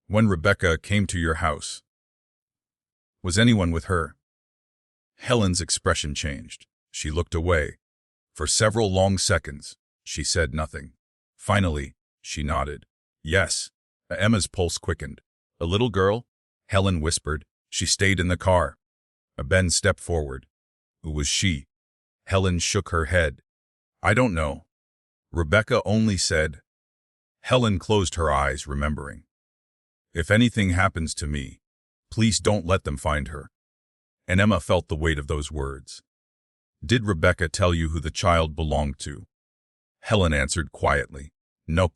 When Rebecca came to your house, was anyone with her? Helen's expression changed. She looked away. For several long seconds, she said nothing. Finally, she nodded. Yes. Emma's pulse quickened. A little girl? Helen whispered. She stayed in the car. Ben stepped forward. Who was she? Helen shook her head. I don't know. Rebecca only said. Helen closed her eyes, remembering. If anything happens to me, please don't let them find her. And Emma felt the weight of those words. Did Rebecca tell you who the child belonged to? Helen answered quietly. No.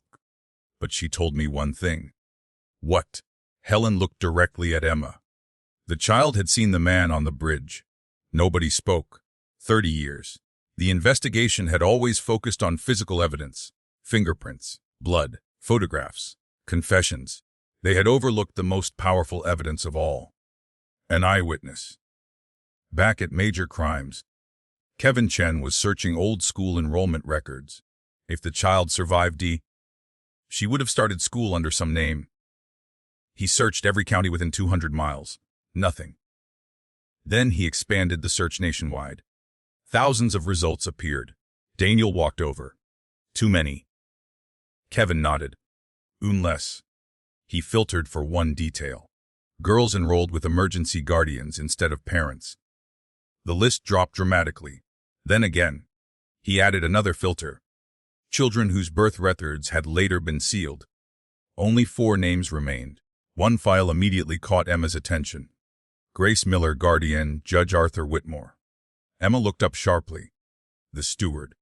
But she told me one thing. What? Helen looked directly at Emma. The child had seen the man on the bridge. Nobody spoke. 30 years. The investigation had always focused on physical evidence. Fingerprints, blood, photographs, confessions. They had overlooked the most powerful evidence of all. An eyewitness. Back at Major Crimes, Kevin Chen was searching old school enrollment records. If the child survived she would have started school under some name. He searched every county within 200 miles. Nothing. Then he expanded the search nationwide. Thousands of results appeared. Daniel walked over. Too many. Kevin nodded. Unless. He filtered for one detail. Girls enrolled with emergency guardians instead of parents. The list dropped dramatically. Then again, he added another filter. Children whose birth records had later been sealed. Only 4 names remained. One file immediately caught Emma's attention. Grace Miller, guardian, Judge Arthur Whitmore. Emma looked up sharply. The steward.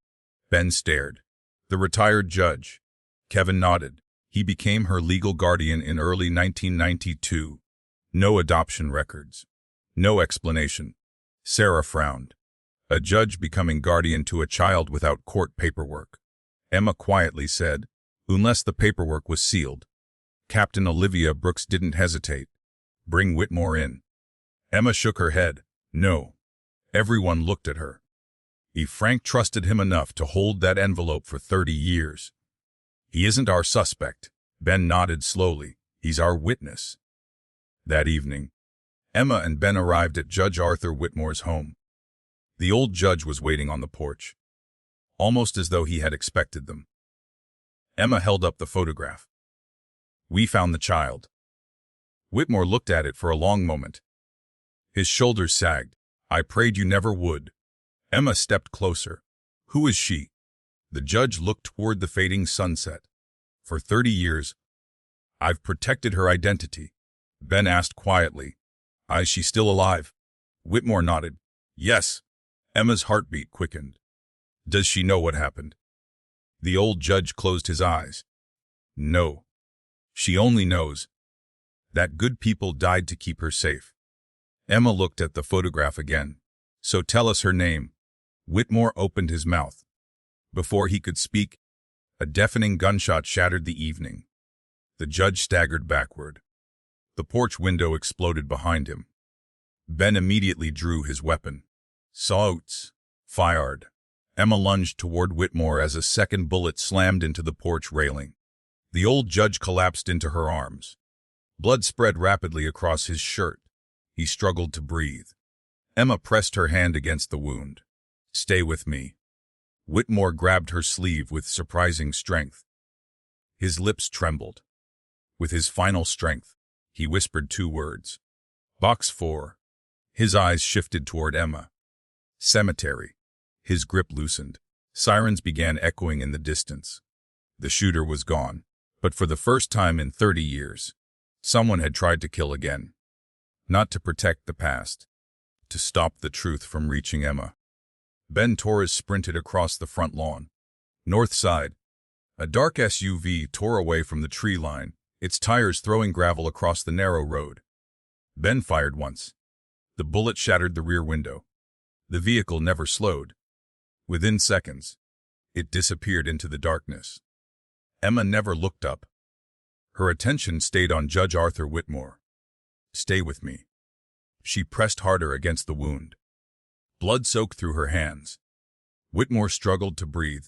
Ben stared. The retired judge. Kevin nodded. He became her legal guardian in early 1992. No adoption records. No explanation. Sarah frowned. A judge becoming guardian to a child without court paperwork. Emma quietly said, unless the paperwork was sealed. Captain Olivia Brooks didn't hesitate. Bring Whitmore in. Emma shook her head. No. Everyone looked at her. Frank trusted him enough to hold that envelope for 30 years. He isn't our suspect. Ben nodded slowly. He's our witness. That evening, Emma and Ben arrived at Judge Arthur Whitmore's home. The old judge was waiting on the porch, almost as though he had expected them. Emma held up the photograph. We found the child. Whitmore looked at it for a long moment. His shoulders sagged. I prayed you never would. Emma stepped closer. Who is she? The judge looked toward the fading sunset. For 30 years, I've protected her identity. Ben asked quietly. Is she still alive? Whitmore nodded. Yes. Emma's heartbeat quickened. Does she know what happened? The old judge closed his eyes. No. She only knows that good people died to keep her safe. Emma looked at the photograph again. So tell us her name. Whitmore opened his mouth. Before he could speak, a deafening gunshot shattered the evening. The judge staggered backward. The porch window exploded behind him. Ben immediately drew his weapon. Sauts. Fired. Emma lunged toward Whitmore as a second bullet slammed into the porch railing. The old judge collapsed into her arms. Blood spread rapidly across his shirt. He struggled to breathe. Emma pressed her hand against the wound. Stay with me. Whitmore grabbed her sleeve with surprising strength. His lips trembled. With his final strength, he whispered 2 words. Box 4. His eyes shifted toward Emma. Cemetery. His grip loosened. Sirens began echoing in the distance. The shooter was gone, but for the first time in 30 years, someone had tried to kill again. Not to protect the past, to stop the truth from reaching Emma. Ben Torres sprinted across the front lawn. North side. A dark SUV tore away from the tree line, its tires throwing gravel across the narrow road. Ben fired once. The bullet shattered the rear window. The vehicle never slowed. Within seconds, it disappeared into the darkness. Emma never looked up. Her attention stayed on Judge Arthur Whitmore. Stay with me. She pressed harder against the wound. Blood soaked through her hands. Whitmore struggled to breathe.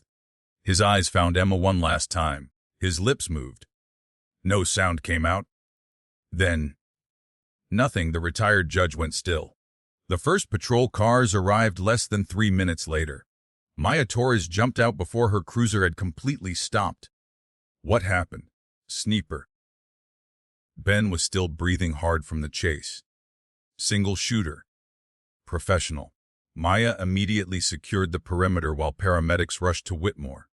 His eyes found Emma one last time. His lips moved. No sound came out. Then, nothing. The retired judge went still. The first patrol cars arrived less than 3 minutes later. Maya Torres jumped out before her cruiser had completely stopped. What happened? Sniper. Ben was still breathing hard from the chase. Single shooter. Professional. Maya immediately secured the perimeter while paramedics rushed to Whitmore.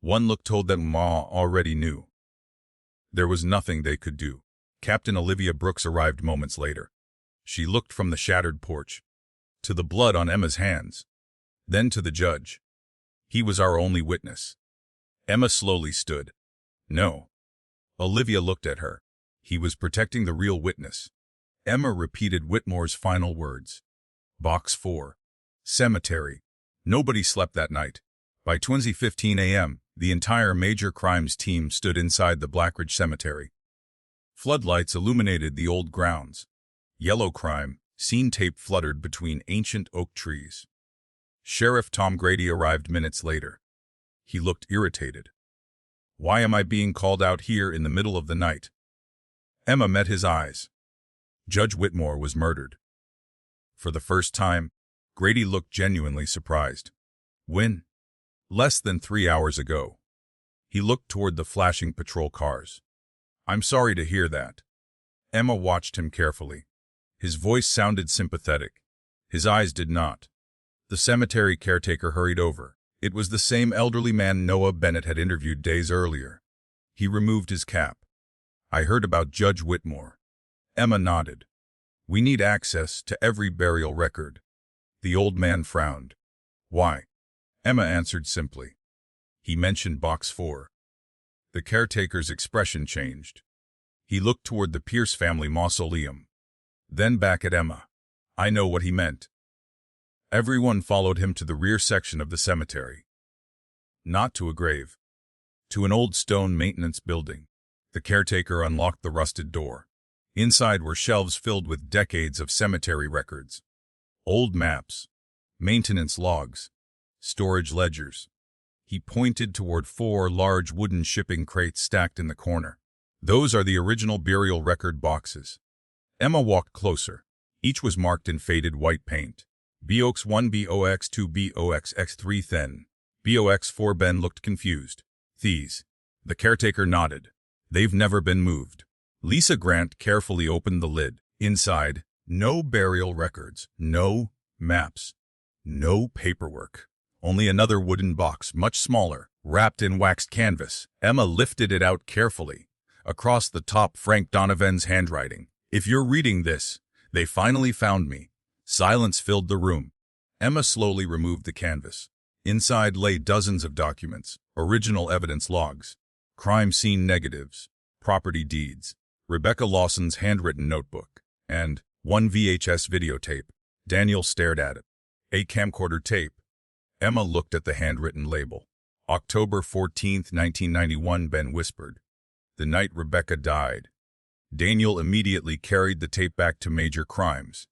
One look told them Ma already knew. There was nothing they could do. Captain Olivia Brooks arrived moments later. She looked from the shattered porch to the blood on Emma's hands, then to the judge. He was our only witness. Emma slowly stood. No. Olivia looked at her. He was protecting the real witness. Emma repeated Whitmore's final words. Box 4. Cemetery. Nobody slept that night. By 20:15 a.m., the entire major crimes team stood inside the Blackridge Cemetery. Floodlights illuminated the old grounds. Yellow crime, scene tape fluttered between ancient oak trees. Sheriff Tom Grady arrived minutes later. He looked irritated. Why am I being called out here in the middle of the night? Emma met his eyes. Judge Whitmore was murdered. For the first time, Grady looked genuinely surprised. When? Less than 3 hours ago. He looked toward the flashing patrol cars. I'm sorry to hear that. Emma watched him carefully. His voice sounded sympathetic. His eyes did not. The cemetery caretaker hurried over. It was the same elderly man Noah Bennett had interviewed days earlier. He removed his cap. I heard about Judge Whitmore. Emma nodded. We need access to every burial record. The old man frowned. Why? Emma answered simply. He mentioned Box 4. The caretaker's expression changed. He looked toward the Pierce family mausoleum. Then back at Emma. I know what he meant. Everyone followed him to the rear section of the cemetery. Not to a grave. To an old stone maintenance building. The caretaker unlocked the rusted door. Inside were shelves filled with decades of cemetery records. Old maps. Maintenance logs. Storage ledgers. He pointed toward 4 large wooden shipping crates stacked in the corner. Those are the original burial record boxes. Emma walked closer. Each was marked in faded white paint. BOX 1, BOX 2, BOX X3 thin. BOX 4. Ben looked confused. These. The caretaker nodded. They've never been moved. Lisa Grant carefully opened the lid. Inside, no burial records, no maps, no paperwork. Only another wooden box, much smaller, wrapped in waxed canvas. Emma lifted it out carefully. Across the top, Frank Donovan's handwriting. If you're reading this, they finally found me. Silence filled the room. Emma slowly removed the canvas. Inside lay dozens of documents, original evidence logs, crime scene negatives, property deeds, Rebecca Lawson's handwritten notebook, and 1 VHS videotape. Daniel stared at it. A camcorder tape. Emma looked at the handwritten label. October 14, 1991, Ben whispered. The night Rebecca died. Daniel immediately carried the tape back to Major Crimes.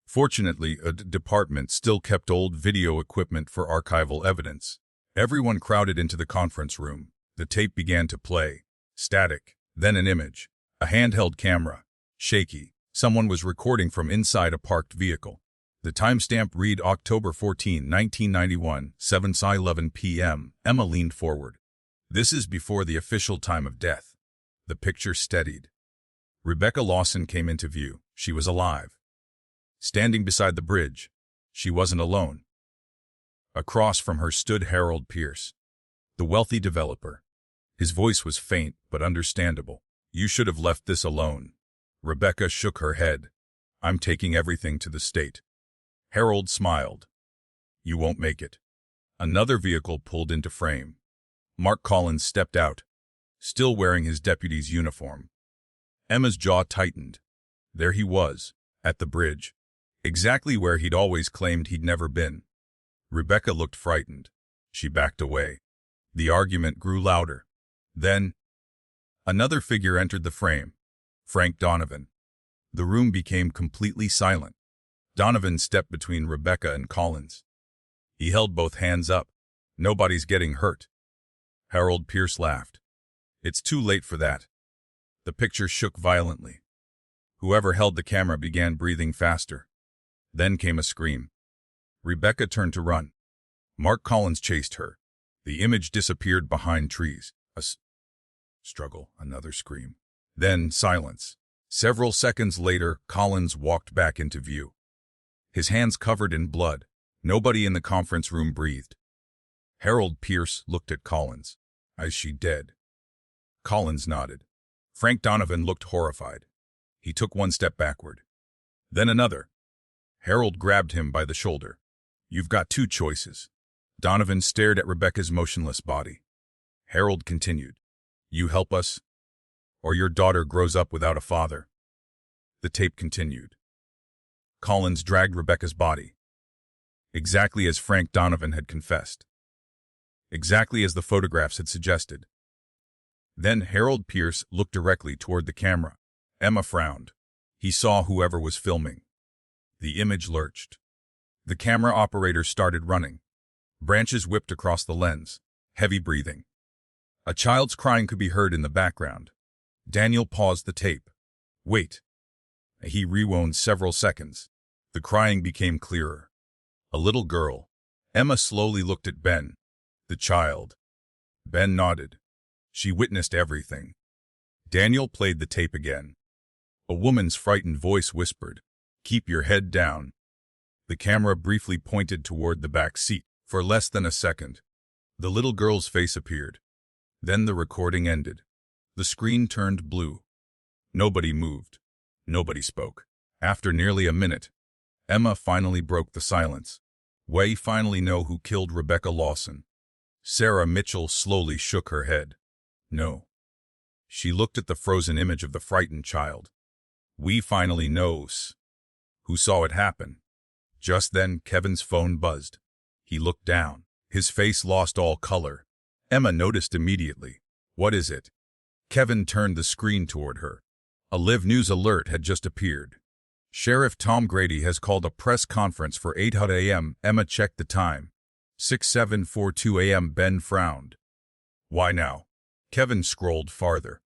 Fortunately, a department still kept old video equipment for archival evidence. Everyone crowded into the conference room. The tape began to play. Static. Then an image. A handheld camera. Shaky. Someone was recording from inside a parked vehicle. The timestamp read October 14, 1991, 7:11 p.m. Emma leaned forward. This is before the official time of death. The picture steadied. Rebecca Lawson came into view. She was alive. Standing beside the bridge. She wasn't alone. Across from her stood Harold Pierce, the wealthy developer. His voice was faint but understandable. You should have left this alone. Rebecca shook her head. I'm taking everything to the state. Harold smiled. You won't make it. Another vehicle pulled into frame. Mark Collins stepped out, still wearing his deputy's uniform. Emma's jaw tightened. There he was, at the bridge, exactly where he'd always claimed he'd never been. Rebecca looked frightened. She backed away. The argument grew louder. Then, another figure entered the frame. Frank Donovan. The room became completely silent. Donovan stepped between Rebecca and Collins. He held both hands up. Nobody's getting hurt. Harold Pierce laughed. It's too late for that. The picture shook violently. Whoever held the camera began breathing faster. Then came a scream. Rebecca turned to run. Mark Collins chased her. The image disappeared behind trees. A struggle, another scream. Then silence. Several seconds later, Collins walked back into view. His hands covered in blood. Nobody in the conference room breathed. Harold Pierce looked at Collins. Is she dead? Collins nodded. Frank Donovan looked horrified. He took one step backward. Then another. Harold grabbed him by the shoulder. You've got two choices. Donovan stared at Rebecca's motionless body. Harold continued. You help us, or your daughter grows up without a father. The tape continued. Collins dragged Rebecca's body. Exactly as Frank Donovan had confessed. Exactly as the photographs had suggested. Then Harold Pierce looked directly toward the camera. Emma frowned. He saw whoever was filming. The image lurched. The camera operator started running. Branches whipped across the lens. Heavy breathing. A child's crying could be heard in the background. Daniel paused the tape. Wait. He rewound several seconds. The crying became clearer. A little girl. Emma slowly looked at Ben. The child. Ben nodded. She witnessed everything. Daniel played the tape again. A woman's frightened voice whispered, "Keep your head down." The camera briefly pointed toward the back seat. For less than a second, the little girl's face appeared. Then the recording ended. The screen turned blue. Nobody moved. Nobody spoke. After nearly a minute, Emma finally broke the silence. We finally know who killed Rebecca Lawson. Sarah Mitchell slowly shook her head. No. She looked at the frozen image of the frightened child. We finally know who saw it happen. Just then, Kevin's phone buzzed. He looked down. His face lost all color. Emma noticed immediately. What is it? Kevin turned the screen toward her. A Live News alert had just appeared. Sheriff Tom Grady has called a press conference for 8:00 a.m. Emma checked the time. 6:0742 a.m. Ben frowned. Why now? Kevin scrolled farther.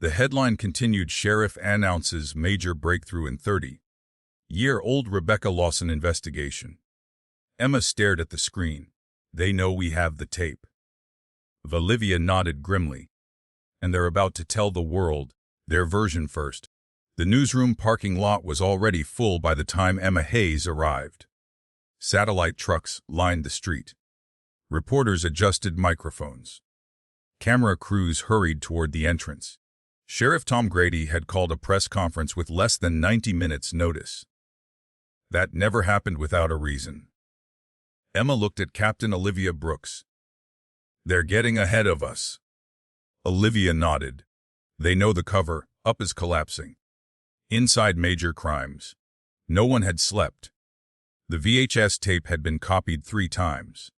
The headline continued, Sheriff announces major breakthrough in 30-year-old Rebecca Lawson investigation. Emma stared at the screen. They know we have the tape. Olivia nodded grimly. And they're about to tell the world their version first. The newsroom parking lot was already full by the time Emma Hayes arrived. Satellite trucks lined the street. Reporters adjusted microphones. Camera crews hurried toward the entrance. Sheriff Tom Grady had called a press conference with less than 90 minutes' notice. That never happened without a reason. Emma looked at Captain Olivia Brooks. They're getting ahead of us. Olivia nodded. They know the cover-up is collapsing. Inside major crimes. No one had slept. The VHS tape had been copied 3 times.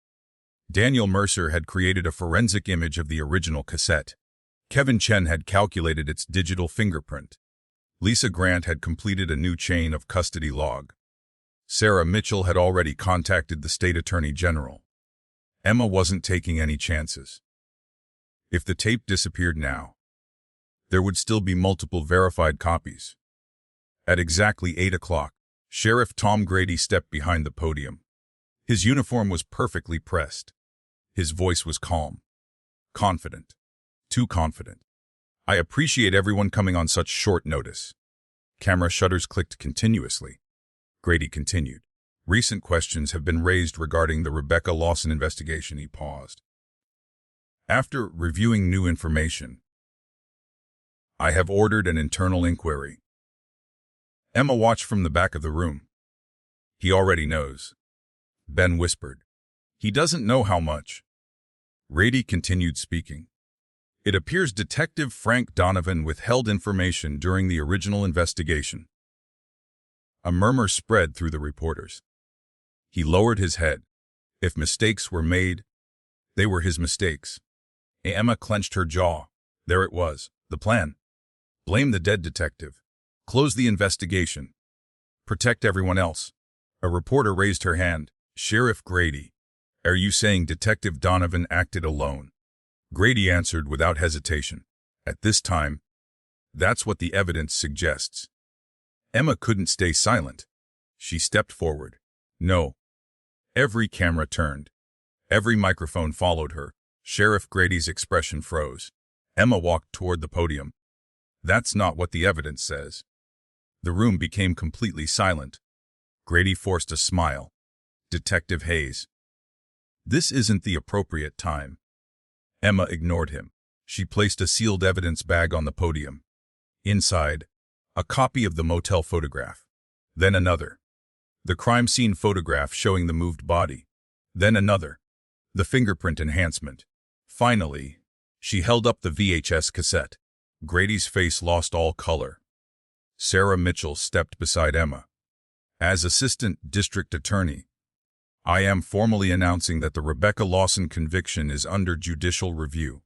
Daniel Mercer had created a forensic image of the original cassette. Kevin Chen had calculated its digital fingerprint. Lisa Grant had completed a new chain of custody log. Sarah Mitchell had already contacted the state attorney general. Emma wasn't taking any chances. If the tape disappeared now, there would still be multiple verified copies. At exactly 8 o'clock, Sheriff Tom Grady stepped behind the podium. His uniform was perfectly pressed. His voice was calm. Confident. Too confident. I appreciate everyone coming on such short notice. Camera shutters clicked continuously. Grady continued. Recent questions have been raised regarding the Rebecca Lawson investigation. He paused. After reviewing new information, I have ordered an internal inquiry. Emma watched from the back of the room. He already knows. Ben whispered. He doesn't know how much. Grady continued speaking. It appears Detective Frank Donovan withheld information during the original investigation. A murmur spread through the reporters. He lowered his head. If mistakes were made, they were his mistakes. Emma clenched her jaw. There it was, the plan. Blame the dead detective. Close the investigation. Protect everyone else. A reporter raised her hand. Sheriff Grady, are you saying Detective Donovan acted alone? Grady answered without hesitation. At this time, that's what the evidence suggests. Emma couldn't stay silent. She stepped forward. No. Every camera turned. Every microphone followed her. Sheriff Grady's expression froze. Emma walked toward the podium. That's not what the evidence says. The room became completely silent. Grady forced a smile. Detective Hayes. This isn't the appropriate time. Emma ignored him. She placed a sealed evidence bag on the podium. Inside, a copy of the motel photograph. Then another. The crime scene photograph showing the moved body. Then another. The fingerprint enhancement. Finally, she held up the VHS cassette. Grady's face lost all color. Sarah Mitchell stepped beside Emma. As Assistant District Attorney, I am formally announcing that the Rebecca Lawson conviction is under judicial review.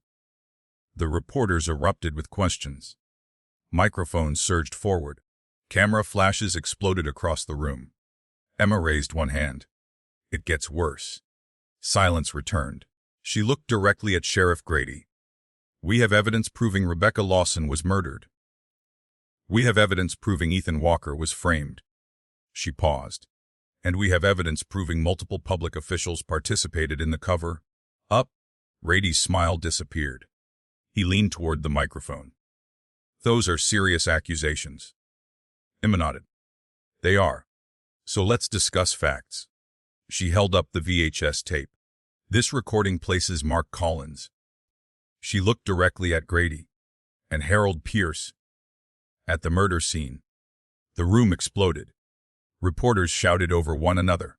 The reporters erupted with questions. Microphones surged forward. Camera flashes exploded across the room. Emma raised one hand. It gets worse. Silence returned. She looked directly at Sheriff Grady. We have evidence proving Rebecca Lawson was murdered. We have evidence proving Ethan Walker was framed. She paused. And we have evidence proving multiple public officials participated in the cover-up. Grady's smile disappeared. He leaned toward the microphone. Those are serious accusations. Emma nodded. They are. So let's discuss facts. She held up the VHS tape. This recording places Mark Collins. She looked directly at Grady and Harold Pierce. At the murder scene, the room exploded. Reporters shouted over one another.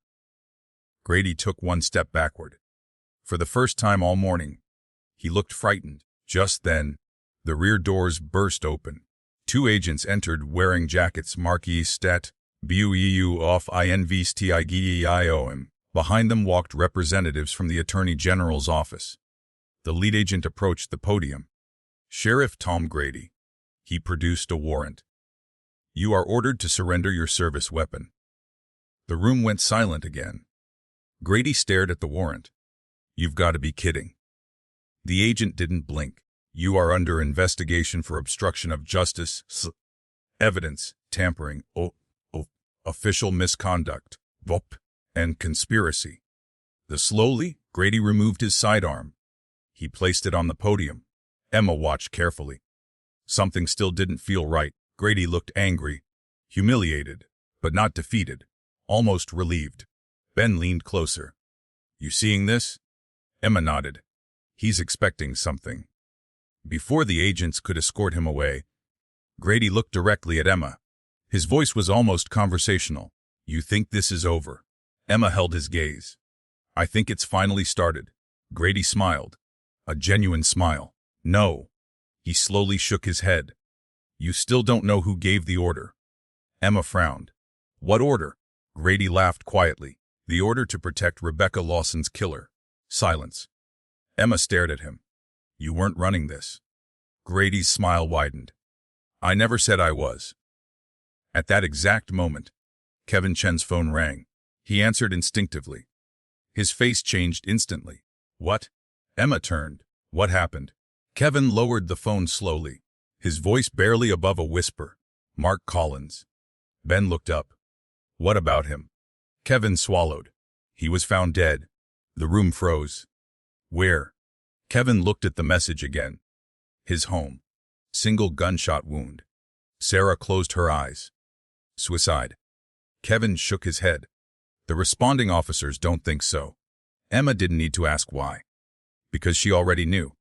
Grady took one step backward. For the first time all morning, he looked frightened. Just then, the rear doors burst open. Two agents entered wearing jackets marquee stat BUEU off INVSTIGEIOM. Behind them walked representatives from the Attorney General's office. The lead agent approached the podium. Sheriff Tom Grady. He produced a warrant. You are ordered to surrender your service weapon. The room went silent again. Grady stared at the warrant. You've got to be kidding. The agent didn't blink. You are under investigation for obstruction of justice, evidence, tampering, official misconduct, and conspiracy. Slowly, Grady removed his sidearm. He placed it on the podium. Emma watched carefully. Something still didn't feel right. Grady looked angry, humiliated, but not defeated, almost relieved. Ben leaned closer. You seeing this? Emma nodded. He's expecting something. Before the agents could escort him away, Grady looked directly at Emma. His voice was almost conversational. You think this is over? Emma held his gaze. I think it's finally started. Grady smiled. A genuine smile. No. He slowly shook his head. You still don't know who gave the order. Emma frowned. What order? Grady laughed quietly. The order to protect Rebecca Lawson's killer. Silence. Emma stared at him. You weren't running this. Grady's smile widened. I never said I was. At that exact moment, Kevin Chen's phone rang. He answered instinctively. His face changed instantly. What? Emma turned. What happened? Kevin lowered the phone slowly, his voice barely above a whisper. Mark Collins. Ben looked up. What about him? Kevin swallowed. He was found dead. The room froze. Where? Kevin looked at the message again. His home. Single gunshot wound. Sarah closed her eyes. Suicide. Kevin shook his head. The responding officers don't think so. Emma didn't need to ask why. Because she already knew.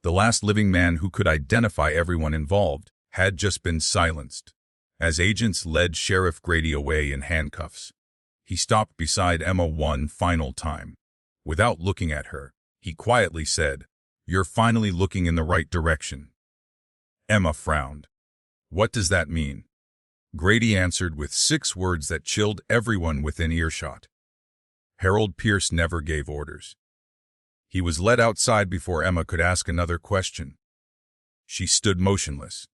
The last living man who could identify everyone involved had just been silenced. As agents led Sheriff Grady away in handcuffs, he stopped beside Emma one final time. Without looking at her, he quietly said, You're finally looking in the right direction. Emma frowned. What does that mean? Grady answered with 6 words that chilled everyone within earshot. Harold Pierce never gave orders. He was led outside before Emma could ask another question. She stood motionless.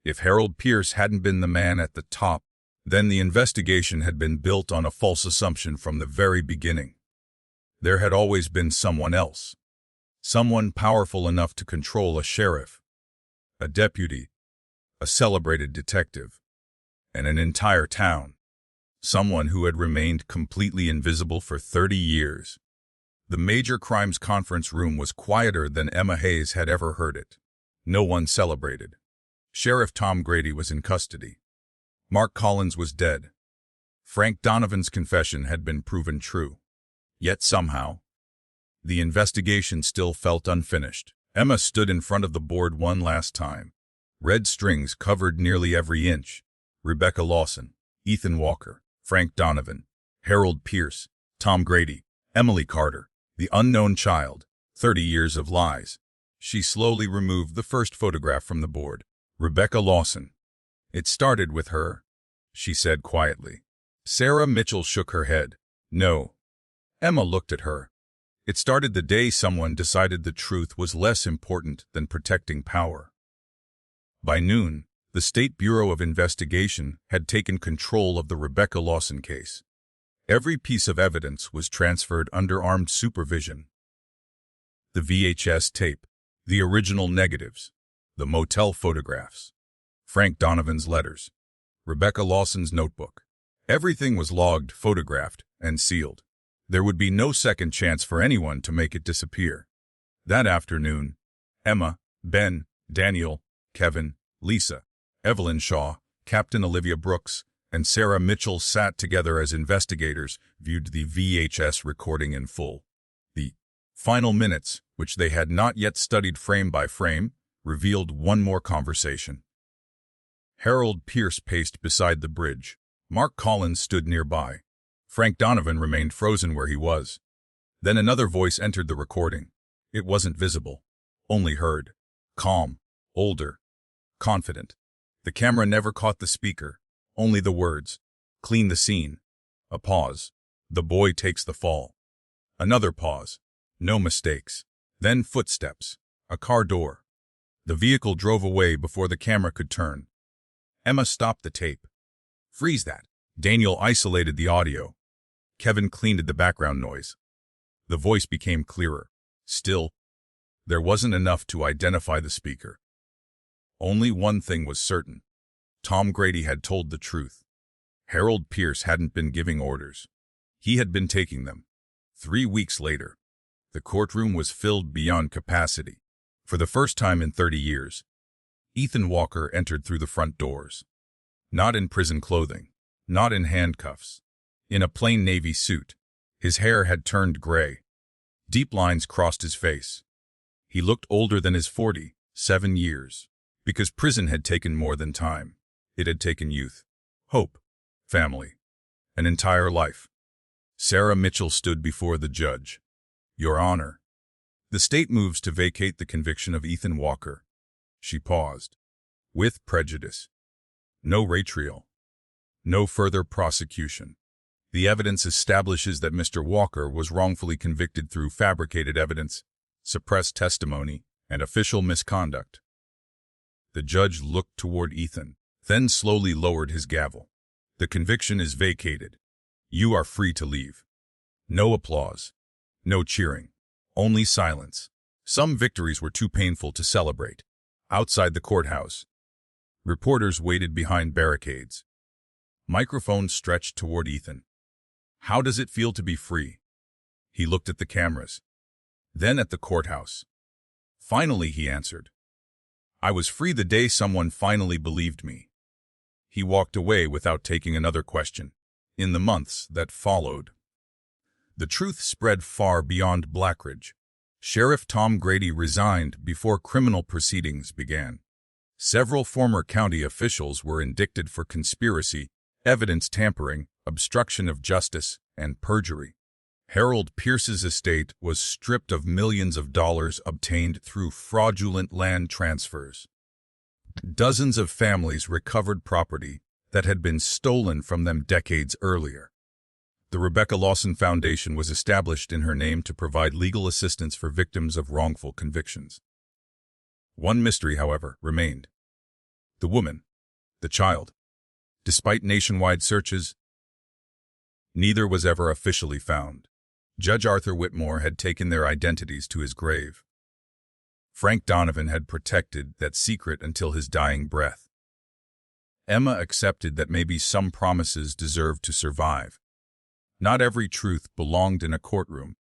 If Harold Pierce hadn't been the man at the top, Then the investigation had been built on a false assumption from the very beginning. There had always been someone else. Someone powerful enough to control a sheriff, a deputy, a celebrated detective, and an entire town. Someone who had remained completely invisible for 30 years. The Major Crimes Conference room was quieter than Emma Hayes had ever heard it. No one celebrated. Sheriff Tom Grady was in custody. Mark Collins was dead. Frank Donovan's confession had been proven true. Yet somehow, the investigation still felt unfinished. Emma stood in front of the board one last time. Red strings covered nearly every inch. Rebecca Lawson, Ethan Walker, Frank Donovan, Harold Pierce, Tom Grady, Emily Carter, the unknown child, 30 years of lies. She slowly removed the first photograph from the board. Rebecca Lawson. It started with her, she said quietly. Sarah Mitchell shook her head. No. Emma looked at her. It started the day someone decided the truth was less important than protecting power. By noon, the State Bureau of Investigation had taken control of the Rebecca Lawson case. Every piece of evidence was transferred under armed supervision. The VHS tape, the original negatives, the motel photographs, Frank Donovan's letters, Rebecca Lawson's notebook. Everything was logged, photographed, and sealed. There would be no second chance for anyone to make it disappear. That afternoon, Emma, Ben, Daniel, Kevin, Lisa, Evelyn Shaw, Captain Olivia Brooks, and Sarah Mitchell sat together as investigators viewed the VHS recording in full. The final minutes, which they had not yet studied frame by frame, revealed one more conversation. Harold Pierce paced beside the bridge. Mark Collins stood nearby. Frank Donovan remained frozen where he was. Then another voice entered the recording. It wasn't visible, only heard. Calm, older, confident. The camera never caught the speaker, only the words. Clean the scene. A pause. The boy takes the fall. Another pause. No mistakes. Then footsteps. A car door. The vehicle drove away before the camera could turn. Emma stopped the tape. Freeze that. Daniel isolated the audio. Kevin cleaned the background noise. The voice became clearer. Still, there wasn't enough to identify the speaker. Only one thing was certain. Tom Grady had told the truth. Harold Pierce hadn't been giving orders. He had been taking them. 3 weeks later, the courtroom was filled beyond capacity. For the first time in 30 years, Ethan Walker entered through the front doors. Not in prison clothing, not in handcuffs. In a plain navy suit, his hair had turned gray. Deep lines crossed his face. He looked older than his 47 years, because prison had taken more than time. It had taken youth, hope, family, an entire life. Sarah Mitchell stood before the judge. Your Honor, the state moves to vacate the conviction of Ethan Walker. She paused. With prejudice. No retrial. No further prosecution. The evidence establishes that Mr. Walker was wrongfully convicted through fabricated evidence, suppressed testimony, and official misconduct. The judge looked toward Ethan, then slowly lowered his gavel. The conviction is vacated. You are free to leave. No applause. No cheering. Only silence. Some victories were too painful to celebrate. Outside the courthouse, reporters waited behind barricades. Microphones stretched toward Ethan. How does it feel to be free? He looked at the cameras, then at the courthouse. Finally, he answered. I was free the day someone finally believed me. He walked away without taking another question. In the months that followed, the truth spread far beyond Blackridge. Sheriff Tom Grady resigned before criminal proceedings began. Several former county officials were indicted for conspiracy, evidence tampering, obstruction of justice, and perjury. Harold Pierce's estate was stripped of millions of dollars obtained through fraudulent land transfers. Dozens of families recovered property that had been stolen from them decades earlier. The Rebecca Lawson Foundation was established in her name to provide legal assistance for victims of wrongful convictions. One mystery, however, remained. The woman, the child. Despite nationwide searches, neither was ever officially found. Judge Arthur Whitmore had taken their identities to his grave. Frank Donovan had protected that secret until his dying breath. Emma accepted that maybe some promises deserved to survive. Not every truth belonged in a courtroom.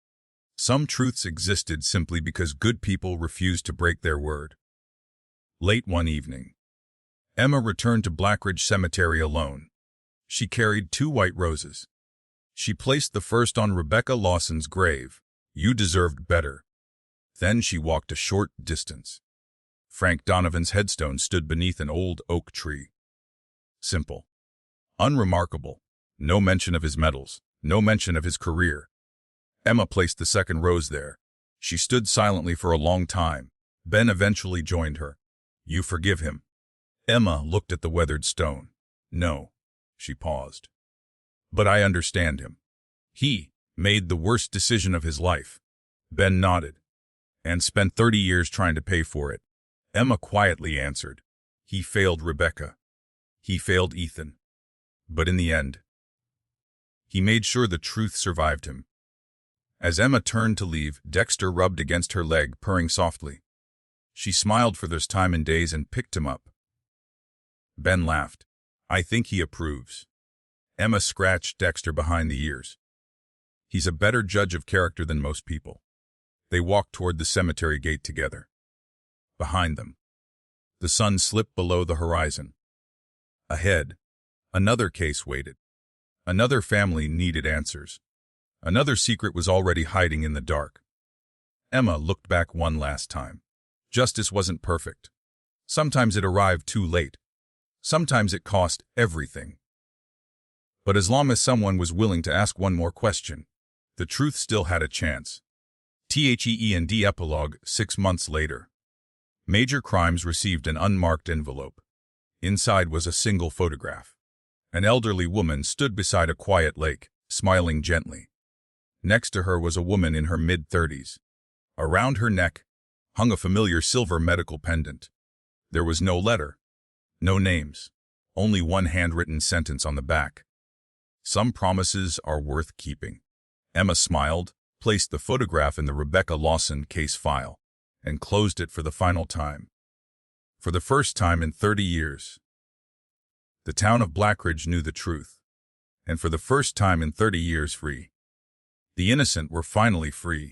Some truths existed simply because good people refused to break their word. Late one evening, Emma returned to Blackridge Cemetery alone. She carried 2 white roses. She placed the first on Rebecca Lawson's grave. "You deserved better." Then she walked a short distance. Frank Donovan's headstone stood beneath an old oak tree. Simple. Unremarkable. No mention of his medals. No mention of his career. Emma placed the second rose there. She stood silently for a long time. Ben eventually joined her. "You forgive him?" Emma looked at the weathered stone. "No." She paused. "But I understand him. He made the worst decision of his life." Ben nodded. "And spent 30 years trying to pay for it." Emma quietly answered. "He failed Rebecca. He failed Ethan. But in the end, he made sure the truth survived him." As Emma turned to leave, Dexter rubbed against her leg, purring softly. She smiled for this time in days and picked him up. Ben laughed. "I think he approves." Emma scratched Dexter behind the ears. "He's a better judge of character than most people." They walked toward the cemetery gate together. Behind them, the sun slipped below the horizon. Ahead, another case waited. Another family needed answers. Another secret was already hiding in the dark. Emma looked back one last time. Justice wasn't perfect. Sometimes it arrived too late. Sometimes it cost everything. But as long as someone was willing to ask one more question, the truth still had a chance. THEEND Epilogue 6 months later. Major Crimes received an unmarked envelope. Inside was a single photograph. An elderly woman stood beside a quiet lake, smiling gently. Next to her was a woman in her mid-30s. Around her neck hung a familiar silver medical pendant. There was no letter, no names, only one handwritten sentence on the back. "Some promises are worth keeping." Emma smiled, placed the photograph in the Rebecca Lawson case file, and closed it for the final time. For the first time in 30 years, the town of Blackridge knew the truth, and for the first time in 30 years free. The innocent were finally free.